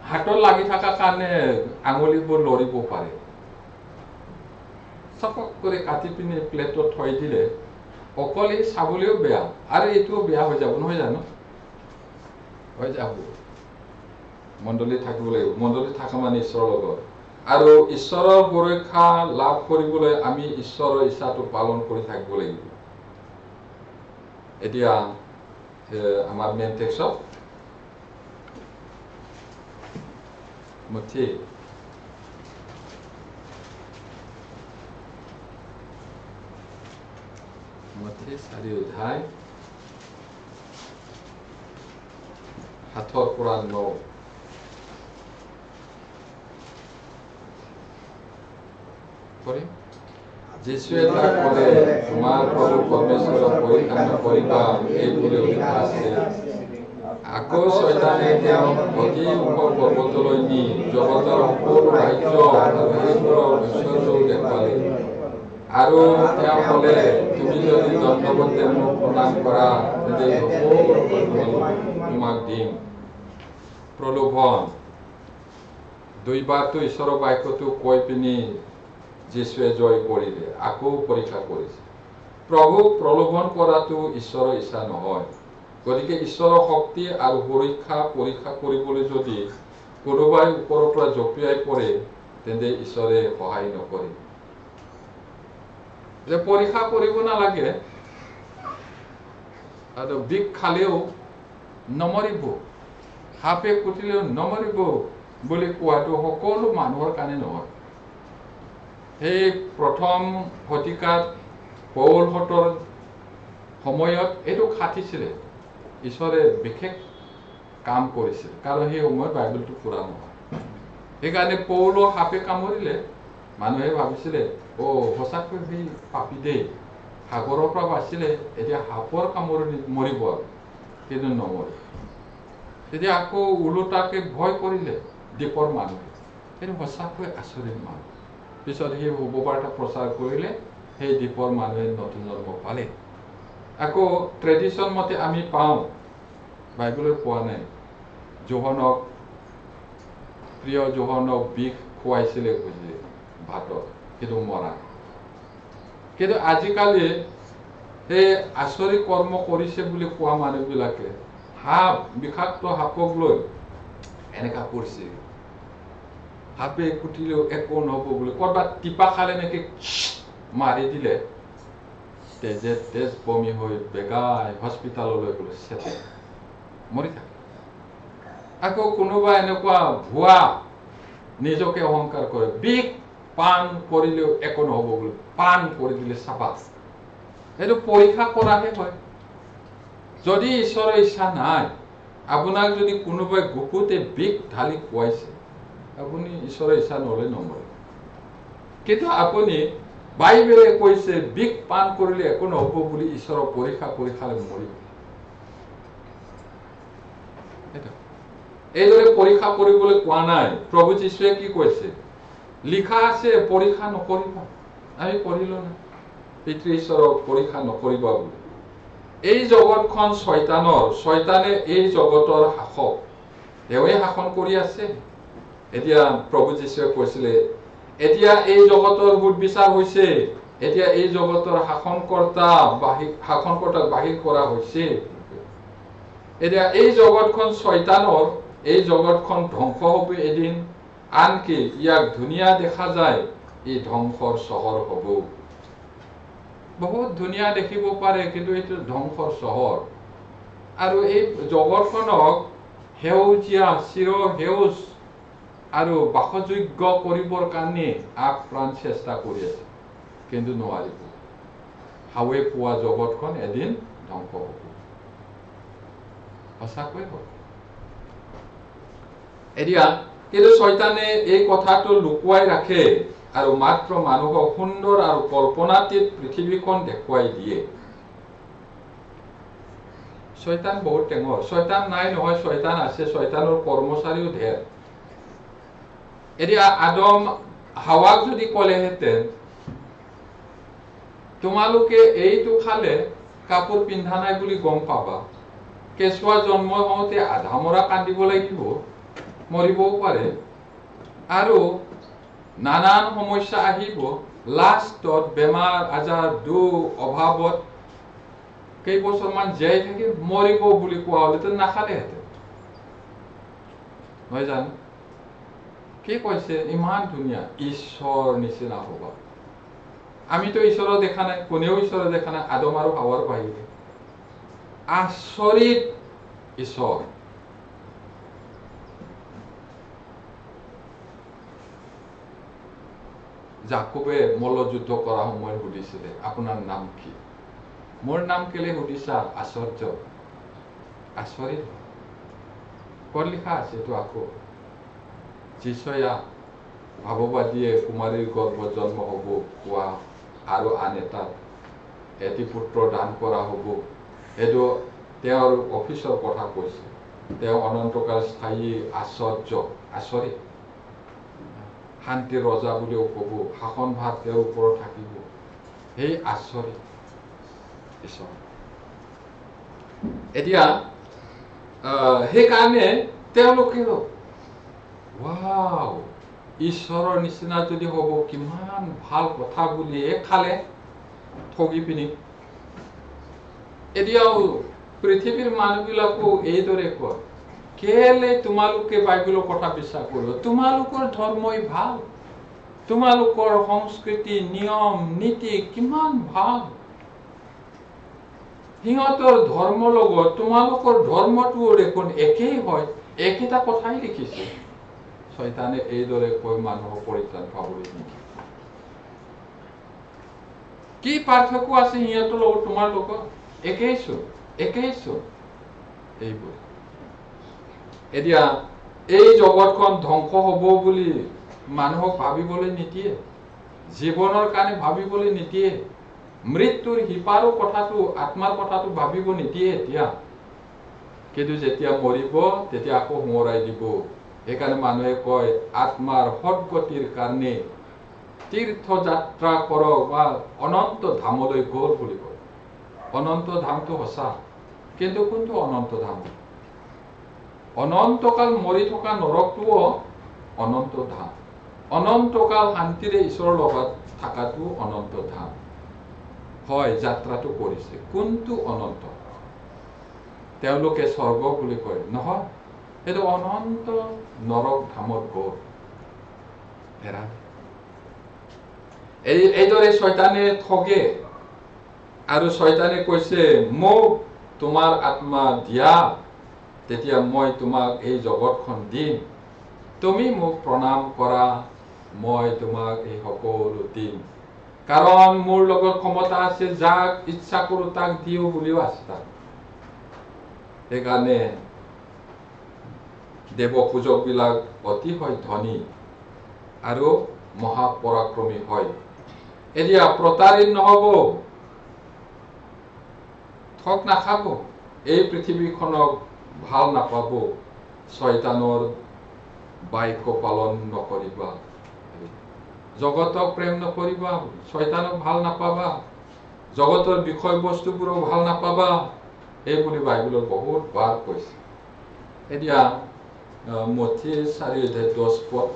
হাতত লাগি থকা কাৰণে আঙুলিবোৰ লৰিব পাৰে চপক কৰি কাটি পিনে প্লেটত থৈ দিলে অকলে চাবলৈও বেয়া আৰু এইটোও বেয়া হৈ যাব নহয় জানো হৈ যাব মণ্ডলী থাকিব লাগিব মণ্ডলী থকা মানে ঈশ্বৰৰ লগত আৰু ঈশ্বৰৰ সুৰক্ষা লাভ কৰিবলৈ আমি ঈশ্বৰৰ ইচ্ছাটো পালন কৰি থাকিব লাগিব এতিয়া আমাৰ মেইন টেক্সট মথি মথি 4 অধ্যায় 7 পৰা 9 পঢ়িম যিশুৱে তাক ক'লে তোমাৰ প্ৰভু পৰমেশ্বৰক পৰীক্ষা নকৰিবা এই বুলি লিখা আছে আকৌ শয়তানে তেওঁক অতি ওখ পৰ্বতলৈ নি জগতৰ সকলো ৰাজ্য আৰু সেইবোৰৰ ঐশ্বৰ্যও দেখুৱালে আৰু তেওঁ ক'লে তুমি যদি দণ্ডৱতে মোক প্ৰণাম কৰা তেন্তে সকলো তোমাক দিম প্ৰলোভন দুইবাৰটো ঈশ্বৰৰ বাক্যটো কৈ পিনি যিশুৱে জয় কৰিলে আকৌ পৰীক্ষা কৰিছে প্ৰভুক প্ৰলোভন কৰাটো ঈশ্বৰৰ ইচ্ছা নহয় গতিকে ঈশ্বৰৰ শক্তি আৰু সুৰক্ষা পৰীক্ষা কৰিবলৈ যদি কোনোবাই ওপৰৰ পৰা জঁপিয়াই পৰে তেন্তে ঈশ্বৰে সহায় নকৰে যে পৰীক্ষা কৰিব নালাগে আৰু বিষ খালেও নমৰিব সাপে কুটিলেও নমৰিব বুলি কোৱাটো সকলো মানুহৰ কাৰণে নহয় সেই প্ৰথম শতিকাত পৌলহঁতৰ সময়ত এইটো খাটিছিলে ঈশ্বৰে বিশেষ কাম কৰিছিল কাৰণ সেই সময়ত বাইবেলটো পুৰা নহয় সেইকাৰণে পৌলক সাপে কামুৰিলে মানুহে ভাবিছিলে সঁচাকৈ সেই পাপী দেই সাগৰৰ পৰা বাচিলে এতিয়া সাপৰ কামুৰণি মৰিব আৰু কিন্তু নমৰে তেতিয়া আকৌ ওলোটাকে ভয় কৰিলে দ্বীপৰ মানুহে সেইটো সঁচাকৈ আচৰিত মানুহ পিছত সেই শুভবাৰ্তা প্ৰচাৰ কৰিলে সেই দ্বীপৰ মানুহে নতুন জন্ম পালে আকৌ ট্ৰেডিশ্যন মতে আমি পাওঁ বাইবেলত পোৱা নাই যোহনক প্ৰিয় যোহনক বিষ খুৱাইছিলে ভাতত কিন্তু মৰা কিন্তু আজিকালি সেই আচৰিত কৰ্ম কৰিছে বুলি কোৱা মানুহবিলাকে সাপ বিষাক্ত সাপক লৈ এনেকা কৰিছে সাপে কুটিলেও একো নহব বুলি কৰবাত টিপা খালে নেকি মাৰি দিলে তেজ বমি হৈ বেগাই হস্পিটাললৈ গ'লে চেতে মৰি থাকে আকৌ কোনোবা এনেকুৱা ভুৱা নিজকে অহংকাৰ কৰে বিষ পান কৰিলেও একো নহব বুলি পান কৰি দিলে চাবা এইটো পৰীক্ষা কৰাহে হয় যদি ঈশ্বৰৰ ইচ্ছা নাই আপোনাক যদি কোনোবাই গুপুতে বিষ ঢালি খুৱাইছে আপুনি ঈশ্বৰৰ ইচ্ছা নহলে নমৰে কিন্তু আপুনি বাইবেলে কৈছে বিষ পান কৰিলে একো নহব বুলি ঈশ্বৰৰ পৰীক্ষা কৰি খালে মৰিব এইদৰে পৰীক্ষা কৰিবলৈ কোৱা নাই প্ৰভু যীশুৱে কি কৈছে লিখা আছে পৰীক্ষা নকৰিবা আমি পঢ়িলো না পিতৃ ঈশ্বৰক পৰীক্ষা নকৰিবা বুলি এই জগতখন শয়তানে এই জগতৰ শাসক তেওঁৱে শাসন কৰি আছে এতিয়া প্ৰভু যীশুৱে কৈছিলে এতিয়া এই জগতৰ বুধবিচাৰ হৈছে এতিয়া এই জগতৰ শাসনকৰ্তাক বাহিৰ কৰা হৈছে এতিয়া এই জগতখন শয়তানৰ এই জগতখন ধ্বংস হ'ব এদিন আনকি ইয়াক ধুনীয়া দেখা যায় এই ধ্বংসৰ চহৰ হ'ব বহুত ধুনীয়া দেখিব পাৰে কিন্তু এইটো ধ্বংসৰ চহৰ আৰু এই জগতখনক সেউজীয়া চিৰ সেউজ আৰু বাসযোগ্য কৰিবৰ কাৰণে আপ্ৰাণ চেষ্টা কৰি আছে কিন্তু নোৱাৰিব হাৱে পোৱা জগতখন এদিন ধ্বংস হ'ব সঁচাকৈ হ'ব এতিয়া কিন্তু শয়তানে এই কথাটো লুকুৱাই ৰাখে আৰু মাত্ৰ মানুহক সুন্দৰ আৰু কল্পনাতীত পৃথিৱীখন দেখুৱাই দিয়ে শয়তান বহুত টেঙৰ শয়তান নাই নহয় শয়তান আছে শয়তানৰ কৰ্মচাৰীও ঢেৰ এতিয়া আদম হাৱাক যদি ক'লেহেঁতেন তোমালোকে এইটো খালে কাপোৰ পিন্ধা নাই বুলি গম পাবা কেঁচুৱা জন্ম হওঁতে আধা মৰা কান্দিব লাগিব মৰিবও পাৰে আৰু নানান সমস্যা আহিব লাষ্টত বেমাৰ আজাৰ দুখ অভাৱত কেইবছৰমান জীয়াই থাকি মৰিব বুলি কোৱা হ'লেতো নাখালেহেঁতেন নহয় জানো কি কৈছে ইমান ধুনীয়া ঈশ্বৰ নিচিনা হ'বা আমিতো ঈশ্বৰক দেখা নাই কোনেও ঈশ্বৰক দেখা নাই আদম আৰু হাৱাৰ বাহিৰে আচৰিত ঈশ্বৰ জাকবে মল্লযুদ্ধ কৰা সময়ত সুধিছিলে আপোনাৰ নাম কি মোৰ নাম কেলে সুধিছা আশ্চৰ্য আচৰিত ক'ত লিখা আছে এইটো আকৌ যিচয়া ভাৱবাদীয়ে কুমাৰীৰ গৰ্ভত জন্ম হ'ব কোৱা আৰু আন এটাত এটি পুত্ৰ দান কৰা হ'ব এইটো তেওঁৰ অফিচৰ কথা কৈছে তেওঁ অনন্তকাল স্থায়ী আশ্চৰ্য আচৰিত শান্তিৰ ৰজা বুলিও ক'ব শাসন ভাগ তেওঁৰ ওপৰত থাকিব সেই আচৰিত ঈশ্বৰ এতিয়া সেইকাৰণে তেওঁলোকেও ৱাও ঈশ্বৰৰ নিচিনা যদি হ'ব কিমান ভাল কথা বুলিয়ে খালে ঠগি পিনি এতিয়াও পৃথিৱীৰ মানুহবিলাকো এইদৰে কয় কেলে তোমালোকে বাইবেলৰ কথা বিশ্বাস কৰিব তোমালোকৰ ধৰ্মই ভাল তোমালোকৰ সংস্কৃতি নিয়ম নীতি কিমান ভাল সিহঁতৰ ধৰ্মৰ লগত তোমালোকৰ ধৰ্মটো দেখোন একেই হয় একেটা কথাই লিখিছে শয়তানে এইদৰে কৈ মানুহক পৰিত্ৰাণ পাবলৈ নিদিয়ে কি পাৰ্থক্য আছে সিহঁতৰ লগত তোমাৰ লগত একেইচোন এইবোৰ এতিয়া এই জগতখন ধ্বংস হ'ব বুলি মানুহক ভাবিবলৈ নিদিয়ে জীৱনৰ কাৰণে ভাবিবলৈ নিদিয়ে মৃত্যুৰ হিপাৰৰ কথাটো আত্মাৰ কথাটো ভাবিব নিদিয়ে এতিয়া কিন্তু যেতিয়া মৰিব তেতিয়া আকৌ সোঁৱৰাই দিব সেইকাৰণে মানুহে কয় আত্মাৰ সদ্গতিৰ কাৰণে তীৰ্থযাত্ৰা কৰক বা অনন্ত ধামলৈ গ'ল বুলি কয় অনন্ত ধামটো সঁচা কিন্তু কোনটো অনন্ত ধাম অনন্তকাল মৰি থকা নৰকটোও অনন্ত ধাম অনন্তকাল শান্তিৰে ঈশ্বৰৰ লগত থকাটো অনন্ত ধাম হয় যাত্ৰাটো কৰিছে কোনটো অনন্ত তেওঁলোকে স্বৰ্গ বুলি কয় নহয় সেইটো অনন্ত নৰক ধামত গ'ল এইদৰে শয়তানে ঠগে আৰু শয়তানে কৈছে মোক তোমাৰ আত্মা দিয়া তেতিয়া মই তোমাক এই জগতখন দিম তুমি মোক প্ৰণাম কৰা মই তোমাক এই সকলো দিম কাৰণ মোৰ লগত ক্ষমতা আছে যাক ইচ্ছা কৰো তাক দিও বুলিও আছে তাক সেইকাৰণে দেৱ পূজক বিলাক অতিশয় ধনী আৰু মহাপৰাক্ৰমী হয় এতিয়া প্ৰতাৰিত নহব ঠগ নাখাব এই পৃথিৱীখনক ভাল নাপাব শয়তানৰ বাক্য পালন নকৰিবা জগতক প্ৰেম নকৰিবা শয়তানক ভাল নাপাবা জগতৰ বিষয়বস্তুবোৰক ভাল নাপাবা এইবুলি বাইবেলত বহুত বাৰ কৈছে এতিয়া মথি 4:10 পদ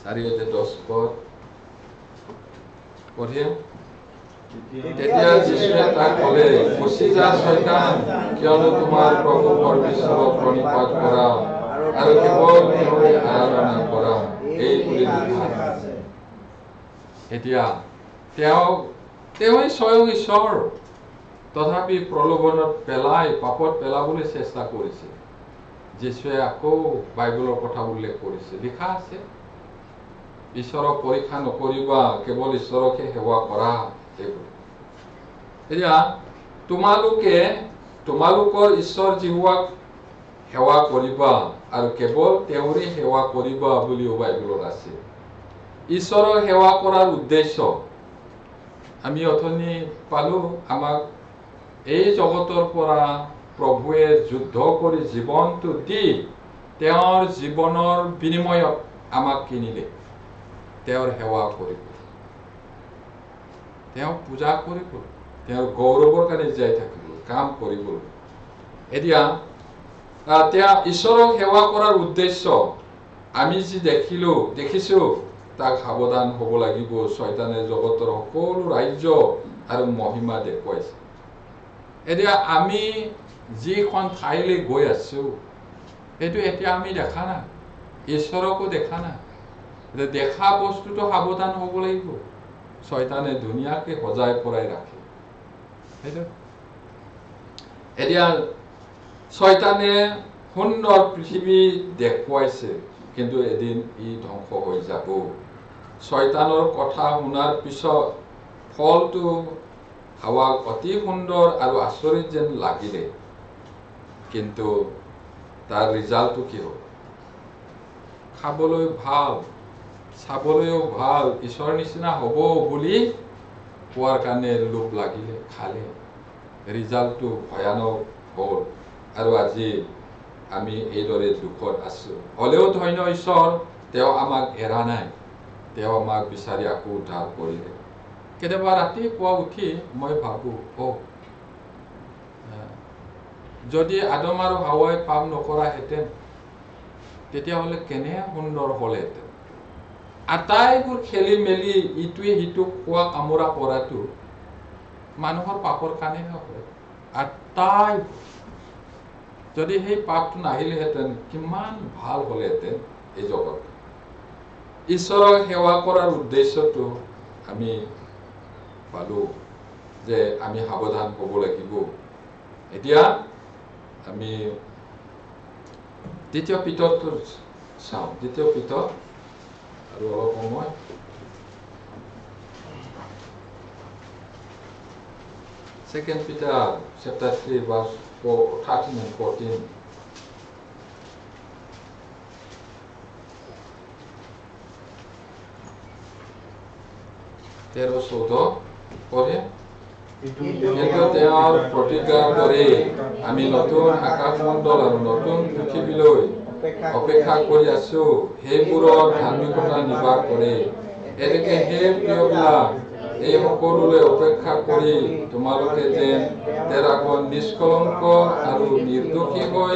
4:10 পঢ়িম তেতিয়া যীশুৱে তাক ক'লে গুচি যা শয়তান কিয়নো তোমাৰ প্ৰভু পৰমেশ্বৰক প্ৰণিপাত কৰা আৰু কেৱল তেওঁৰে আৰাধনা কৰা এই বুলি লিখা আছে এতিয়া তেওঁই স্বয়ং ঈশ্বৰ তথাপি প্ৰলোভনত পেলাই পাপত পেলাবলৈ চেষ্টা কৰিছে যীশুৱে আকৌ বাইবেলৰ কথা উল্লেখ কৰিছে লিখা আছে ঈশ্বৰক পৰীক্ষা নকৰিবা কেৱল ঈশ্বৰকহে সেৱা কৰা এতিয়া তোমালোকৰ ঈশ্বৰ জিহুৱাক সেৱা কৰিবা আৰু কেৱল তেওঁৰে সেৱা কৰিবা বুলিও বাইবেলত আছে ঈশ্বৰৰ সেৱা কৰাৰ উদ্দেশ্য আমি অথনি পালো আমাক এই জগতৰ পৰা প্ৰভুৱে যুদ্ধ কৰি জীৱনটো দি তেওঁৰ জীৱনৰ বিনিময়ত আমাক কিনিলে তেওঁৰ সেৱা কৰিব তেওঁক পূজা কৰিব তেওঁৰ গৌৰৱৰ কাৰণে জীয়াই থাকিব কাম কৰিব এতিয়া তেওঁ ঈশ্বৰক সেৱা কৰাৰ উদ্দেশ্য আমি যি দেখিছো তাক সাৱধান হ'ব লাগিব। শয়তানে জগতৰ সকলো ৰাজ্য আৰু মহিমা দেখুৱাইছে। এতিয়া আমি যিখন ঠাইলৈ গৈ আছো সেইটো এতিয়া আমি দেখা নাই, ঈশ্বৰকো দেখা নাই। দেখা বস্তুটো সাৱধান হ'ব লাগিব। শয়তানে ধুনীয়াকে সজাই পৰাই ৰাখে। সেইটো এতিয়া শয়তানে সুন্দৰ পৃথিৱী দেখুৱাইছে, কিন্তু এদিন ই ধ্বংস হৈ যাব। শয়তানৰ কথা শুনাৰ পিছত ফলটো খাওয়াক অতি সুন্দৰ আৰু আচৰিত যেন লাগিলে, কিন্তু তাৰ ৰিজাল্টটো কি হ'ল? খাবলৈ ভাল, চাবলৈও ভাল, ঈশ্বৰৰ নিচিনা হ'ব বুলি কোৱাৰ কাৰণে লোভ লাগিলে, খালে। ৰিজাল্টটো ভয়ানক হ'ল। আৰু আজি আমি এইদৰে দুখত আছো। হ'লেও ধন্য ঈশ্বৰ, তেওঁ আমাক এৰা নাই। তেওঁ আমাক বিচাৰি আকৌ উদ্ধাৰ কৰিলে। কেতিয়াবা ৰাতিপুৱা উঠি মই ভাবো, যদি আদম আৰু হাৱাই পাপ নকৰাহেঁতেন তেতিয়াহ'লে কেনে সুন্দৰ হ'লহেঁতেন। আটাইবোৰ খেলি মেলি ইটোৱে সিটোক খোৱা কামোৰা কৰাটো মানুহৰ পাপৰ কাৰণেহে হয়। আটাই যদি সেই পাপটো নাহিলেহেঁতেন কিমান ভাল হ'লেহেঁতেন এই জগত। ঈশ্বৰক সেৱা কৰাৰ উদ্দেশ্যটো আমি পালো যে আমি সাৱধান হ'ব লাগিব। এতিয়া আমি দ্বিতীয় পিতৰটো চাওঁ। দ্বিতীয় পিতৰ আৰু অলপ সময় Second Peter chapter 3 verse 13 and 14. তেৰ চৌধ পঢ়ে। কিন্তু তেওঁৰ প্ৰতিজ্ঞাৰ দৰে আমি নতুন আকাশমণ্ডল আৰু নতুন পৃথিৱীলৈ অপেক্ষা কৰি আছো, সেইবোৰত ধাৰ্মিকতা নিবাস কৰে। এনেকে সেই প্ৰিয়বিলাক, এই সকলোলৈ অপেক্ষা কৰি তোমালোকে যেন তেওঁৰ আগত নিষ্কলংক আৰু নিৰ্দোষী হৈ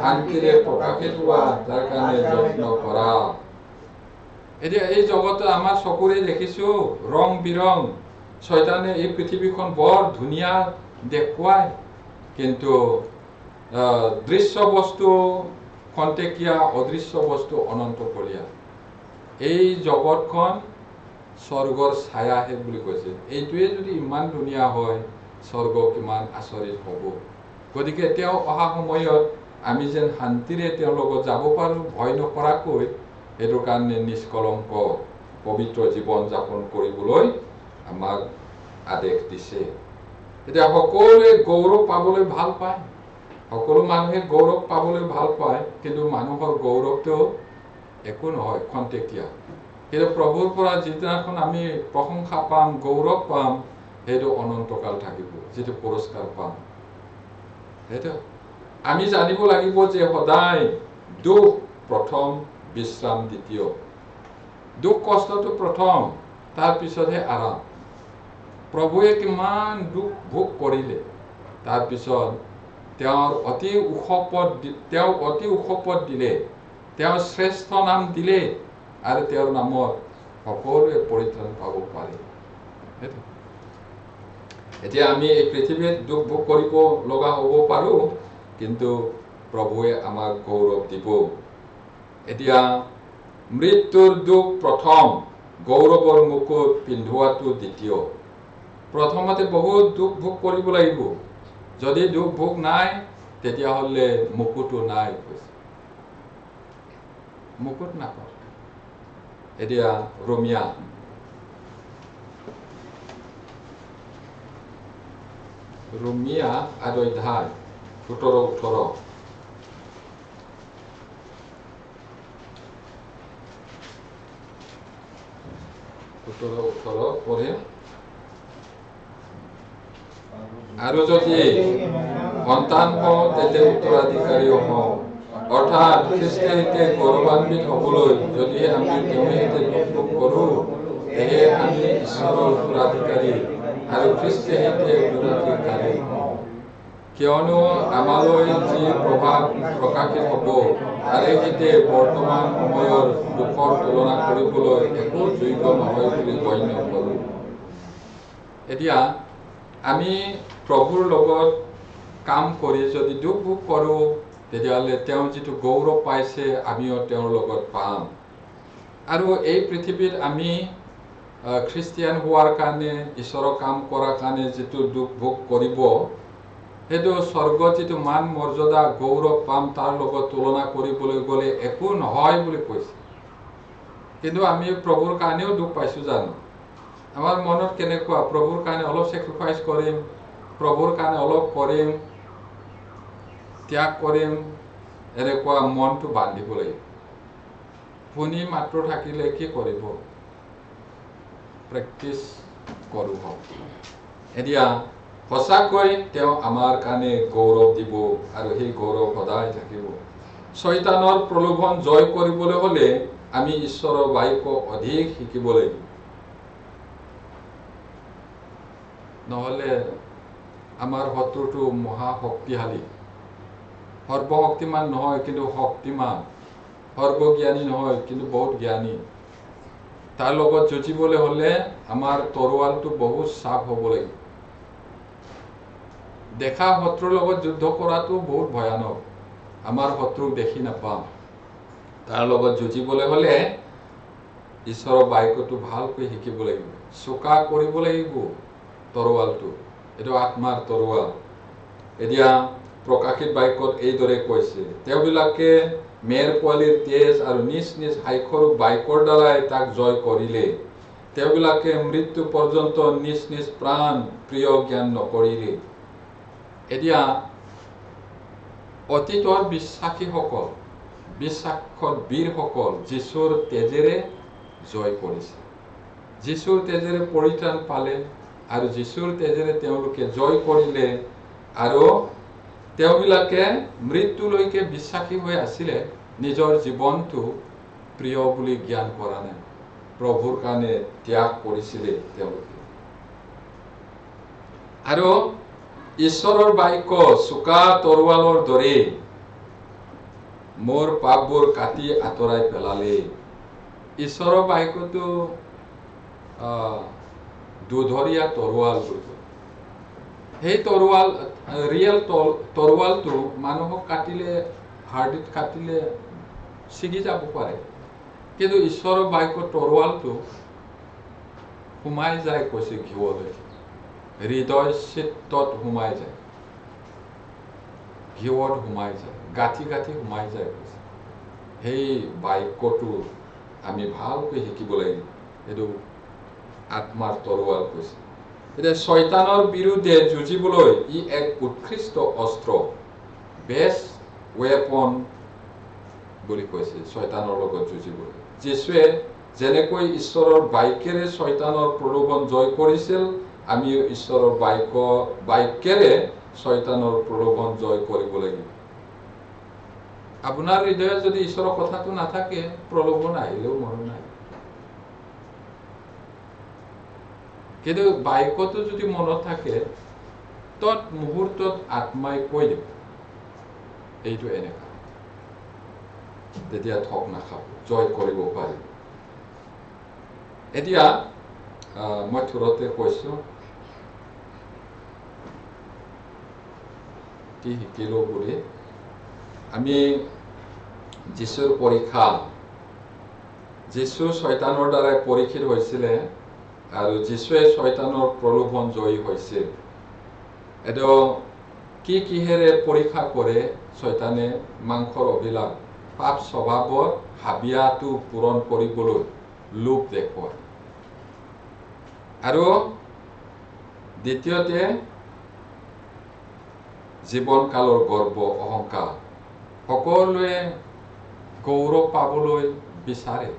শান্তিৰে প্ৰকাশিত হোৱা তাৰ কাৰণে যত্ন কৰা। এতিয়া এই জগতত আমাৰ চকুৰে দেখিছো ৰং বিৰং। শয়তানে এই পৃথিৱীখন বৰ ধুনীয়া দেখুৱায়, কিন্তু দৃশ্য বস্তু খন্তেকীয়া, অদৃশ্য বস্তু অনন্তকলীয়া। এই জগতখন স্বৰ্গৰ ছায়াহে বুলি কৈছে। এইটোৱে যদি ইমান ধুনীয়া হয়, স্বৰ্গ কিমান আচৰিত হ'ব। গতিকে তেওঁ অহা সময়ত আমি যেন শান্তিৰে তেওঁৰ লগত যাব পাৰো, ভয় নকৰাকৈ। সেইটো কাৰণে নিষ্কলংক পবিত্ৰ জীৱন যাপন কৰিবলৈ আমাক আদেশ দিছে। এতিয়া সকলোৱে গৌৰৱ পাবলৈ ভাল পায়, সকলো মানুহে গৌৰৱ পাবলৈ ভাল পায়, কিন্তু মানুহৰ গৌৰৱটো একো নহয়, খন্তেকীয়া। কিন্তু প্ৰভুৰ পৰা যিদিনাখন আমি প্ৰশংসা পাম, গৌৰৱ পাম, সেইটো অনন্তকাল থাকিব, যিটো পুৰস্কাৰ পাম। সেইটো আমি জানিব লাগিব যে সদায় দুখ প্ৰথম, বিশ্ৰাম দ্বিতীয়। দুখ কষ্টটো প্ৰথম, তাৰ পিছতহে আৰাম। প্ৰভুৱে কিমান দুখ ভোগ কৰিলে, তাৰপিছত তেওঁ অতি ওখ পদ দিলে, তেওঁ শ্ৰেষ্ঠ নাম দিলে, আৰু তেওঁৰ নামত সকলোৱে পৰিত্ৰাণ পাব পাৰে। এতিয়া আমি এই পৃথিৱীত দুখ ভোগ কৰিব লগা হ'ব পাৰো, কিন্তু প্ৰভুৱে আমাক গৌৰৱ দিব। এতিয়া মৃত্যুৰ দুখ প্ৰথম, গৌৰৱৰ মুকুট পিন্ধোৱাটো দ্বিতীয়। প্ৰথমতে বহুত দুখ ভোগ কৰিব লাগিব। যদি দুখ ভোগ নাই, তেতিয়াহ'লে মুকুটো নাই। মুকুট নাপায়। এতিয়া ৰোমিয়া 8 অধ্যায় 17-18। পঢ়ে। আৰু যদি সন্তান হওঁ, তেতিয়া উত্তৰাধিকাৰীও হওঁ, অৰ্থাৎ খ্ৰীষ্টে সৈতে গৌৰৱান্বিত হ'বলৈ যদিহে আমি তেওঁৰ সৈতে দুখ ভোগ কৰোঁ, সেয়ে আমি ঈশ্বৰৰ উত্তৰাধিকাৰী আৰু খ্ৰীষ্টে সৈতে উত্তৰাধিকাৰী হওঁ। কিয়নো আমালৈ যি প্ৰভাৱ প্ৰকাশিত হ'ব তাৰে সৈতে বৰ্তমান সময়ৰ দুখৰ তুলনা কৰিবলৈ একো যোগ্য নহয় বুলি গণ্য কৰোঁ। এতিয়া আমি প্ৰভুৰ লগত কাম কৰি যদি দুখ ভোগ কৰোঁ তেতিয়াহ'লে তেওঁ যিটো গৌৰৱ পাইছে আমিও তেওঁৰ লগত পাম। আৰু এই পৃথিৱীত আমি খ্ৰীষ্টিয়ান হোৱাৰ কাৰণে ঈশ্বৰৰ কাম কৰাৰ কাৰণে যিটো দুখ ভোগ কৰিব সেইটো স্বৰ্গত যিটো মান মৰ্যাদা গৌৰৱ পাম তাৰ লগত তুলনা কৰিবলৈ গ'লে একো নহয় বুলি কৈছে। কিন্তু আমি প্ৰভুৰ কাৰণেও দুখ পাইছোঁ জানো? আমাৰ মনত কেনেকুৱা প্ৰভুৰ কাৰণে অলপ চেক্ৰিফাইচ কৰিম, প্ৰভুৰ কাৰণে অলপ কৰিম, ত্যাগ কৰিম, এনেকুৱা মনটো বান্ধিব লাগিব। শুনি মাত্ৰ থাকিলে কি কৰিব? প্ৰেক্টিচ কৰোঁ হওক। এতিয়া সঁচাকৈ তেওঁ আমাৰ কাৰণে গৌৰৱ দিব আৰু সেই গৌৰৱ সদায় থাকিব। শয়তানৰ প্ৰলোভন জয় কৰিবলৈ হ'লে আমি ঈশ্বৰৰ বাক্য অধিক শিকিব লাগিব। নহ'লে আমাৰ শত্ৰুটো মহাশক্তিশালী, সৰ্বশক্তিমান নহয় কিন্তু শক্তিমান, সৰ্বজ্ঞানী নহয় কিন্তু বহুত জ্ঞানী। তাৰ লগত যুঁজিবলৈ হ'লে আমাৰ তৰোৱালটো বহুত চাপ হ'ব লাগিব। দেখা শত্ৰুৰ লগত যুদ্ধ কৰাটো বহুত ভয়ানক। আমাৰ শত্ৰুক দেখি নাপাম। তাৰ লগত যুঁজিবলৈ হ'লে ঈশ্বৰৰ বাক্যটো ভালকৈ শিকিব লাগিব, চোকা কৰিব লাগিব তৰোৱালটো। এইটো আত্মাৰ তৰোৱাল। এতিয়া প্ৰকাশিত বাক্যত এইদৰে কৈছে, তেওঁবিলাকে মেৰ পোৱালীৰ তেজ আৰু নিজ নিজ হাইখৰ বাক্যৰ দ্বাৰাই তাক জয় কৰিলে। তেওঁবিলাকে মৃত্যু পৰ্যন্ত নিজ নিজ প্ৰাণ প্ৰিয় জ্ঞান নকৰিলে। এতিয়া অতীতৰ বিশ্বাসীসকল, বিশ্বাসত বীৰসকল যীশুৰ তেজেৰে জয় কৰিছে। যীশুৰ তেজেৰে পৰিত্ৰাণ পালে আৰু যীশুৰ তেজেৰে তেওঁলোকে জয় কৰিলে। আৰু তেওঁবিলাকে মৃত্যুলৈকে বিশ্বাসী হৈ আছিলে, নিজৰ জীৱনটো প্ৰিয় বুলি জ্ঞান কৰা নাই, প্ৰভুৰ কাৰণে ত্যাগ কৰিছিলে তেওঁলোকে। আৰু ঈশ্বৰৰ বাক্য চোকা তৰোৱালৰ দৰে মোৰ পাপবোৰ কাটি আঁতৰাই পেলালে। ঈশ্বৰৰ বাক্যটো দুধৰীয়া তৰোৱাল বুলি কয়। সেই তৰোৱাল, ৰিয়েল তৰোৱালটো মানুহক কাটিলে, হাৰ্ডিত কাটিলে ছিগি যাব পাৰে, কিন্তু ঈশ্বৰৰ বাক্য তৰোৱালটো সোমাই যায় কৈছে ঘিউলৈ, হৃদয় চিত্তত সোমাই যায়, ঘিউত সোমাই যায়, গাঁঠি গাঁঠি সোমাই যায় কৈছে। সেই বাক্যটো আমি ভালকৈ শিকিব লাগিব। সেইটো আত্মাৰ তৰোৱাল কৈছে। এতিয়া শয়তানৰ বিৰুদ্ধে যুঁজিবলৈ ই এক উৎকৃষ্ট অস্ত্ৰ, বেষ্ট ৱেপন বুলি কৈছে শয়তানৰ লগত যুঁজিবলৈ। যীশুৱে যেনেকৈ ঈশ্বৰৰ বাক্যেৰে শয়তানৰ প্ৰলোভন জয় কৰিছিল, আমিও ঈশ্বৰৰ বাক্যেৰে শয়তানৰ প্ৰলোভন জয় কৰিব লাগিব। আপোনাৰ হৃদয়ত যদি ঈশ্বৰৰ কথাটো নাথাকে, প্ৰলোভন আহিলেও মৰণ নাই। কিন্তু বাক্যটো যদি মনত থাকে, তৎ মুহূৰ্তত আত্মাই কৈ দিব এইটো এনেকা, তেতিয়া ঠগ নাখাব, জয় কৰিব পাৰিব। এতিয়া মই থোৰতে কৈছো কি শিকিলো বুলি। আমি যীশুৰ পৰীক্ষা, যীশু শয়তানৰ দ্বাৰাই পৰীক্ষিত হৈছিলে আৰু যীশুৱে শয়তানৰ প্ৰলোভন জয়ী হৈছিল। এইটো কিহেৰে পৰীক্ষা কৰে? শয়তানে মাংসৰ অভিলাষ, পাপ স্বভাৱৰ হাবিয়াটো পূৰণ কৰিবলৈ লোভ দেখুৱায়। আৰু দ্বিতীয়তে জীৱনকালৰ গৰ্ব, অহংকাৰ। সকলোৱে গৌৰৱ পাবলৈ বিচাৰে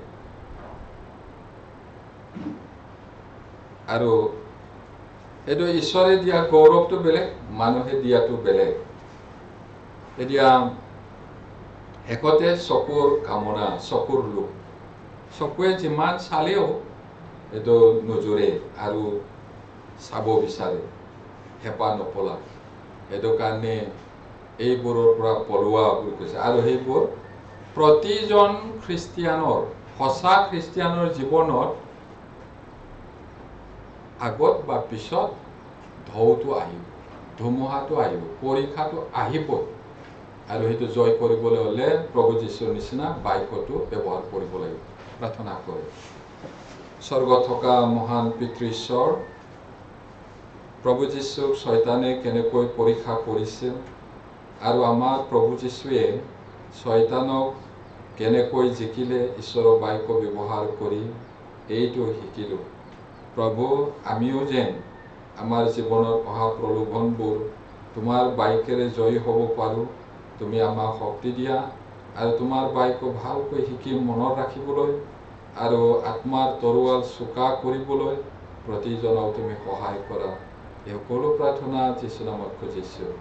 আৰু এইটো ঈশ্বৰে দিয়া গৌৰৱটো বেলেগ, মানুহে দিয়াটো বেলেগ। এতিয়া শেষতে চকুৰ কামনা, চকুৰ লোভ। চকুৱে যিমান চালেও এইটো নোজোৰে আৰু চাব বিচাৰে, হেঁপাহ নপলায়। সেইটো কাৰণে এইবোৰৰ পৰা পলোৱা বুলি কৈছে। আৰু সেইবোৰ প্ৰতিজন খ্ৰীষ্টিয়ানৰ, সঁচা খ্ৰীষ্টিয়ানৰ জীৱনত আগত বা পিছত ঢৌটো আহিব, ধুমুহাটো আহিব, পৰীক্ষাটো আহিব। আৰু সেইটো জয় কৰিবলৈ হ'লে প্ৰভু যীশুৰ নিচিনা বাক্যটো ব্যৱহাৰ কৰিব লাগিব। প্ৰাৰ্থনা কৰোঁ। স্বৰ্গত থকা মহান পিতৃ ঈশ্বৰ, প্ৰভু যীশুক শয়তানে কেনেকৈ পৰীক্ষা কৰিছিল আৰু আমাৰ প্ৰভু যীশুৱে শয়তানক কেনেকৈ জিকিলে ঈশ্বৰৰ বাক্য ব্যৱহাৰ কৰি এইটো শিকিলোঁ। প্ৰভু, আমিও যেন আমাৰ জীৱনত অহা প্ৰলোভনবোৰ তোমাৰ বাক্যেৰে জয়ী হ'ব পাৰোঁ। তুমি আমাক শক্তি দিয়া আৰু তোমাৰ বাক্য ভালকৈ শিকি মনত ৰাখিবলৈ আৰু আত্মাৰ তৰোৱাল চোকা কৰিবলৈ প্ৰতিজনক তুমি সহায় কৰা। এই সকলো প্ৰাৰ্থনা যীশু নামত খুজিছোঁ।